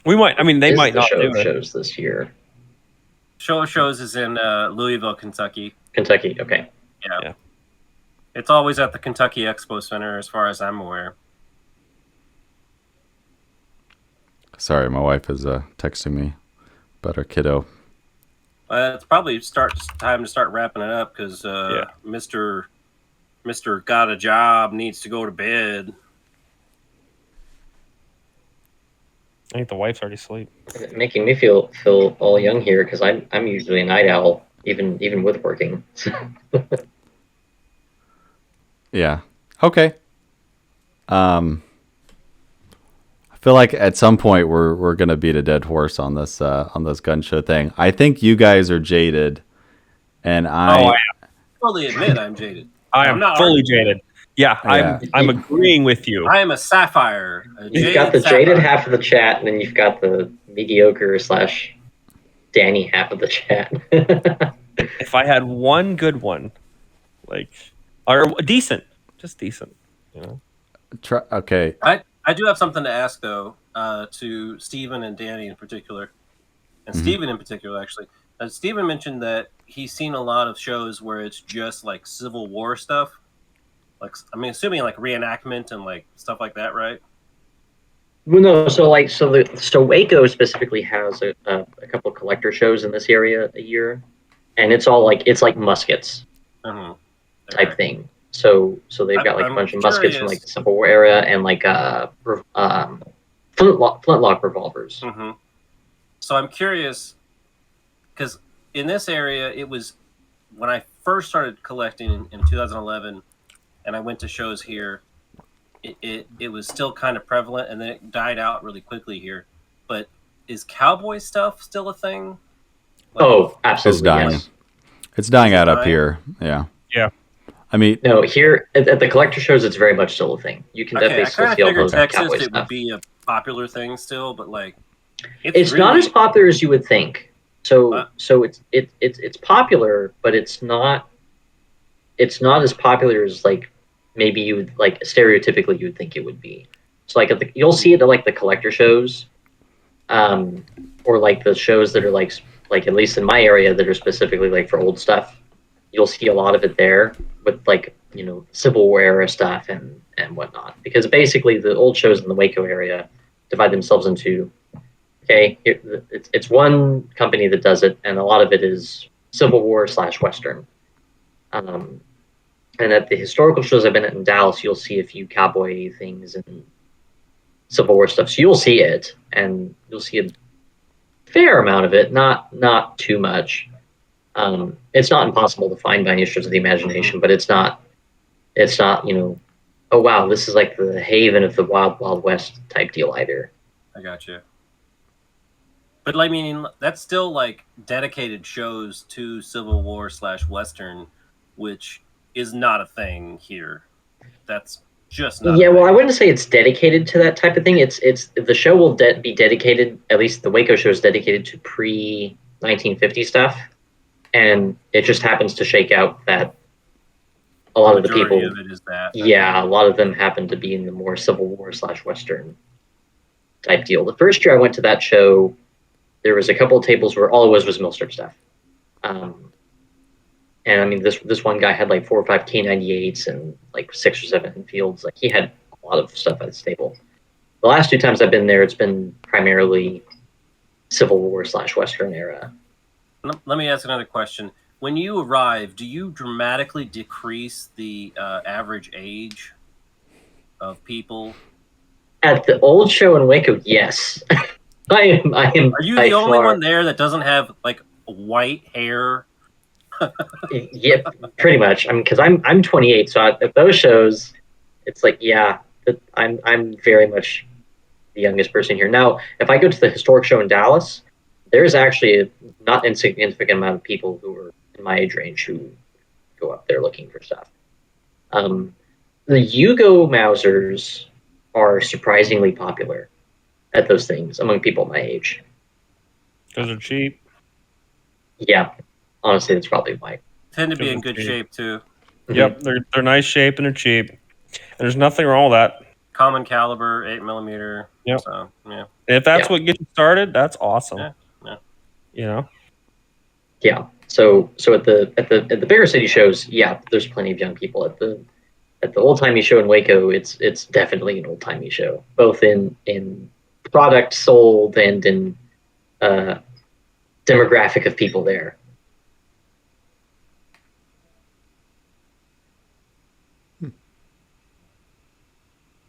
Speaker 4: We might. I mean, they
Speaker 3: Is
Speaker 4: might
Speaker 3: the
Speaker 4: not
Speaker 3: show
Speaker 4: do
Speaker 3: of
Speaker 4: it.
Speaker 3: shows this year.
Speaker 1: Show of Shows is in Louisville, Kentucky.
Speaker 3: Kentucky, okay.
Speaker 4: Yeah.
Speaker 1: It's always at the Kentucky Expo Center, as far as I'm aware.
Speaker 2: Sorry, my wife is texting me about our kiddo.
Speaker 1: It's probably time to start wrapping it up because Mr. Got a Job needs to go to bed.
Speaker 4: I think the wife's already asleep.
Speaker 3: Making me feel all young here because I'm usually a night owl, even with working.
Speaker 2: Yeah. Okay. I feel like at some point we're gonna beat a dead horse on this gun show thing. I think you guys are jaded, and
Speaker 1: I fully admit I'm jaded.
Speaker 4: I am
Speaker 1: not
Speaker 4: fully
Speaker 1: arguing.
Speaker 4: jaded. Yeah,
Speaker 2: Yeah.
Speaker 4: I'm agreeing with you.
Speaker 1: I am a sapphire.
Speaker 3: You've got the jaded half of the chat, and then you've got the mediocre / Danny half of the chat.
Speaker 4: If I had one good one, or decent, just decent,
Speaker 2: Okay.
Speaker 1: I do have something to ask though, to Steven and Danny in particular, and Steven in particular actually. Steven mentioned that he's seen a lot of shows where it's just like Civil War stuff. Assuming like reenactment and like stuff like that, right?
Speaker 3: Well, no. So Waco specifically has a couple of collector shows in this area a year, and it's all like muskets type thing. So they've got like a bunch of muskets from like the Civil War era and like flintlock revolvers.
Speaker 1: Mm-hmm. So I'm curious because in this area, it was when I first started collecting in 2011. And I went to shows here, it was still kind of prevalent, and then it died out really quickly here. But is cowboy stuff still a thing?
Speaker 3: Absolutely.
Speaker 2: It's dying.
Speaker 3: Yes.
Speaker 2: It's dying out up here. Yeah.
Speaker 4: Yeah.
Speaker 2: I mean,
Speaker 3: no, here at the collector shows, it's very much still a thing. You can definitely still see all those
Speaker 1: Texas
Speaker 3: cowboy
Speaker 1: it
Speaker 3: stuff.
Speaker 1: would be a popular thing still, but like
Speaker 3: it's really not as popular as you would think. So it's popular, but it's not as popular as like maybe you would like stereotypically you would think it would be. So like you'll see it at like the collector shows, or like the shows that are like at least in my area that are specifically like for old stuff. You'll see a lot of it there with like Civil War era stuff and whatnot, because basically the old shows in the Waco area divide themselves into it's one company that does it, and a lot of it is Civil War / Western. And at the historical shows I've been at in Dallas, you'll see a few cowboy things and Civil War stuff. So you'll see it, and you'll see a fair amount of it, not too much. It's not impossible to find by any stretch of the imagination, but it's not oh wow, this is like the haven of the Wild Wild West type deal either.
Speaker 1: I got you. But I mean, that's still like dedicated shows to Civil War / Western, which is not a thing here. That's just not.
Speaker 3: Yeah, well, I wouldn't say it's dedicated to that type of thing. It's the show will be dedicated. At least the Waco show is dedicated to pre 1950 stuff, and it just happens to shake out that a lot of the people.
Speaker 1: Of it is that.
Speaker 3: Yeah, a lot of them happen to be in the more Civil War / Western type deal. The first year I went to that show, there was a couple of tables where all it was Milsurp stuff. And I mean, this one guy had like 4 or 5 K98s and like 6 or 7 Enfields. Like he had a lot of stuff at his table. The last 2 times I've been there, it's been primarily Civil War / Western era.
Speaker 1: Let me ask another question. When you arrive, do you dramatically decrease the average age of people?
Speaker 3: At the old show in Waco, yes. I am.
Speaker 1: Are you the only one there that doesn't have like white hair?
Speaker 3: Yeah, pretty much. I mean, because I'm 28, so at those shows, it's like, yeah, I'm very much the youngest person here. Now, if I go to the historic show in Dallas, there's actually a not insignificant amount of people who are in my age range who go up there looking for stuff. The Yugo Mausers are surprisingly popular at those things among people my age.
Speaker 4: Because they're cheap.
Speaker 3: Yeah, honestly, that's probably why.
Speaker 1: Tend to be in good shape too.
Speaker 4: Yep, they're nice shape and they're cheap. There's nothing wrong with that.
Speaker 1: Common caliber, 8mm.
Speaker 4: Yep.
Speaker 1: So yeah.
Speaker 4: If that's what gets you started, that's awesome.
Speaker 1: Yeah.
Speaker 4: You know.
Speaker 3: Yeah. So at the bigger city shows, yeah, there's plenty of young people. At the old timey show in Waco, it's definitely an old timey show, both in product sold and in demographic of people there.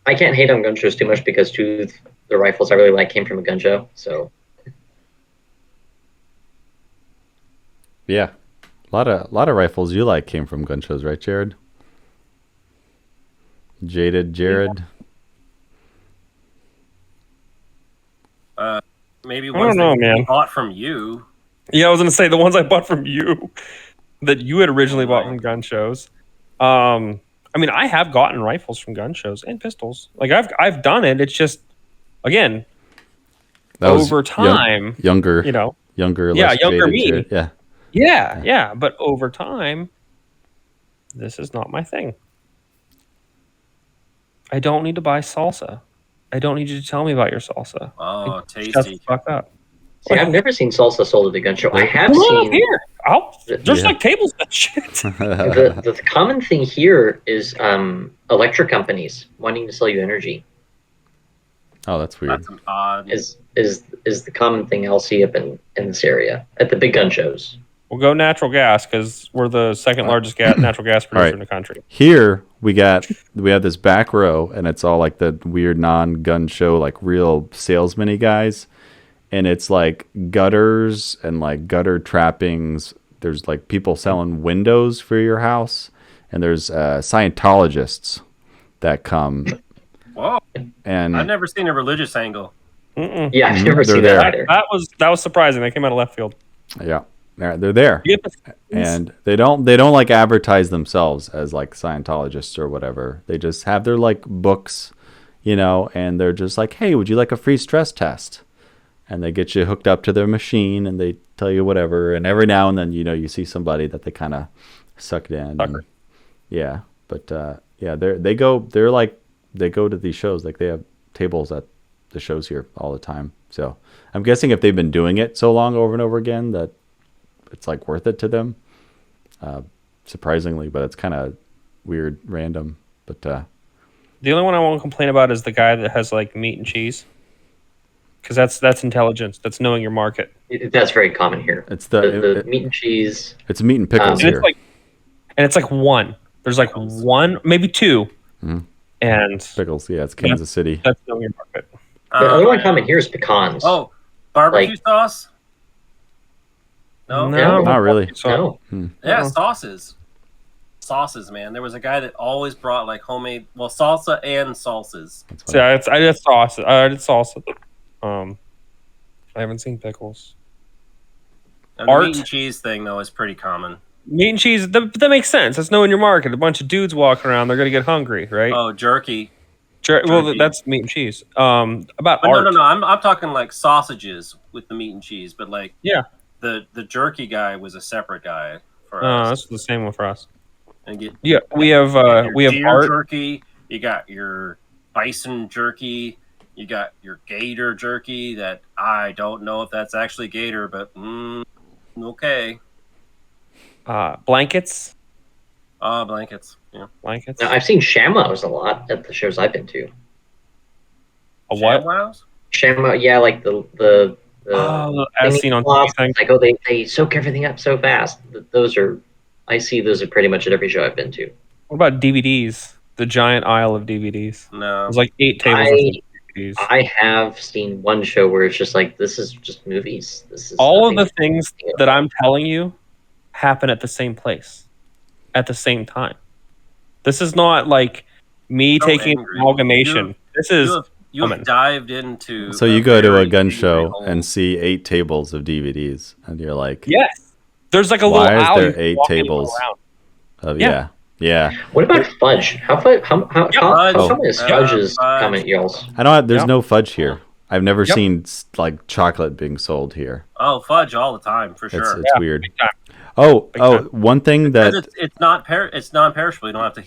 Speaker 3: I can't hate on gun shows too much because 2 of the rifles I really like came from a gun show. So
Speaker 2: yeah, a lot of rifles you like came from gun shows, right, Jared? Jaded, Jared.
Speaker 1: Maybe
Speaker 4: I don't know, man.
Speaker 1: Bought from you.
Speaker 4: Yeah, I was gonna say the ones I bought from you that you had originally bought from gun shows. I mean, I have gotten rifles from gun shows and pistols. Like I've done it. It's just again over time,
Speaker 2: younger,
Speaker 4: younger,
Speaker 2: less
Speaker 4: younger
Speaker 2: jaded,
Speaker 4: me, yeah. But over time, this is not my thing. I don't need to buy salsa. I don't need you to tell me about your salsa.
Speaker 1: Oh, tasty!
Speaker 4: Shut the fuck up.
Speaker 3: See, I've never seen salsa sold at the gun show. I have seen
Speaker 4: here. There's like tables and shit.
Speaker 3: The common thing here is electric companies wanting to sell you energy.
Speaker 2: Oh, that's weird.
Speaker 1: That's an odd.
Speaker 3: Is the common thing I'll see up in this area at the big gun shows.
Speaker 4: We'll go natural gas because we're the second largest natural gas producer in the country.
Speaker 2: Here we have this back row, and it's all like the weird non-gun show, like real salesman-y guys. And it's like gutters and like gutter trappings. There's like people selling windows for your house. And there's Scientologists that come.
Speaker 1: Whoa.
Speaker 2: And
Speaker 1: I've never seen a religious angle.
Speaker 3: Yeah, I've never seen that either.
Speaker 4: That was surprising. They came out of left field.
Speaker 2: Yeah. They're there. And they don't like advertise themselves as like Scientologists or whatever. They just have their like books, and they're just like, hey, would you like a free stress test? And they get you hooked up to their machine, and they tell you whatever. And every now and then, you see somebody that they kind of sucked in. And, yeah, but they go to these shows. Like they have tables at the shows here all the time. So I'm guessing if they've been doing it so long over and over again that it's like worth it to them. Surprisingly, but it's kind of weird, random. But
Speaker 4: the only one I won't complain about is the guy that has like meat and cheese. Because that's intelligence. That's knowing your market.
Speaker 3: That's very common here.
Speaker 2: It's
Speaker 3: the meat and cheese.
Speaker 2: It's meat and pickles here.
Speaker 4: It's like one. There's like one, maybe 2.
Speaker 2: Mm-hmm.
Speaker 4: And
Speaker 2: pickles, yeah, it's Kansas City.
Speaker 4: That's knowing your market.
Speaker 3: The other one common here is pecans.
Speaker 1: Oh, barbecue sauce? No,
Speaker 2: not really.
Speaker 3: No.
Speaker 1: Yeah, sauces. Sauces, man. There was a guy that always brought like homemade, salsa and salsas.
Speaker 4: So I did sauce. I did salsa. I haven't seen pickles.
Speaker 1: The meat and cheese thing though is pretty common.
Speaker 4: Meat and cheese. That makes sense. That's knowing your market. A bunch of dudes walking around, they're gonna get hungry, right?
Speaker 1: Oh, jerky.
Speaker 4: Well,
Speaker 1: Jerky.
Speaker 4: that's meat and cheese. About
Speaker 1: But
Speaker 4: art.
Speaker 1: no. I'm talking like sausages with the meat and cheese. But like
Speaker 4: Yeah.
Speaker 1: the jerky guy was a separate guy for us.
Speaker 4: That's the same one for us.
Speaker 1: And
Speaker 4: Yeah, we have
Speaker 1: deer
Speaker 4: art.
Speaker 1: jerky. You got your bison jerky. You got your gator jerky. That I don't know if that's actually gator, but okay.
Speaker 4: Blankets.
Speaker 1: Blankets. Yeah.
Speaker 4: Blankets.
Speaker 3: Now, I've seen ShamWows a lot at the shows I've been to.
Speaker 4: A what?
Speaker 1: ShamWows?
Speaker 3: ShamWow, yeah, like the
Speaker 4: as seen on
Speaker 3: cloths.
Speaker 4: TV.
Speaker 3: Like, they soak everything up so fast. I see those are pretty much at every show I've been to.
Speaker 4: What about DVDs? The giant aisle of DVDs.
Speaker 1: No.
Speaker 4: There's like 8 tables of DVDs.
Speaker 3: I have seen one show where it's just like, this is just movies. This is
Speaker 4: all of the things that I'm telling you happen at the same place at the same time. This is not like me taking amalgamation. You have
Speaker 1: dived into.
Speaker 2: So you go to a gun show and see 8 tables of DVDs, and you're like,
Speaker 4: yes. There's like a little
Speaker 2: why
Speaker 4: alley.
Speaker 2: is there 8 tables? Of yeah.
Speaker 3: What about fudge? How come is fudge's comment, y'alls?
Speaker 2: I don't. There's no fudge here. I've never seen like chocolate being sold here.
Speaker 1: Oh, fudge all the time for sure.
Speaker 2: It's weird. One thing that
Speaker 1: it's non-perishable. You don't have to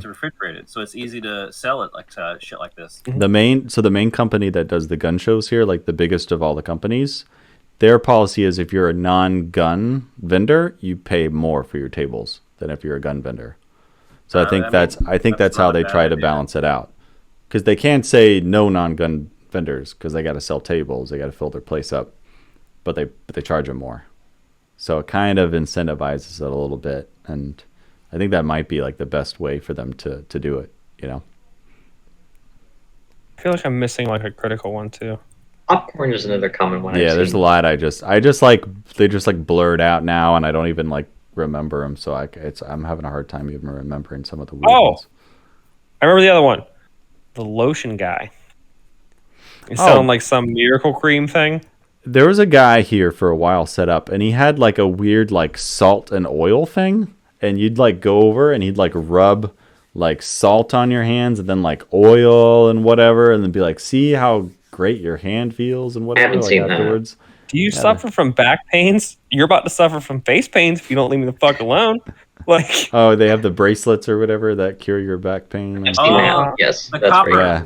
Speaker 1: refrigerate it, so it's easy to sell it like shit like this.
Speaker 2: the main company that does the gun shows here, like the biggest of all the companies, their policy is if you're a non-gun vendor, you pay more for your tables than if you're a gun vendor. So I think that's how they try to balance it out, because they can't say no non-gun vendors because they got to sell tables, they got to fill their place up, but they charge them more. So it kind of incentivizes it a little bit, and I think that might be like the best way for them to do it. You know,
Speaker 4: I feel like I'm missing like a critical one too.
Speaker 3: Popcorn is another common one.
Speaker 2: Yeah, there's a lot. I just like they just like blurred out now, and I don't even like remember them. So I'm having a hard time even remembering some of the weird ones.
Speaker 4: I remember the other one, the lotion guy. He's selling like some miracle cream thing.
Speaker 2: There was a guy here for a while set up, and he had like a weird like salt and oil thing, and you'd like go over and he'd like rub like salt on your hands and then like oil and whatever, and then be like, see how great your hand feels and whatever.
Speaker 3: I haven't
Speaker 2: like
Speaker 3: seen
Speaker 2: afterwards.
Speaker 3: That.
Speaker 4: Do you suffer from back pains? You're about to suffer from face pains if you don't leave me the fuck alone. Like,
Speaker 2: oh, they have the bracelets or whatever that cure your back pain.
Speaker 3: Yes,
Speaker 1: the
Speaker 3: that's
Speaker 1: copper.
Speaker 3: great.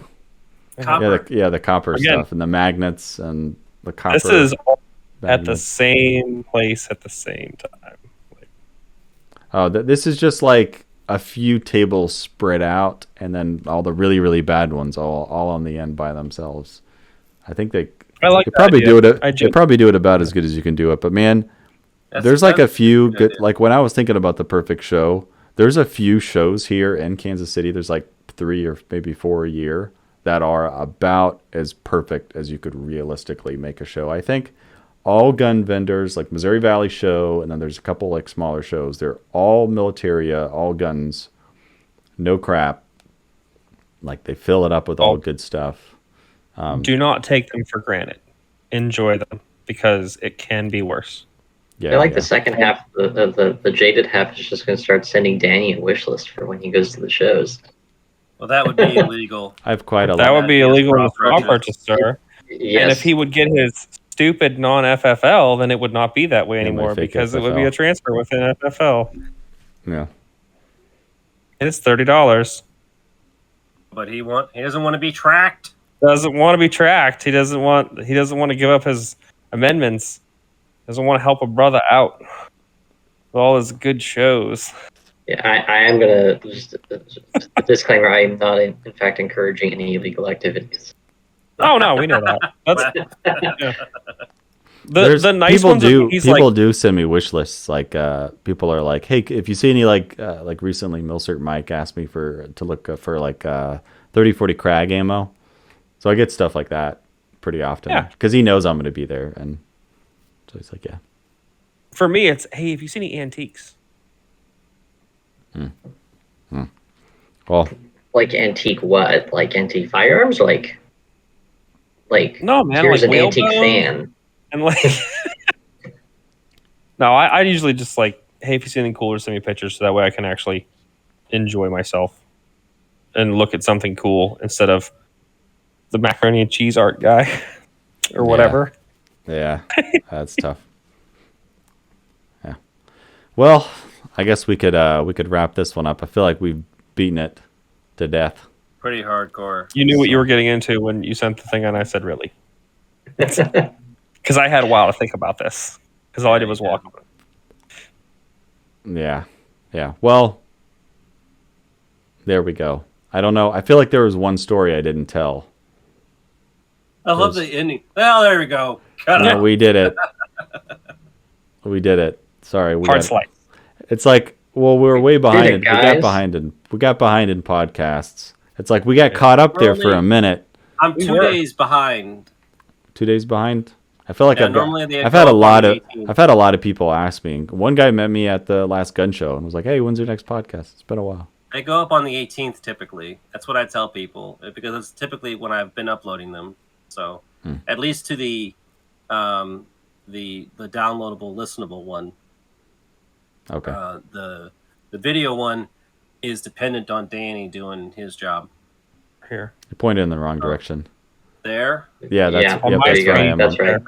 Speaker 1: Copper.
Speaker 2: The copper stuff and the magnets and the copper.
Speaker 4: This is all at the
Speaker 2: magnets.
Speaker 4: same place at the same time.
Speaker 2: This is just like a few tables spread out, and then all the really, really bad ones all on the end by themselves. I think they could probably do it. They probably do it about as good as you can do it. But man, there's like a few good. Like when I was thinking about the perfect show, there's a few shows here in Kansas City. There's like 3 or maybe 4 a year that are about as perfect as you could realistically make a show. I think all gun vendors, like Missouri Valley Show, and then there's a couple like smaller shows. They're all militaria, all guns, no crap. Like they fill it up with all good stuff.
Speaker 4: Do not take them for granted. Enjoy them, because it can be worse.
Speaker 3: Yeah, the second half, the Jaded half is just going to start sending Danny a wish list for when he goes to the shows.
Speaker 1: Well, that would be illegal.
Speaker 2: I have quite a lot.
Speaker 4: That would be illegal in the straw purchase, sir.
Speaker 3: Yes.
Speaker 4: And if he would get his stupid non-FFL, then it would not be that way anymore, because it would be a transfer within FFL.
Speaker 2: Yeah.
Speaker 4: It's $30.
Speaker 1: But he doesn't want to be tracked.
Speaker 4: Doesn't want to be tracked. He doesn't want to give up his amendments. Doesn't want to help a brother out with all his good shows.
Speaker 3: Yeah, I am gonna just a disclaimer. I am not in fact encouraging any illegal activities.
Speaker 4: Oh no, we know that. That's the nice
Speaker 2: people
Speaker 4: ones.
Speaker 2: People do send me wish lists. Like people are like, hey, if you see any like recently, Milsurp Mike asked me to look for like 30-40 Krag ammo. So I get stuff like that pretty often because he knows I'm going to be there, and so he's like, yeah.
Speaker 4: For me, it's hey, if you see any antiques.
Speaker 2: Well,
Speaker 3: like antique what? Like antique firearms? Like
Speaker 4: no, man.
Speaker 3: Here's
Speaker 4: like
Speaker 3: an antique fan.
Speaker 4: And like, no, I usually just like hey, if you see anything cooler, send me pictures so that way I can actually enjoy myself and look at something cool instead of the macaroni and cheese art guy or whatever.
Speaker 2: Yeah, that's tough. Yeah. Well, I guess we could wrap this one up. I feel like we've beaten it to death.
Speaker 1: Pretty hardcore.
Speaker 4: You knew what you were getting into when you sent the thing and I said, really? Because I had a while to think about this. Because all I did was walk.
Speaker 2: Yeah. Yeah. Well, there we go. I don't know. I feel like there was one story I didn't tell.
Speaker 1: I love the ending. Well, there we go. Cut
Speaker 2: No,
Speaker 1: it.
Speaker 2: we did it. We did it. Sorry.
Speaker 4: Hard slice.
Speaker 2: It's like, well, we were way behind.
Speaker 3: guys.
Speaker 2: We got behind in podcasts. It's like we got caught up there for a minute.
Speaker 1: I'm 2 days behind.
Speaker 2: 2 days behind. I feel like I've had a lot of people ask me. One guy met me at the last gun show and was like, "Hey, when's your next podcast?" It's been a while.
Speaker 1: They go up on the 18th typically. That's what I tell people because it's typically when I've been uploading them. So at least to the downloadable, listenable one.
Speaker 2: Okay.
Speaker 1: The video one is dependent on Danny doing his job.
Speaker 4: Here.
Speaker 2: You pointed in the wrong direction.
Speaker 1: There.
Speaker 2: Yeah, that's
Speaker 3: Yeah,
Speaker 2: yep, that's where I am.
Speaker 3: That's right.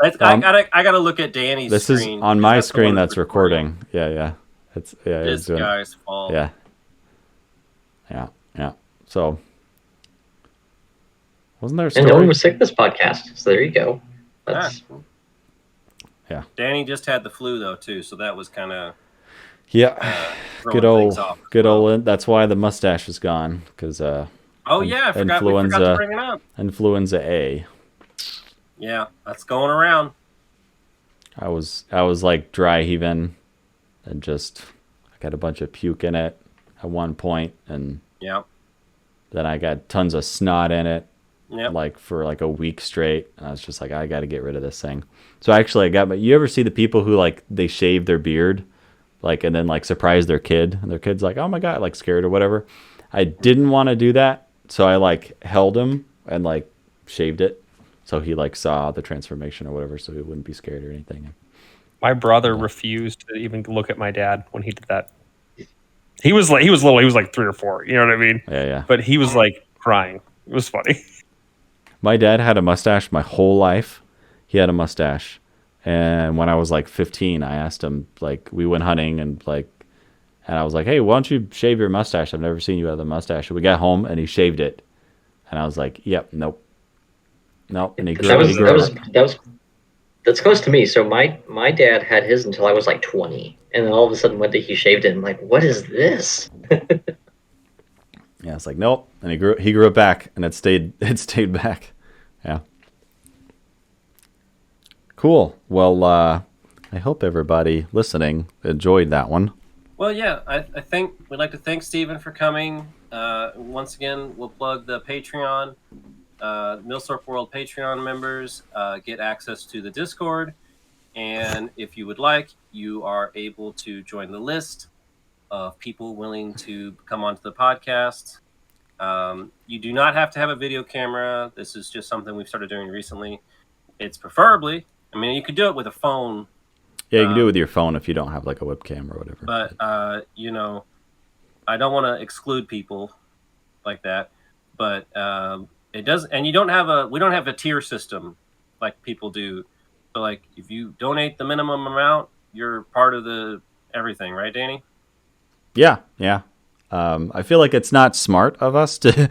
Speaker 1: I gotta look at Danny's
Speaker 2: This
Speaker 1: screen.
Speaker 2: is on my screen. That's recording. Yeah. It's
Speaker 1: This guy's fault.
Speaker 2: Yeah. So wasn't there a story?
Speaker 3: And no one was sick this podcast, so there you go. That's
Speaker 2: Yeah.
Speaker 1: Danny just had the flu though too, so that was kind of
Speaker 2: good old. That's why the mustache is gone because
Speaker 1: I forgot to bring it up.
Speaker 2: Influenza A.
Speaker 1: Yeah, that's going around.
Speaker 2: I was like dry heaving, and just I got a bunch of puke in it at one point, and then I got tons of snot in it, like for like a week straight, and I was just like, I got to get rid of this thing. So actually, you ever see the people who like they shave their beard, like and then like surprise their kid, and their kid's like, oh my god, like scared or whatever. I didn't want to do that, so I like held him and like shaved it. So he like saw the transformation or whatever, so he wouldn't be scared or anything.
Speaker 4: My brother refused to even look at my dad when he did that. He was little. He was like 3 or 4. You know what I mean?
Speaker 2: Yeah.
Speaker 4: But he was like crying. It was funny.
Speaker 2: My dad had a mustache my whole life. He had a mustache, and when I was like 15, I asked him, like, we went hunting and I was like, hey, why don't you shave your mustache? I've never seen you have a mustache. And we got home and he shaved it, and I was like, yep, nope. And he
Speaker 3: that's close to me. So my dad had his until I was like 20, and then all of a sudden one day he shaved it. And I'm like, what is this?
Speaker 2: Yeah, it's like nope. And he grew it back, and it stayed back. Yeah. Cool. Well, I hope everybody listening enjoyed that one.
Speaker 1: Well, yeah, I think we'd like to thank Stephen for coming. Once again, we'll plug the Patreon. Milsurp World Patreon members get access to the Discord, and if you would like, you are able to join the list of people willing to come onto the podcast. You do not have to have a video camera. This is just something we've started doing recently. It's preferably, I mean, you could do it with a phone.
Speaker 2: Yeah, you can do it with your phone if you don't have like a webcam or whatever.
Speaker 1: But I don't want to exclude people like that. But it does, and we don't have a tier system like people do. So like if you donate the minimum amount, you're part of the everything, right, Danny?
Speaker 2: Yeah. I feel like it's not smart of us to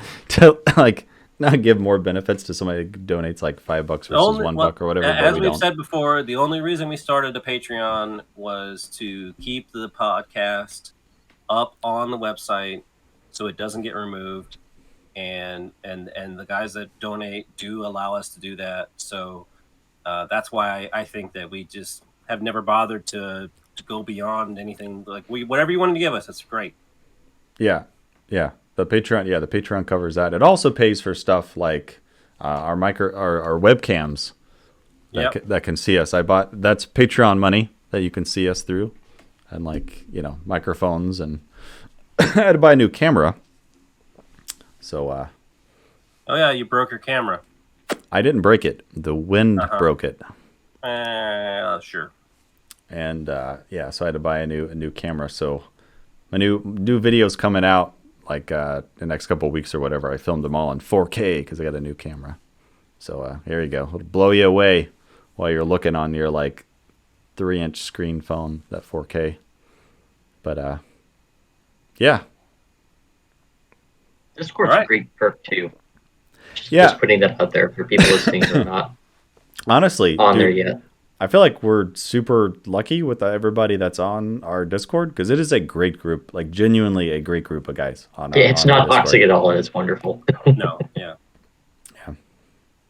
Speaker 2: like not give more benefits to somebody who donates like $5 versus $1 or whatever.
Speaker 1: As we've said before, the only reason we started a Patreon was to keep the podcast up on the website so it doesn't get removed. And the guys that donate do allow us to do that. So that's why I think that we just have never bothered to go beyond anything. Like whatever you wanted to give us, that's great.
Speaker 2: Yeah. The Patreon covers that. It also pays for stuff like our webcams that can see us. That's Patreon money that you can see us through, and like microphones, and I had to buy a new camera. So
Speaker 1: oh yeah, you broke your camera.
Speaker 2: I didn't break it. The wind broke it.
Speaker 1: Sure.
Speaker 2: and so I had to buy a new camera. So my new videos coming out like the next couple of weeks or whatever. I filmed them all in 4K because I got a new camera. So here you go. It'll blow you away while you're looking on your like 3-inch screen phone, that 4K. But yeah.
Speaker 3: Discord's a great perk too.
Speaker 2: Yeah.
Speaker 3: Just putting that out there for people listening who are not
Speaker 2: honestly
Speaker 3: on there yet.
Speaker 2: I feel like we're super lucky with everybody that's on our Discord because it is a great group, like genuinely a great group of guys.
Speaker 3: It's not toxic at all, and it's wonderful.
Speaker 1: No, yeah.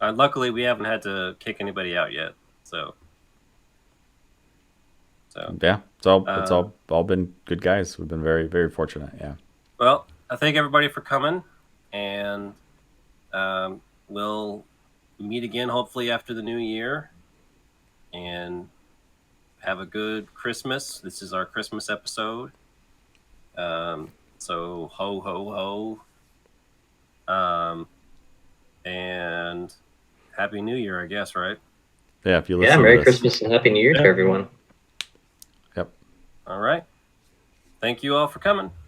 Speaker 1: Luckily, we haven't had to kick anybody out yet. So
Speaker 2: yeah, it's all been good guys. We've been very, very fortunate. Yeah.
Speaker 1: Well, I thank everybody for coming, and we'll meet again hopefully after the new year. And have a good Christmas. This is our Christmas episode. So ho ho ho. And Happy New Year, I guess, right?
Speaker 2: Yeah, if you listen.
Speaker 3: Merry Christmas and Happy New Year to everyone.
Speaker 2: Yep.
Speaker 1: All right. Thank you all for coming.